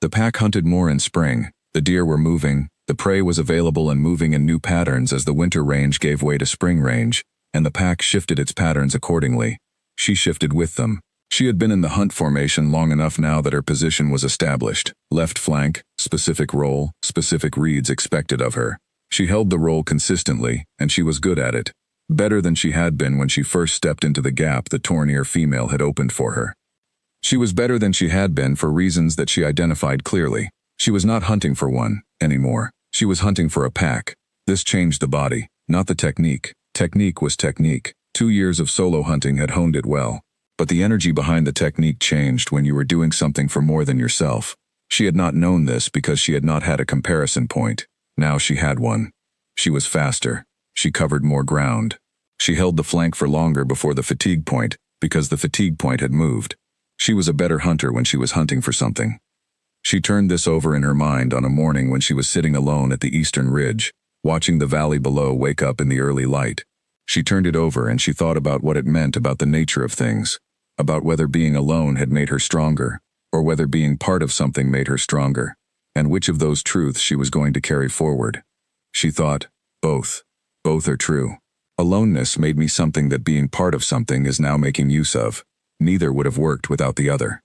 S1: The pack hunted more in spring. The deer were moving, the prey was available and moving in new patterns as the winter range gave way to spring range, and the pack shifted its patterns accordingly. She shifted with them. She had been in the hunt formation long enough now that her position was established. Left flank, specific role, specific reads expected of her. She held the role consistently, and she was good at it. Better than she had been when she first stepped into the gap the torn-ear female had opened for her. She was better than she had been for reasons that she identified clearly. She was not hunting for one, anymore. She was hunting for a pack. This changed the body, not the technique. Technique was technique. 2 years of solo hunting had honed it well. But the energy behind the technique changed when you were doing something for more than yourself. She had not known this because she had not had a comparison point. Now she had one. She was faster. She covered more ground. She held the flank for longer before the fatigue point, because the fatigue point had moved. She was a better hunter when she was hunting for something. She turned this over in her mind on a morning when she was sitting alone at the eastern ridge, watching the valley below wake up in the early light. She turned it over and she thought about what it meant about the nature of things, about whether being alone had made her stronger, or whether being part of something made her stronger, and which of those truths she was going to carry forward. She thought, both. Both are true. Aloneness made me something that being part of something is now making use of. Neither would have worked without the other.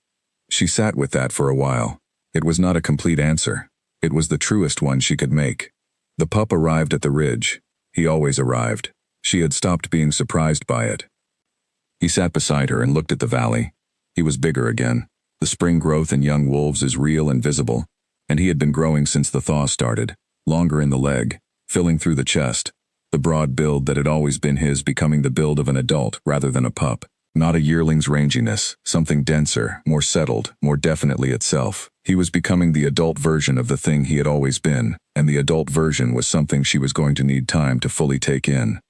S1: She sat with that for a while. It was not a complete answer. It was the truest one she could make. The pup arrived at the ridge. He always arrived. She had stopped being surprised by it. He sat beside her and looked at the valley. He was bigger again. The spring growth in young wolves is real and visible, and he had been growing since the thaw started, longer in the leg, filling through the chest. The broad build that had always been his becoming the build of an adult rather than a pup. Not a yearling's ranginess, something denser, more settled, more definitely itself. He was becoming the adult version of the thing he had always been, and the adult version was something she was going to need time to fully take in.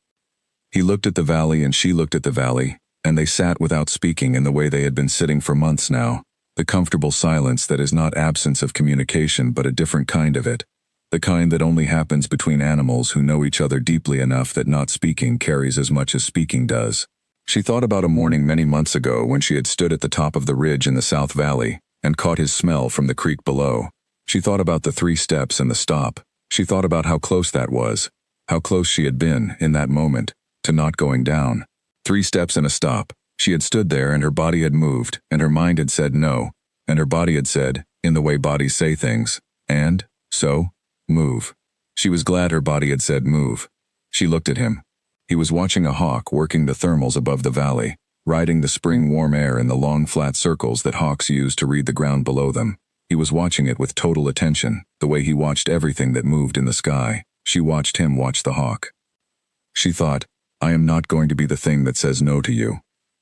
S1: He looked at the valley and she looked at the valley, and they sat without speaking in the way they had been sitting for months now. The comfortable silence that is not absence of communication but a different kind of it. The kind that only happens between animals who know each other deeply enough that not speaking carries as much as speaking does. She thought about a morning many months ago when she had stood at the top of the ridge in the South Valley and caught his smell from the creek below. She thought about the 3 steps and the stop. She thought about how close that was, how close she had been, in that moment, to not going down. 3 steps and a stop. She had stood there and her body had moved, and her mind had said no, and her body had said, in the way bodies say things, and, so, move. She was glad her body had said move. She looked at him. He was watching a hawk working the thermals above the valley, riding the spring warm air in the long flat circles that hawks use to read the ground below them. He was watching it with total attention, the way he watched everything that moved in the sky. She watched him watch the hawk. She thought, I am not going to be the thing that says no to you.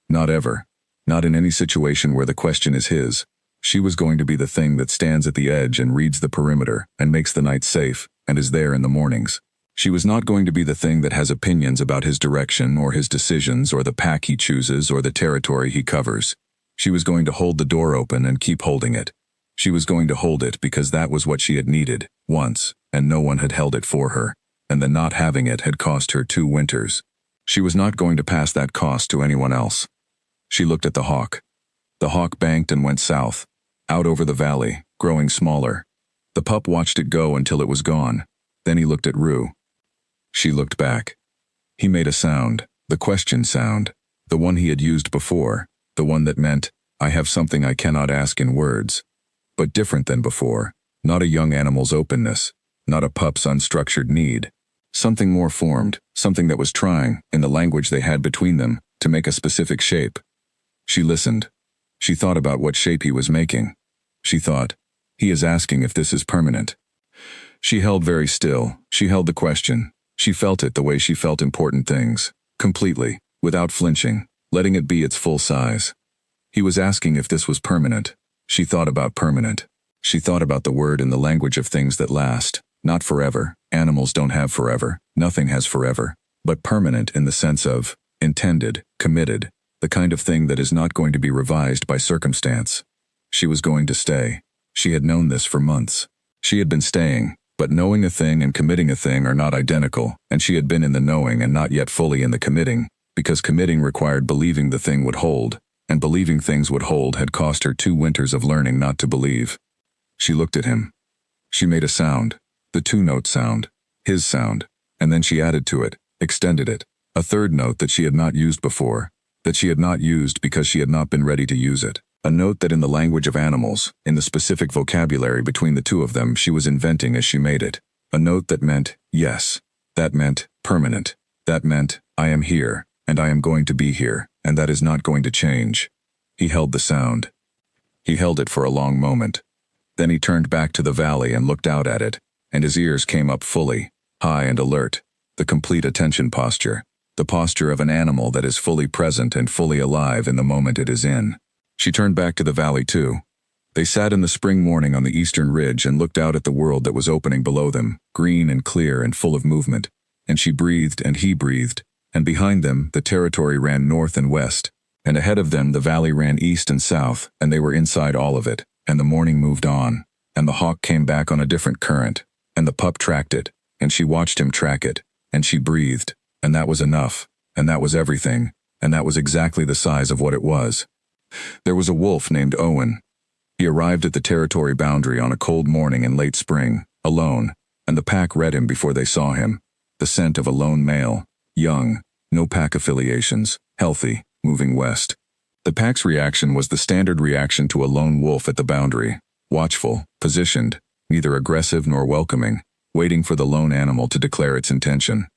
S1: Not ever. Not in any situation where the question is his. She was going to be the thing that stands at the edge and reads the perimeter and makes the night safe and is there in the mornings. She was not going to be the thing that has opinions about his direction or his decisions or the pack he chooses or the territory he covers. She was going to hold the door open and keep holding it. She was going to hold it because that was what she had needed, once, and no one had held it for her, and the not having it had cost her 2 winters. She was not going to pass that cost to anyone else. She looked at the hawk. The hawk banked and went south, out over the valley, growing smaller. The pup watched it go until it was gone. Then he looked at Rue. She looked back. He made a sound, the question sound, the one he had used before, the one that meant, I have something I cannot ask in words. But different than before, not a young animal's openness, not a pup's unstructured need. Something more formed, something that was trying, in the language they had between them, to make a specific shape. She listened. She thought about what shape he was making. She thought, he is asking if this is permanent. She held very still. She held the question. She felt it the way she felt important things, completely, without flinching, letting it be its full size. He was asking if this was permanent. She thought about permanent. She thought about the word in the language of things that last, not forever. Animals don't have forever. Nothing has forever. But permanent in the sense of intended, committed, the kind of thing that is not going to be revised by circumstance. She was going to stay. She had known this for months. She had been staying, but knowing a thing and committing a thing are not identical, and she had been in the knowing and not yet fully in the committing, because committing required believing the thing would hold, and believing things would hold had cost her 2 winters of learning not to believe. She looked at him. She made a sound, the 2-note sound, his sound, and then she added to it, extended it, a 3rd note that she had not used before, that she had not used because she had not been ready to use it. A note that in the language of animals, in the specific vocabulary between the 2 of them, she was inventing as she made it. A note that meant, yes. That meant, permanent. That meant, I am here, and I am going to be here, and that is not going to change. He held the sound. He held it for a long moment. Then he turned back to the valley and looked out at it, and his ears came up fully, high and alert, the complete attention posture, the posture of an animal that is fully present and fully alive in the moment it is in. She turned back to the valley too. They sat in the spring morning on the eastern ridge and looked out at the world that was opening below them, green and clear and full of movement, and she breathed and he breathed, and behind them the territory ran north and west, and ahead of them the valley ran east and south, and they were inside all of it, and the morning moved on, and the hawk came back on a different current, and the pup tracked it, and she watched him track it, and she breathed, and that was enough, and that was everything, and that was exactly the size of what it was. There was a wolf named Owen. He arrived at the territory boundary on a cold morning in late spring, alone, and the pack read him before they saw him. The scent of a lone male, young, no pack affiliations, healthy, moving west. The pack's reaction was the standard reaction to a lone wolf at the boundary, watchful, positioned, neither aggressive nor welcoming, waiting for the lone animal to declare its intention.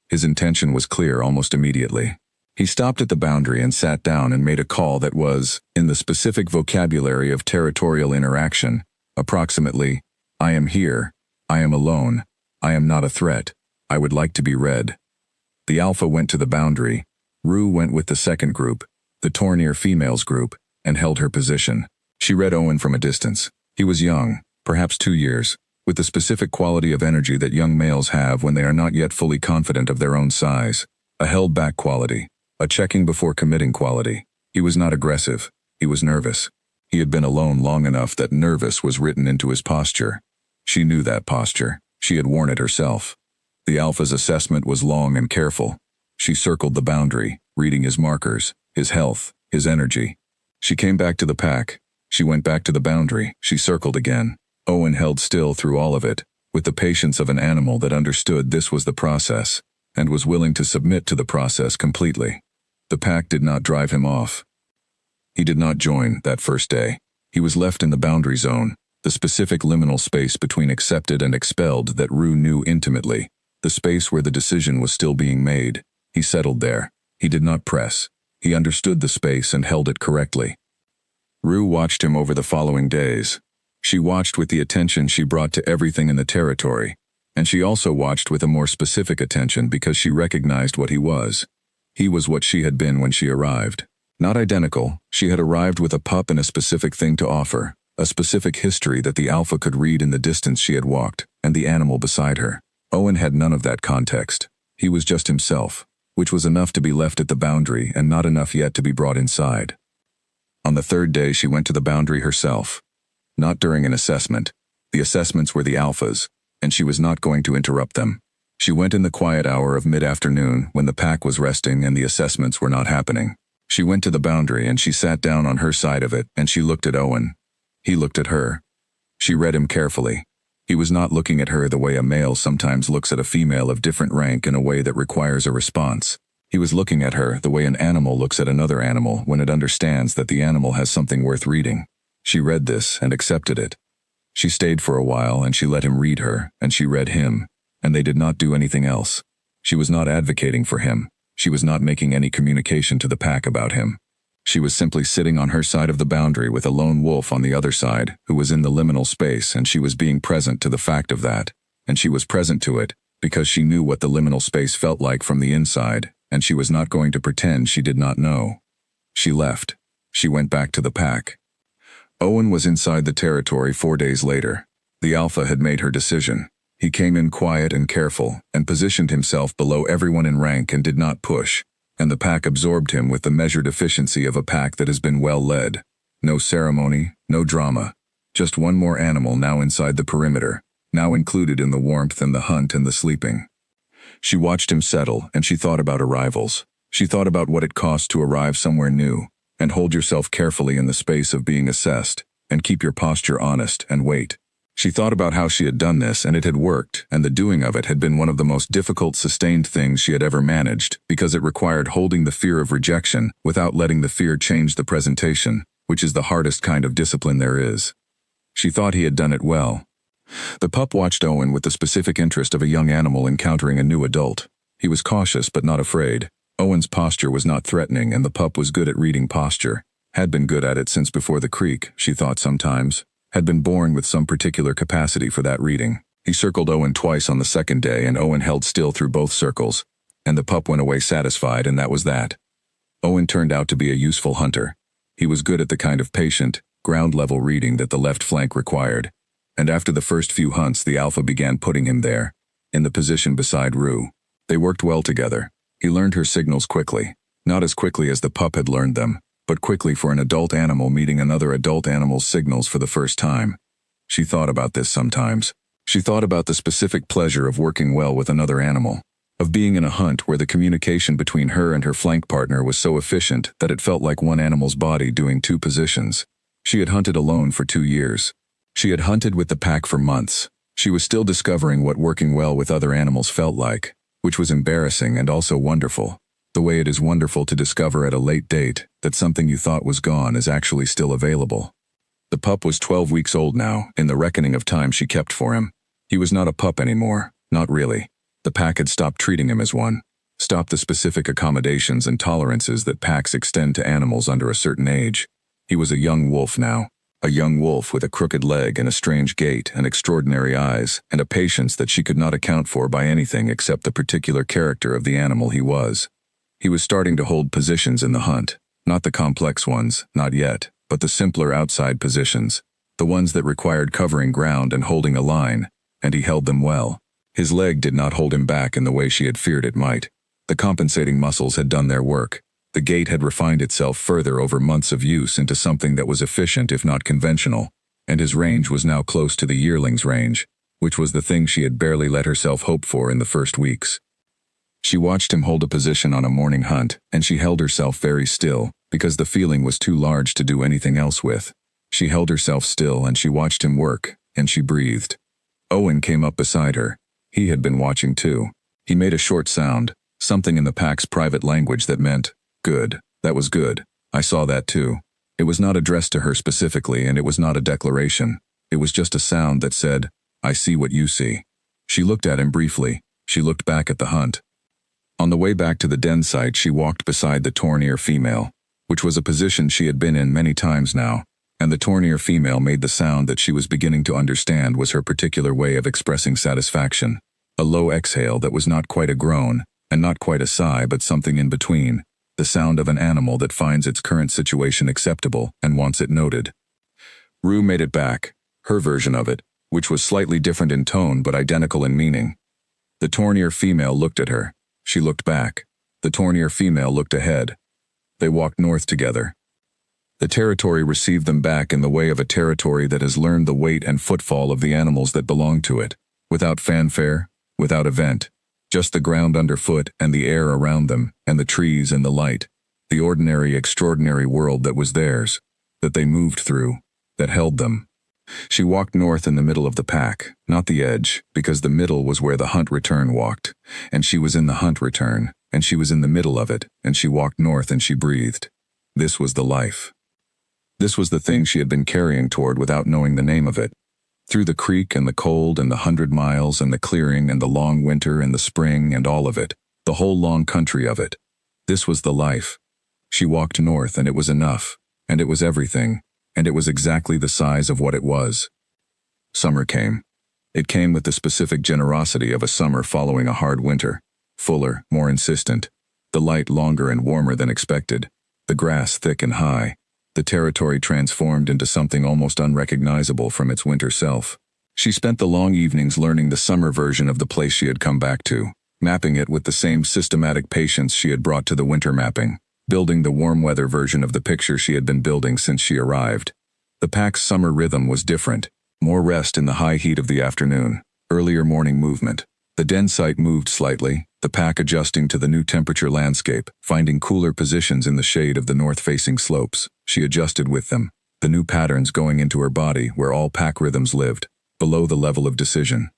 S1: His intention was clear almost immediately. He stopped at the boundary and sat down and made a call that was, in the specific vocabulary of territorial interaction, approximately, I am here, I am alone, I am not a threat, I would like to be read. The alpha went to the boundary. Rue went with the second group, the Tornir females group, and held her position. She read Owen from a distance. He was young, perhaps 2 years, with the specific quality of energy that young males have when they are not yet fully confident of their own size, a held-back quality. A checking before committing quality. He was not aggressive. He was nervous. He had been alone long enough that nervous was written into his posture. She knew that posture. She had worn it herself. The alpha's assessment was long and careful. She circled the boundary, reading his markers, his health, his energy. She came back to the pack. She went back to the boundary. She circled again. Owen held still through all of it, with the patience of an animal that understood this was the process, and was willing to submit to the process completely. The pack did not drive him off. He did not join that first day. He was left in the boundary zone, the specific liminal space between accepted and expelled that Rue knew intimately, the space where the decision was still being made. He settled there. He did not press. He understood the space and held it correctly. Rue watched him over the following days. She watched with the attention she brought to everything in the territory, and she also watched with a more specific attention because she recognized what he was. He was what she had been when she arrived. Not identical, she had arrived with a pup and a specific thing to offer, a specific history that the alpha could read in the distance she had walked, and the animal beside her. Owen had none of that context. He was just himself, which was enough to be left at the boundary and not enough yet to be brought inside. On the third day she went to the boundary herself. Not during an assessment. The assessments were the alphas, and she was not going to interrupt them. She went in the quiet hour of mid-afternoon when the pack was resting and the assessments were not happening. She went to the boundary and she sat down on her side of it and she looked at Owen. He looked at her. She read him carefully. He was not looking at her the way a male sometimes looks at a female of different rank in a way that requires a response. He was looking at her the way an animal looks at another animal when it understands that the animal has something worth reading. She read this and accepted it. She stayed for a while and she let him read her, and she read him, and they did not do anything else. She was not advocating for him. She was not making any communication to the pack about him. She was simply sitting on her side of the boundary with a lone wolf on the other side who was in the liminal space, and she was being present to the fact of that, and she was present to it because she knew what the liminal space felt like from the inside, and she was not going to pretend she did not know. She left. She went back to the pack. Owen was inside the territory 4 days later. The alpha had made her decision. He came in quiet and careful, and positioned himself below everyone in rank and did not push, and the pack absorbed him with the measured efficiency of a pack that has been well led. No ceremony, no drama. Just one more animal now inside the perimeter, now included in the warmth and the hunt and the sleeping. She watched him settle, and she thought about arrivals. She thought about what it cost to arrive somewhere new, and hold yourself carefully in the space of being assessed, and keep your posture honest and wait. She thought about how she had done this and it had worked, and the doing of it had been one of the most difficult sustained things she had ever managed because it required holding the fear of rejection without letting the fear change the presentation, which is the hardest kind of discipline there is. She thought he had done it well. The pup watched Owen with the specific interest of a young animal encountering a new adult. He was cautious but not afraid. Owen's posture was not threatening and the pup was good at reading posture, had been good at it since before the creek, she thought sometimes. Had been born with some particular capacity for that reading. He circled Owen twice on the second day and Owen held still through both circles, and the pup went away satisfied, and that was that. Owen turned out to be a useful hunter. He was good at the kind of patient, ground-level reading that the left flank required, and after the first few hunts the alpha began putting him there, in the position beside Rue. They worked well together. He learned her signals quickly, not as quickly as the pup had learned them, but quickly for an adult animal meeting another adult animal's signals for the first time. She thought about this sometimes. She thought about the specific pleasure of working well with another animal, of being in a hunt where the communication between her and her flank partner was so efficient that it felt like one animal's body doing two positions. She had hunted alone for 2 years. She had hunted with the pack for months. She was still discovering what working well with other animals felt like, which was embarrassing and also wonderful. The way it is wonderful to discover at a late date that something you thought was gone is actually still available. The pup was 12 weeks old now, in the reckoning of time she kept for him. He was not a pup anymore, not really. The pack had stopped treating him as one, stopped the specific accommodations and tolerances that packs extend to animals under a certain age. He was a young wolf now, a young wolf with a crooked leg and a strange gait and extraordinary eyes and a patience that she could not account for by anything except the particular character of the animal he was. He was starting to hold positions in the hunt, not the complex ones, not yet, but the simpler outside positions, the ones that required covering ground and holding a line, and he held them well. His leg did not hold him back in the way she had feared it might. The compensating muscles had done their work. The gait had refined itself further over months of use into something that was efficient if not conventional, and his range was now close to the yearling's range, which was the thing she had barely let herself hope for in the first weeks. She watched him hold a position on a morning hunt, and she held herself very still, because the feeling was too large to do anything else with. She held herself still and she watched him work, and she breathed. Owen came up beside her. He had been watching too. He made a short sound, something in the pack's private language that meant, Good. That was good. I saw that too. It was not addressed to her specifically, and it was not a declaration. It was just a sound that said, I see what you see. She looked at him briefly. She looked back at the hunt. On the way back to the den site, she walked beside the Tornir female, which was a position she had been in many times now, and the Tornir female made the sound that she was beginning to understand was her particular way of expressing satisfaction. A low exhale that was not quite a groan, and not quite a sigh, but something in between. The sound of an animal that finds its current situation acceptable and wants it noted. Rue made it back, her version of it, which was slightly different in tone but identical in meaning. The Tornir female looked at her. She looked back. The Tornir female looked ahead. They walked north together. The territory received them back in the way of a territory that has learned the weight and footfall of the animals that belong to it, without fanfare, without event. Just the ground underfoot and the air around them, and the trees and the light. The ordinary, extraordinary world that was theirs, that they moved through, that held them. She walked north in the middle of the pack, not the edge, because the middle was where the hunt return walked, and she was in the hunt return, and she was in the middle of it, and she walked north and she breathed. This was the life. This was the thing she had been carrying toward without knowing the name of it. Through the creek and the cold and the 100 miles and the clearing and the long winter and the spring and all of it, the whole long country of it. This was the life. She walked north, and it was enough, and it was everything, and it was exactly the size of what it was. Summer came. It came with the specific generosity of a summer following a hard winter, fuller, more insistent, the light longer and warmer than expected, the grass thick and high, the territory transformed into something almost unrecognizable from its winter self. She spent the long evenings learning the summer version of the place she had come back to, mapping it with the same systematic patience she had brought to the winter mapping, building the warm weather version of the picture she had been building since she arrived. The pack's summer rhythm was different, more rest in the high heat of the afternoon, earlier morning movement. The den site moved slightly, the pack adjusting to the new temperature landscape, finding cooler positions in the shade of the north-facing slopes. She adjusted with them, the new patterns going into her body where all pack rhythms lived, below the level of decision.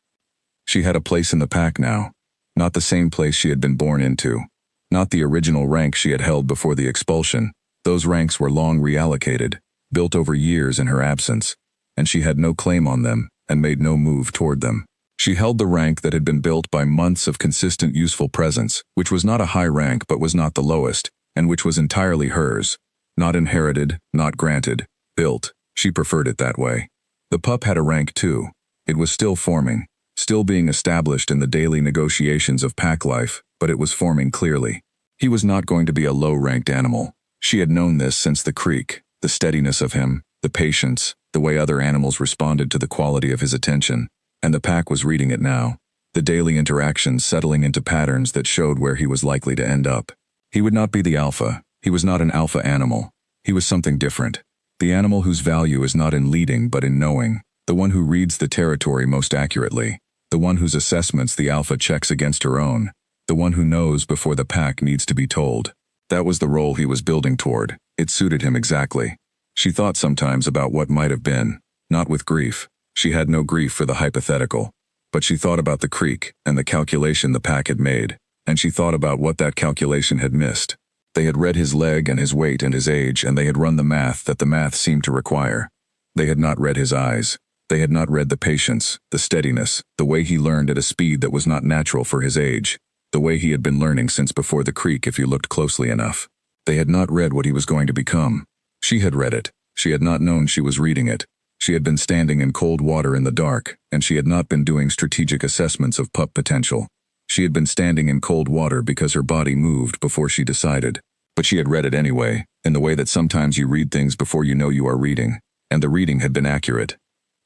S1: She had a place in the pack now, not the same place she had been born into, not the original rank she had held before the expulsion. Those ranks were long reallocated, built over years in her absence, and she had no claim on them and made no move toward them. She held the rank that had been built by months of consistent useful presence, which was not a high rank but was not the lowest, and which was entirely hers. Not inherited, not granted, built. She preferred it that way. The pup had a rank too. It was still forming, still being established in the daily negotiations of pack life, but it was forming clearly. He was not going to be a low-ranked animal. She had known this since the creek, the steadiness of him, the patience, the way other animals responded to the quality of his attention. And the pack was reading it now, the daily interactions settling into patterns that showed where he was likely to end up. He would not be the alpha. He was not an alpha animal. He was something different. The animal whose value is not in leading but in knowing, the one who reads the territory most accurately, the one whose assessments the alpha checks against her own, the one who knows before the pack needs to be told. That was the role he was building toward. It suited him exactly. She thought sometimes about what might have been, not with grief. She had no grief for the hypothetical, but she thought about the creek and the calculation the pack had made, and she thought about what that calculation had missed. They had read his leg and his weight and his age, and they had run the math that the math seemed to require. They had not read his eyes. They had not read the patience, the steadiness, the way he learned at a speed that was not natural for his age, the way he had been learning since before the creek if you looked closely enough. They had not read what he was going to become. She had read it. She had not known she was reading it. She had been standing in cold water in the dark, and she had not been doing strategic assessments of pup potential. She had been standing in cold water because her body moved before she decided. But she had read it anyway, in the way that sometimes you read things before you know you are reading, and the reading had been accurate.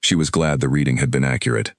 S1: She was glad the reading had been accurate.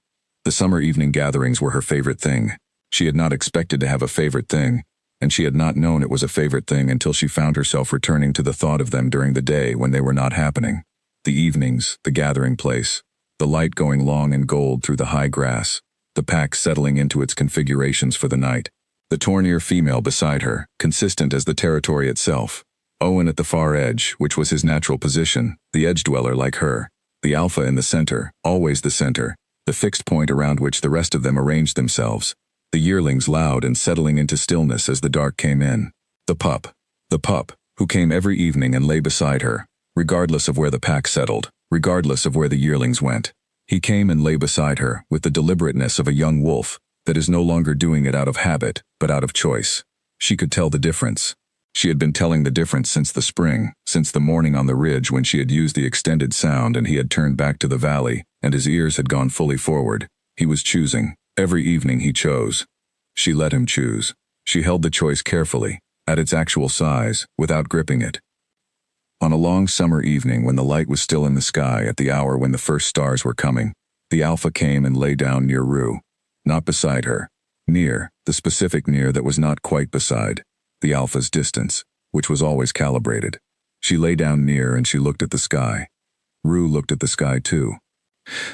S1: The summer evening gatherings were her favorite thing. She had not expected to have a favorite thing, and she had not known it was a favorite thing until she found herself returning to the thought of them during the day when they were not happening. The evenings, the gathering place, the light going long and gold through the high grass, the pack settling into its configurations for the night. The Tornir female beside her, consistent as the territory itself. Owen at the far edge, which was his natural position, the edge dweller like her. The alpha in the center, always the center, the fixed point around which the rest of them arranged themselves. The yearlings loud and settling into stillness as the dark came in. The pup. The pup, who came every evening and lay beside her, regardless of where the pack settled, regardless of where the yearlings went. He came and lay beside her with the deliberateness of a young wolf that is no longer doing it out of habit, but out of choice. She could tell the difference. She had been telling the difference since the spring, since the morning on the ridge when she had used the extended sound and he had turned back to the valley, and his ears had gone fully forward. He was choosing. Every evening he chose. She let him choose. She held the choice carefully, at its actual size, without gripping it. On a long summer evening when the light was still in the sky at the hour when the first stars were coming, the alpha came and lay down near Rue. Not beside her. Near, the specific near that was not quite beside. The alpha's distance, which was always calibrated. She lay down near and she looked at the sky. Rue looked at the sky too.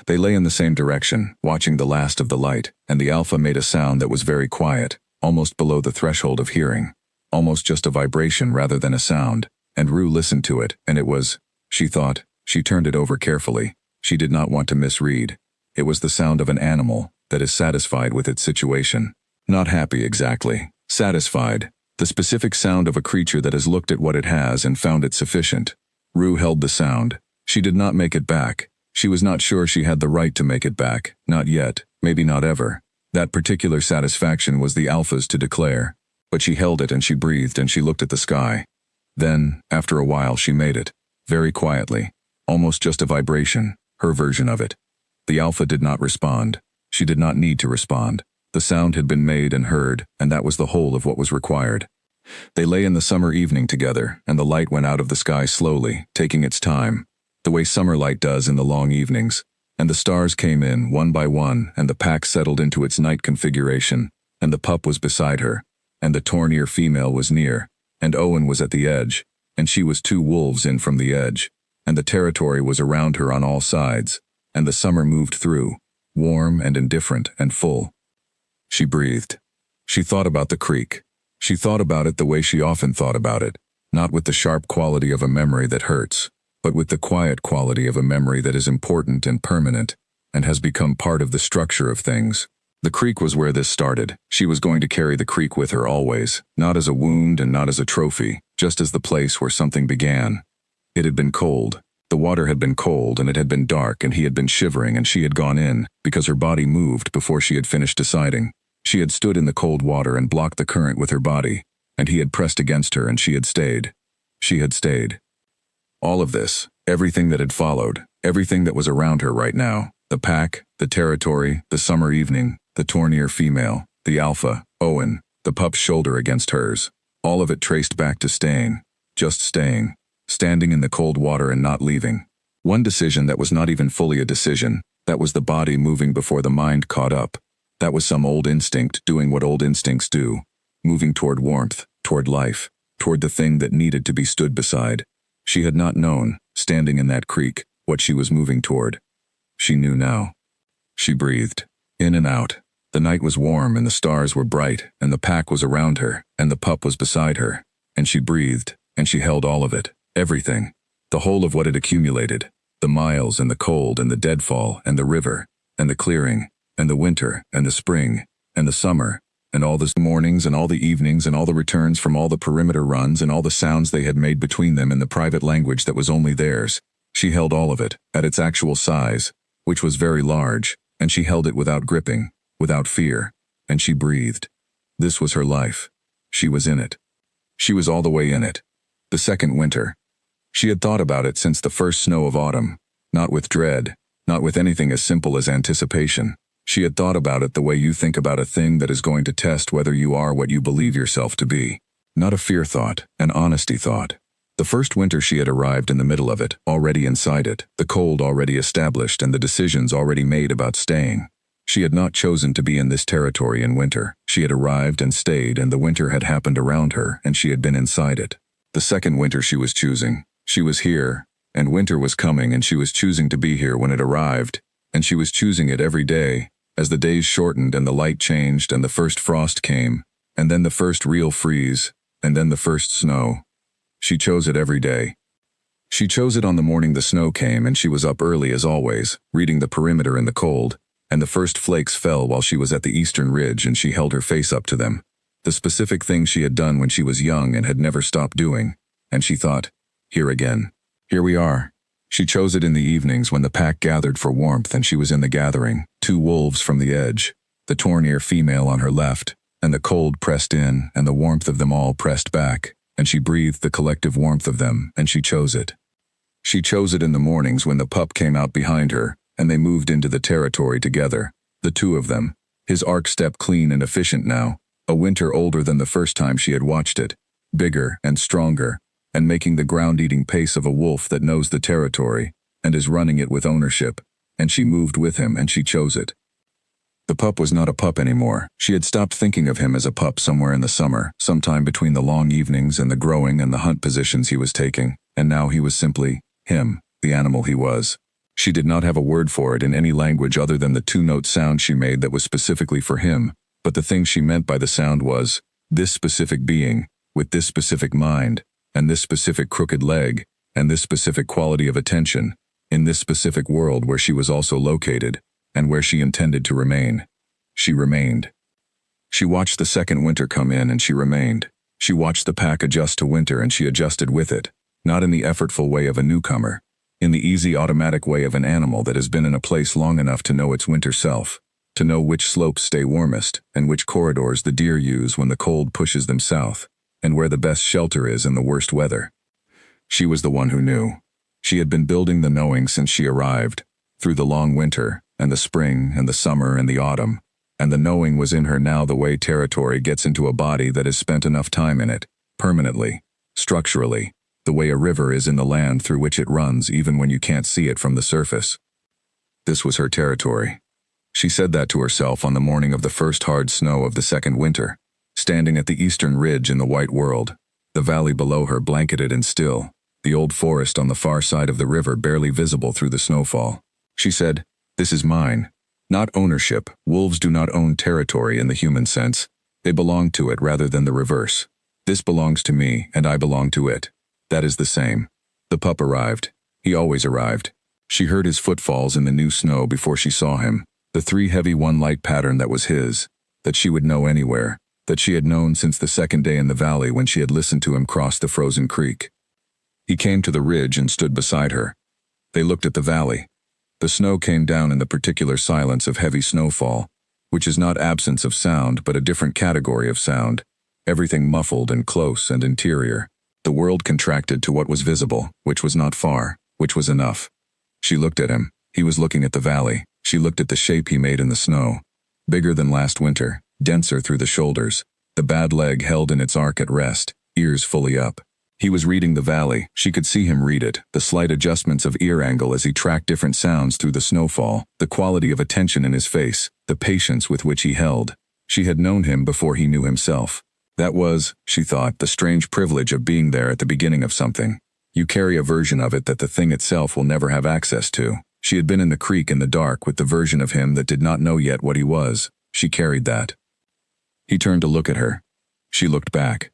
S1: They lay in the same direction, watching the last of the light, and the alpha made a sound that was very quiet, almost below the threshold of hearing. Almost just a vibration rather than a sound, and Rue listened to it, and it was, she thought, she turned it over carefully. She did not want to misread. It was the sound of an animal that is satisfied with its situation. Not happy exactly. Satisfied. The specific sound of a creature that has looked at what it has and found it sufficient. Rue held the sound. She did not make it back. She was not sure she had the right to make it back. Not yet. Maybe not ever. That particular satisfaction was the alpha's to declare. But she held it and she breathed and she looked at the sky. Then, after a while, she made it. Very quietly. Almost just a vibration. Her version of it. The alpha did not respond. She did not need to respond. The sound had been made and heard, and that was the whole of what was required. They lay in the summer evening together, and the light went out of the sky slowly, taking its time, the way summer light does in the long evenings, and the stars came in one by one, and the pack settled into its night configuration, and the pup was beside her, and the torn-ear female was near, and Owen was at the edge, and she was 2 wolves in from the edge, and the territory was around her on all sides, and the summer moved through, warm and indifferent and full. She breathed. She thought about the creek. She thought about it the way she often thought about it, not with the sharp quality of a memory that hurts, but with the quiet quality of a memory that is important and permanent, and has become part of the structure of things. The creek was where this started. She was going to carry the creek with her always, not as a wound and not as a trophy, just as the place where something began. It had been cold. The water had been cold and it had been dark and he had been shivering and she had gone in, because her body moved before she had finished deciding. She had stood in the cold water and blocked the current with her body, and he had pressed against her and she had stayed. She had stayed. All of this, everything that had followed, everything that was around her right now, the pack, the territory, the summer evening, the torn-ear female, the alpha, Owen, the pup's shoulder against hers, all of it traced back to staying, just staying, standing in the cold water and not leaving. One decision that was not even fully a decision, that was the body moving before the mind caught up. That was some old instinct doing what old instincts do, moving toward warmth, toward life, toward the thing that needed to be stood beside. She had not known, standing in that creek, what she was moving toward. She knew now. She breathed, in and out. The night was warm and the stars were bright and the pack was around her and the pup was beside her. And she breathed, and she held all of it, everything, the whole of what had accumulated, the miles and the cold and the deadfall and the river and the clearing and the winter and the spring and the summer and all the mornings and all the evenings and all the returns from all the perimeter runs and all the sounds they had made between them in the private language that was only theirs. She held all of it, at its actual size, which was very large, and she held it without gripping, without fear, and she breathed. This was her life. She was in it. She was all the way in it. The second winter. She had thought about it since the first snow of autumn, not with dread, not with anything as simple as anticipation. She had thought about it the way you think about a thing that is going to test whether you are what you believe yourself to be. Not a fear thought, an honesty thought. The first winter she had arrived in the middle of it, already inside it, the cold already established and the decisions already made about staying. She had not chosen to be in this territory in winter. She had arrived and stayed and the winter had happened around her and she had been inside it. The second winter she was choosing. She was here, and winter was coming and she was choosing to be here when it arrived, and she was choosing it every day, as the days shortened and the light changed and the first frost came, and then the first real freeze, and then the first snow. She chose it every day. She chose it on the morning the snow came and she was up early as always, reading the perimeter in the cold, and the first flakes fell while she was at the eastern ridge and she held her face up to them. the specific thing she had done when she was young and had never stopped doing, and she thought, here again. Here we are. She chose it in the evenings when the pack gathered for warmth and she was in the gathering, 2 wolves from the edge, the torn-ear female on her left, and the cold pressed in and the warmth of them all pressed back, and she breathed the collective warmth of them, and she chose it. She chose it in the mornings when the pup came out behind her, and they moved into the territory together, the 2 of them, his arc step clean and efficient now, a winter older than the first time she had watched it, bigger and stronger, and making the ground-eating pace of a wolf that knows the territory, and is running it with ownership, and she moved with him and she chose it. The pup was not a pup anymore. She had stopped thinking of him as a pup somewhere in the summer, sometime between the long evenings and the growing and the hunt positions he was taking, and now he was simply him, the animal he was. She did not have a word for it in any language other than the 2-note sound she made that was specifically for him, but the thing she meant by the sound was, this specific being, with this specific mind, and this specific crooked leg, and this specific quality of attention, in this specific world where she was also located, and where she intended to remain. She remained. She watched the second winter come in and she remained. She watched the pack adjust to winter and she adjusted with it, not in the effortful way of a newcomer, in the easy automatic way of an animal that has been in a place long enough to know its winter self, to know which slopes stay warmest and which corridors the deer use when the cold pushes them south, and where the best shelter is in the worst weather. She was the one who knew. She had been building the knowing since she arrived, through the long winter, and the spring, and the summer, and the autumn, and the knowing was in her now the way territory gets into a body that has spent enough time in it, permanently, structurally, the way a river is in the land through which it runs even when you can't see it from the surface. This was her territory. She said that to herself on the morning of the first hard snow of the second winter, standing at the eastern ridge in the white world, the valley below her blanketed and still, the old forest on the far side of the river barely visible through the snowfall. She said, this is mine. Not ownership. Wolves do not own territory in the human sense. They belong to it rather than the reverse. This belongs to me, and I belong to it. That is the same. The pup arrived. He always arrived. She heard his footfalls in the new snow before she saw him, the 3 heavy 1 light pattern that was his, that she would know anywhere, that she had known since the second day in the valley when she had listened to him cross the frozen creek. He came to the ridge and stood beside her. They looked at the valley. The snow came down in the particular silence of heavy snowfall, which is not absence of sound but a different category of sound, everything muffled and close and interior. The world contracted to what was visible, which was not far, which was enough. She looked at him. He was looking at the valley. She looked at the shape he made in the snow. Bigger than last winter, denser through the shoulders, the bad leg held in its arc at rest, ears fully up. He was reading the valley. She could see him read it, the slight adjustments of ear angle as he tracked different sounds through the snowfall, the quality of attention in his face, the patience with which he held. She had known him before he knew himself. That was, she thought, the strange privilege of being there at the beginning of something. You carry a version of it that the thing itself will never have access to. She had been in the creek in the dark with the version of him that did not know yet what he was. She carried that. He turned to look at her. She looked back.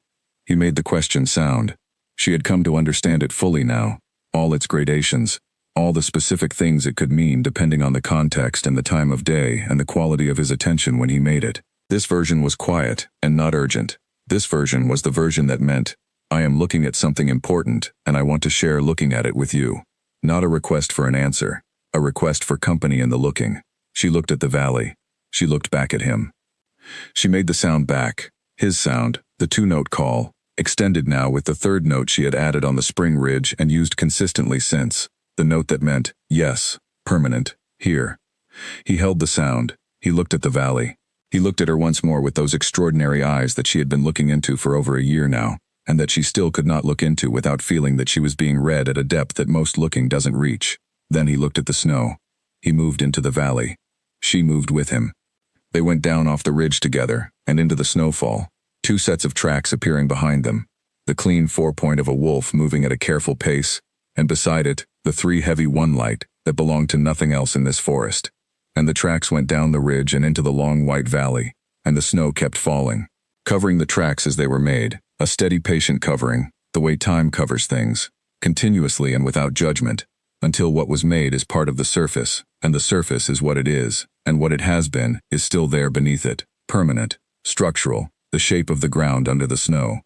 S1: He made the question sound. She had come to understand it fully now, all its gradations, all the specific things it could mean depending on the context and the time of day and the quality of his attention when he made it. This version was quiet and not urgent. This version was the version that meant, I am looking at something important and I want to share looking at it with you. Not a request for an answer, a request for company in the looking. She looked at the valley. She looked back at him. She made the sound back, his sound, the 2-note call, extended now with the 3rd note she had added on the spring ridge and used consistently since, the note that meant, yes, permanent, here. He held the sound. He looked at the valley. He looked at her once more with those extraordinary eyes that she had been looking into for over a year now, and that she still could not look into without feeling that she was being read at a depth that most looking doesn't reach. Then he looked at the snow. He moved into the valley. She moved with him. They went down off the ridge together, and into the snowfall, 2 sets of tracks appearing behind them, the clean 4-point of a wolf moving at a careful pace, and beside it, the 3 heavy 1 light that belonged to nothing else in this forest. And the tracks went down the ridge and into the long white valley, and the snow kept falling, covering the tracks as they were made, a steady patient covering, the way time covers things, continuously and without judgment, until what was made is part of the surface, and the surface is what it is, and what it has been is still there beneath it, permanent, structural, the shape of the ground under the snow.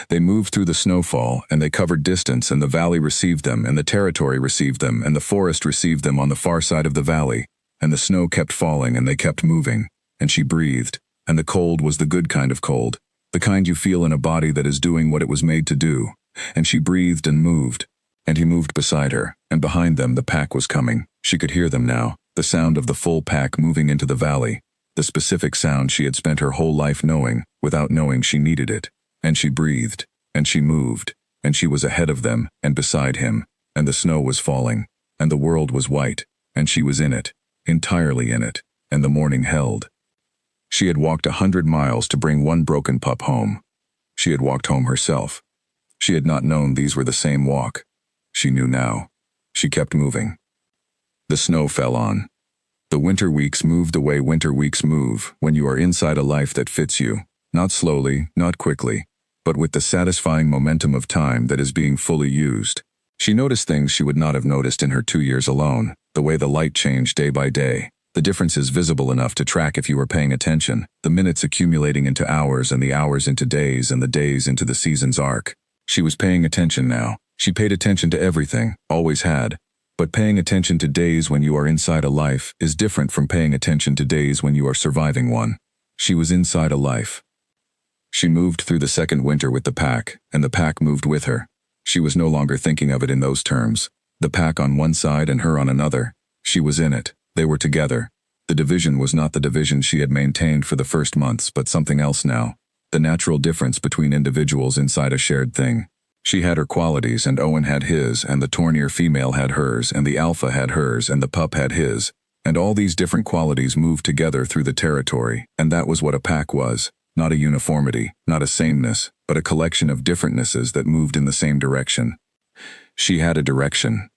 S1: They moved through the snowfall, and they covered distance, and the valley received them, and the territory received them, and the forest received them on the far side of the valley, and the snow kept falling, and they kept moving, and she breathed, and the cold was the good kind of cold, the kind you feel in a body that is doing what it was made to do, and she breathed and moved, and he moved beside her, and behind them the pack was coming. She could hear them now, the sound of the full pack moving into the valley, the specific sound she had spent her whole life knowing, without knowing she needed it. And she breathed, and she moved, and she was ahead of them, and beside him, and the snow was falling, and the world was white, and she was in it, entirely in it, and the morning held. She had walked 100 miles to bring one broken pup home. She had walked home herself. She had not known these were the same walk. She knew now. She kept moving. The snow fell on. The winter weeks moved the way winter weeks move when you are inside a life that fits you, not slowly, not quickly, but with the satisfying momentum of time that is being fully used. She noticed things she would not have noticed in her 2 years alone, the way the light changed day by day. The difference is visible enough to track if you were paying attention, the minutes accumulating into hours and the hours into days and the days into the season's arc. She was paying attention now. She paid attention to everything, always had. But paying attention to days when you are inside a life is different from paying attention to days when you are surviving one. She was inside a life. She moved through the second winter with the pack, and the pack moved with her. She was no longer thinking of it in those terms. The pack on one side and her on another. She was in it. They were together. The division was not the division she had maintained for the first months, but something else now. The natural difference between individuals inside a shared thing. She had her qualities, and Owen had his, and the Tornir female had hers, and the Alpha had hers, and the pup had his. And all these different qualities moved together through the territory, and that was what a pack was. Not a uniformity, not a sameness, but a collection of differentnesses that moved in the same direction. She had a direction.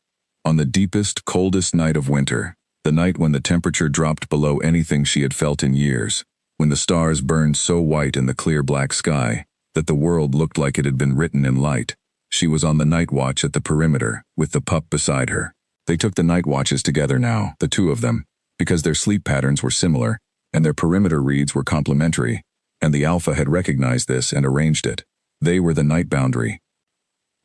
S1: On the deepest, coldest night of winter, the night when the temperature dropped below anything she had felt in years, when the stars burned so white in the clear black sky that the world looked like it had been written in light, she was on the night watch at the perimeter, with the pup beside her. They took the night watches together now, the two of them, because their sleep patterns were similar, and their perimeter reads were complementary. And the Alpha had recognized this and arranged it. They were the night boundary.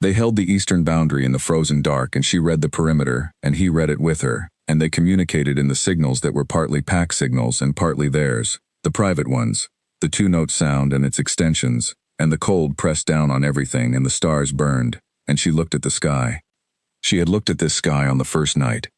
S1: They held the eastern boundary in the frozen dark, and she read the perimeter, and he read it with her, and they communicated in the signals that were partly pack signals and partly theirs, the private ones, the two-note sound and its extensions, and the cold pressed down on everything and the stars burned, and she looked at the sky. She had looked at this sky on the first night.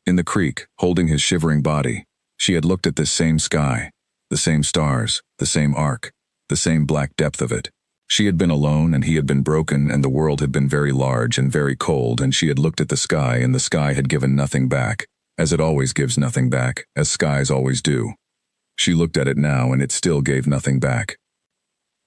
S1: In the creek, holding his shivering body, she had looked at this same sky. The same stars, the same arc, the same black depth of it. She had been alone, and he had been broken, and the world had been very large and very cold, and she had looked at the sky, and the sky had given nothing back, as it always gives nothing back, as skies always do. She looked at it now, and it still gave nothing back.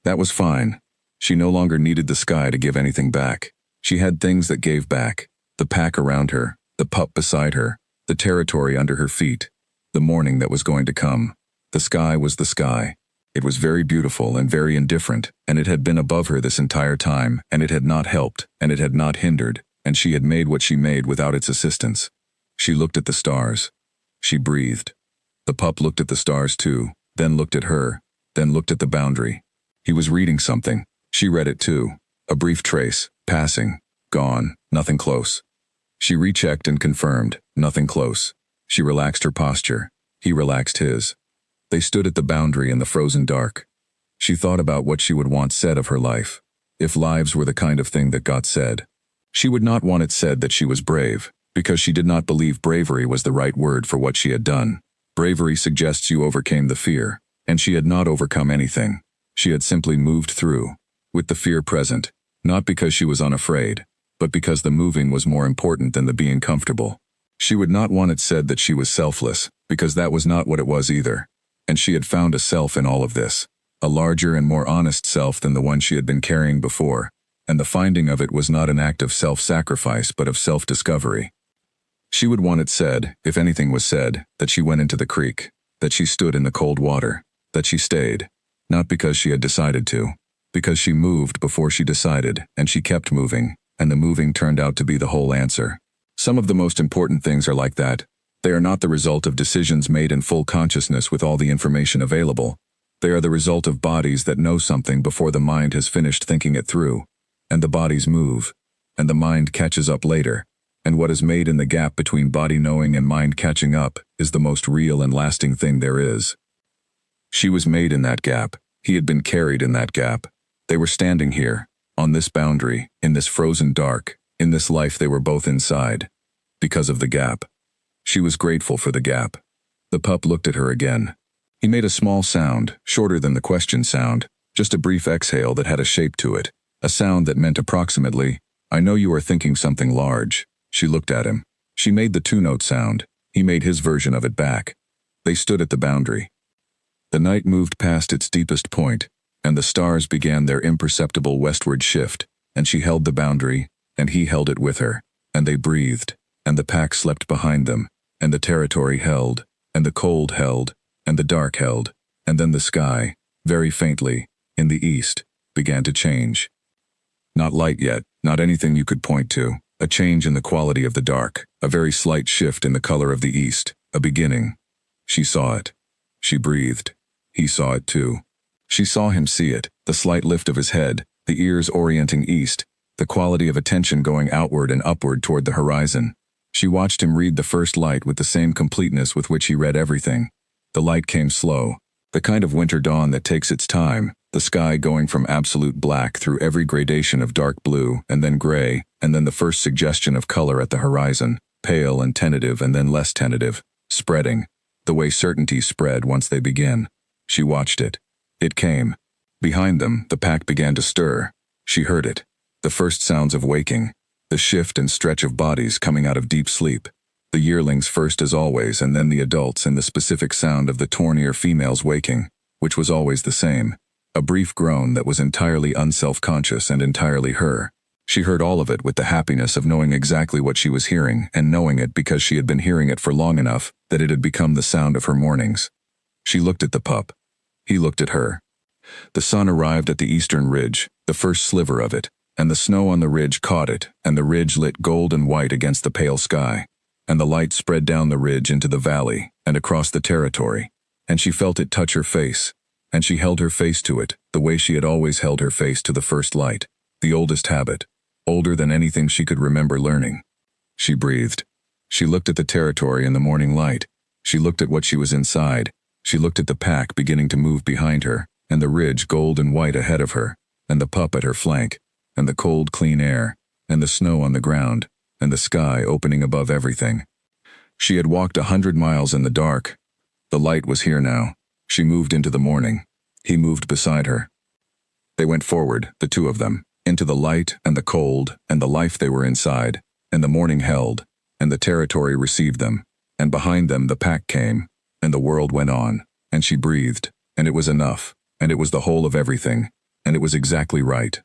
S1: That was fine. She no longer needed the sky to give anything back. She had things that gave back. The pack around her, the pup beside her, the territory under her feet, the morning that was going to come. The sky was the sky. It was very beautiful and very indifferent, and it had been above her this entire time, and it had not helped, and it had not hindered, and she had made what she made without its assistance. She looked at the stars. She breathed. The pup looked at the stars too, then looked at her, then looked at the boundary. He was reading something. She read it too. A brief trace, passing, gone, nothing close. She rechecked and confirmed, nothing close. She relaxed her posture. He relaxed his. They stood at the boundary in the frozen dark. She thought about what she would want said of her life. If lives were the kind of thing that got said. She would not want it said that she was brave, because she did not believe bravery was the right word for what she had done. Bravery suggests you overcame the fear, and she had not overcome anything. She had simply moved through, with the fear present, not because she was unafraid, but because the moving was more important than the being comfortable. She would not want it said that she was selfless, because that was not what it was either. And she had found a self in all of this, a larger and more honest self than the one she had been carrying before, and the finding of it was not an act of self-sacrifice but of self-discovery. She would want it said, if anything was said, that she went into the creek, that she stood in the cold water, that she stayed, not because she had decided to, because she moved before she decided, and she kept moving, and the moving turned out to be the whole answer. Some of the most important things are like that. They are not the result of decisions made in full consciousness with all the information available. They are the result of bodies that know something before the mind has finished thinking it through. And the bodies move. And the mind catches up later. And what is made in the gap between body knowing and mind catching up is the most real and lasting thing there is. She was made in that gap. He had been carried in that gap. They were standing here, on this boundary, in this frozen dark, in this life they were both inside. Because of the gap. She was grateful for the gap. The pup looked at her again. He made a small sound, shorter than the question sound, just a brief exhale that had a shape to it, a sound that meant approximately, "I know you are thinking something large." She looked at him. She made the two-note sound. He made his version of it back. They stood at the boundary. The night moved past its deepest point, and the stars began their imperceptible westward shift, and she held the boundary, and he held it with her, and they breathed, and the pack slept behind them, and the territory held, and the cold held, and the dark held, and then the sky, very faintly, in the east, began to change. Not light yet, not anything you could point to, a change in the quality of the dark, a very slight shift in the color of the east, a beginning. She saw it. She breathed. He saw it too. She saw him see it, the slight lift of his head, the ears orienting east, the quality of attention going outward and upward toward the horizon. She watched him read the first light with the same completeness with which he read everything. The light came slow, the kind of winter dawn that takes its time, the sky going from absolute black through every gradation of dark blue and then gray, and then the first suggestion of color at the horizon, pale and tentative and then less tentative, spreading, the way certainty spread once they begin. She watched it. It came. Behind them, the pack began to stir. She heard it. The first sounds of waking. The shift and stretch of bodies coming out of deep sleep. The yearlings first as always, and then the adults, and the specific sound of the torn-ear females waking, which was always the same. A brief groan that was entirely unself-conscious and entirely her. She heard all of it with the happiness of knowing exactly what she was hearing, and knowing it because she had been hearing it for long enough that it had become the sound of her mornings. She looked at the pup. He looked at her. The sun arrived at the eastern ridge, the first sliver of it, and the snow on the ridge caught it, and the ridge lit gold and white against the pale sky, and the light spread down the ridge into the valley, and across the territory, and she felt it touch her face, and she held her face to it, the way she had always held her face to the first light, the oldest habit, older than anything she could remember learning. She breathed. She looked at the territory in the morning light. She looked at what she was inside. She looked at the pack beginning to move behind her, and the ridge gold and white ahead of her, and the pup at her flank, and the cold, clean air, and the snow on the ground, and the sky opening above everything. She had walked 100 miles in the dark. The light was here now. She moved into the morning. He moved beside her. They went forward, the two of them, into the light and the cold and the life they were inside, and the morning held, and the territory received them, and behind them the pack came, and the world went on, and she breathed, and it was enough, and it was the whole of everything, and it was exactly right.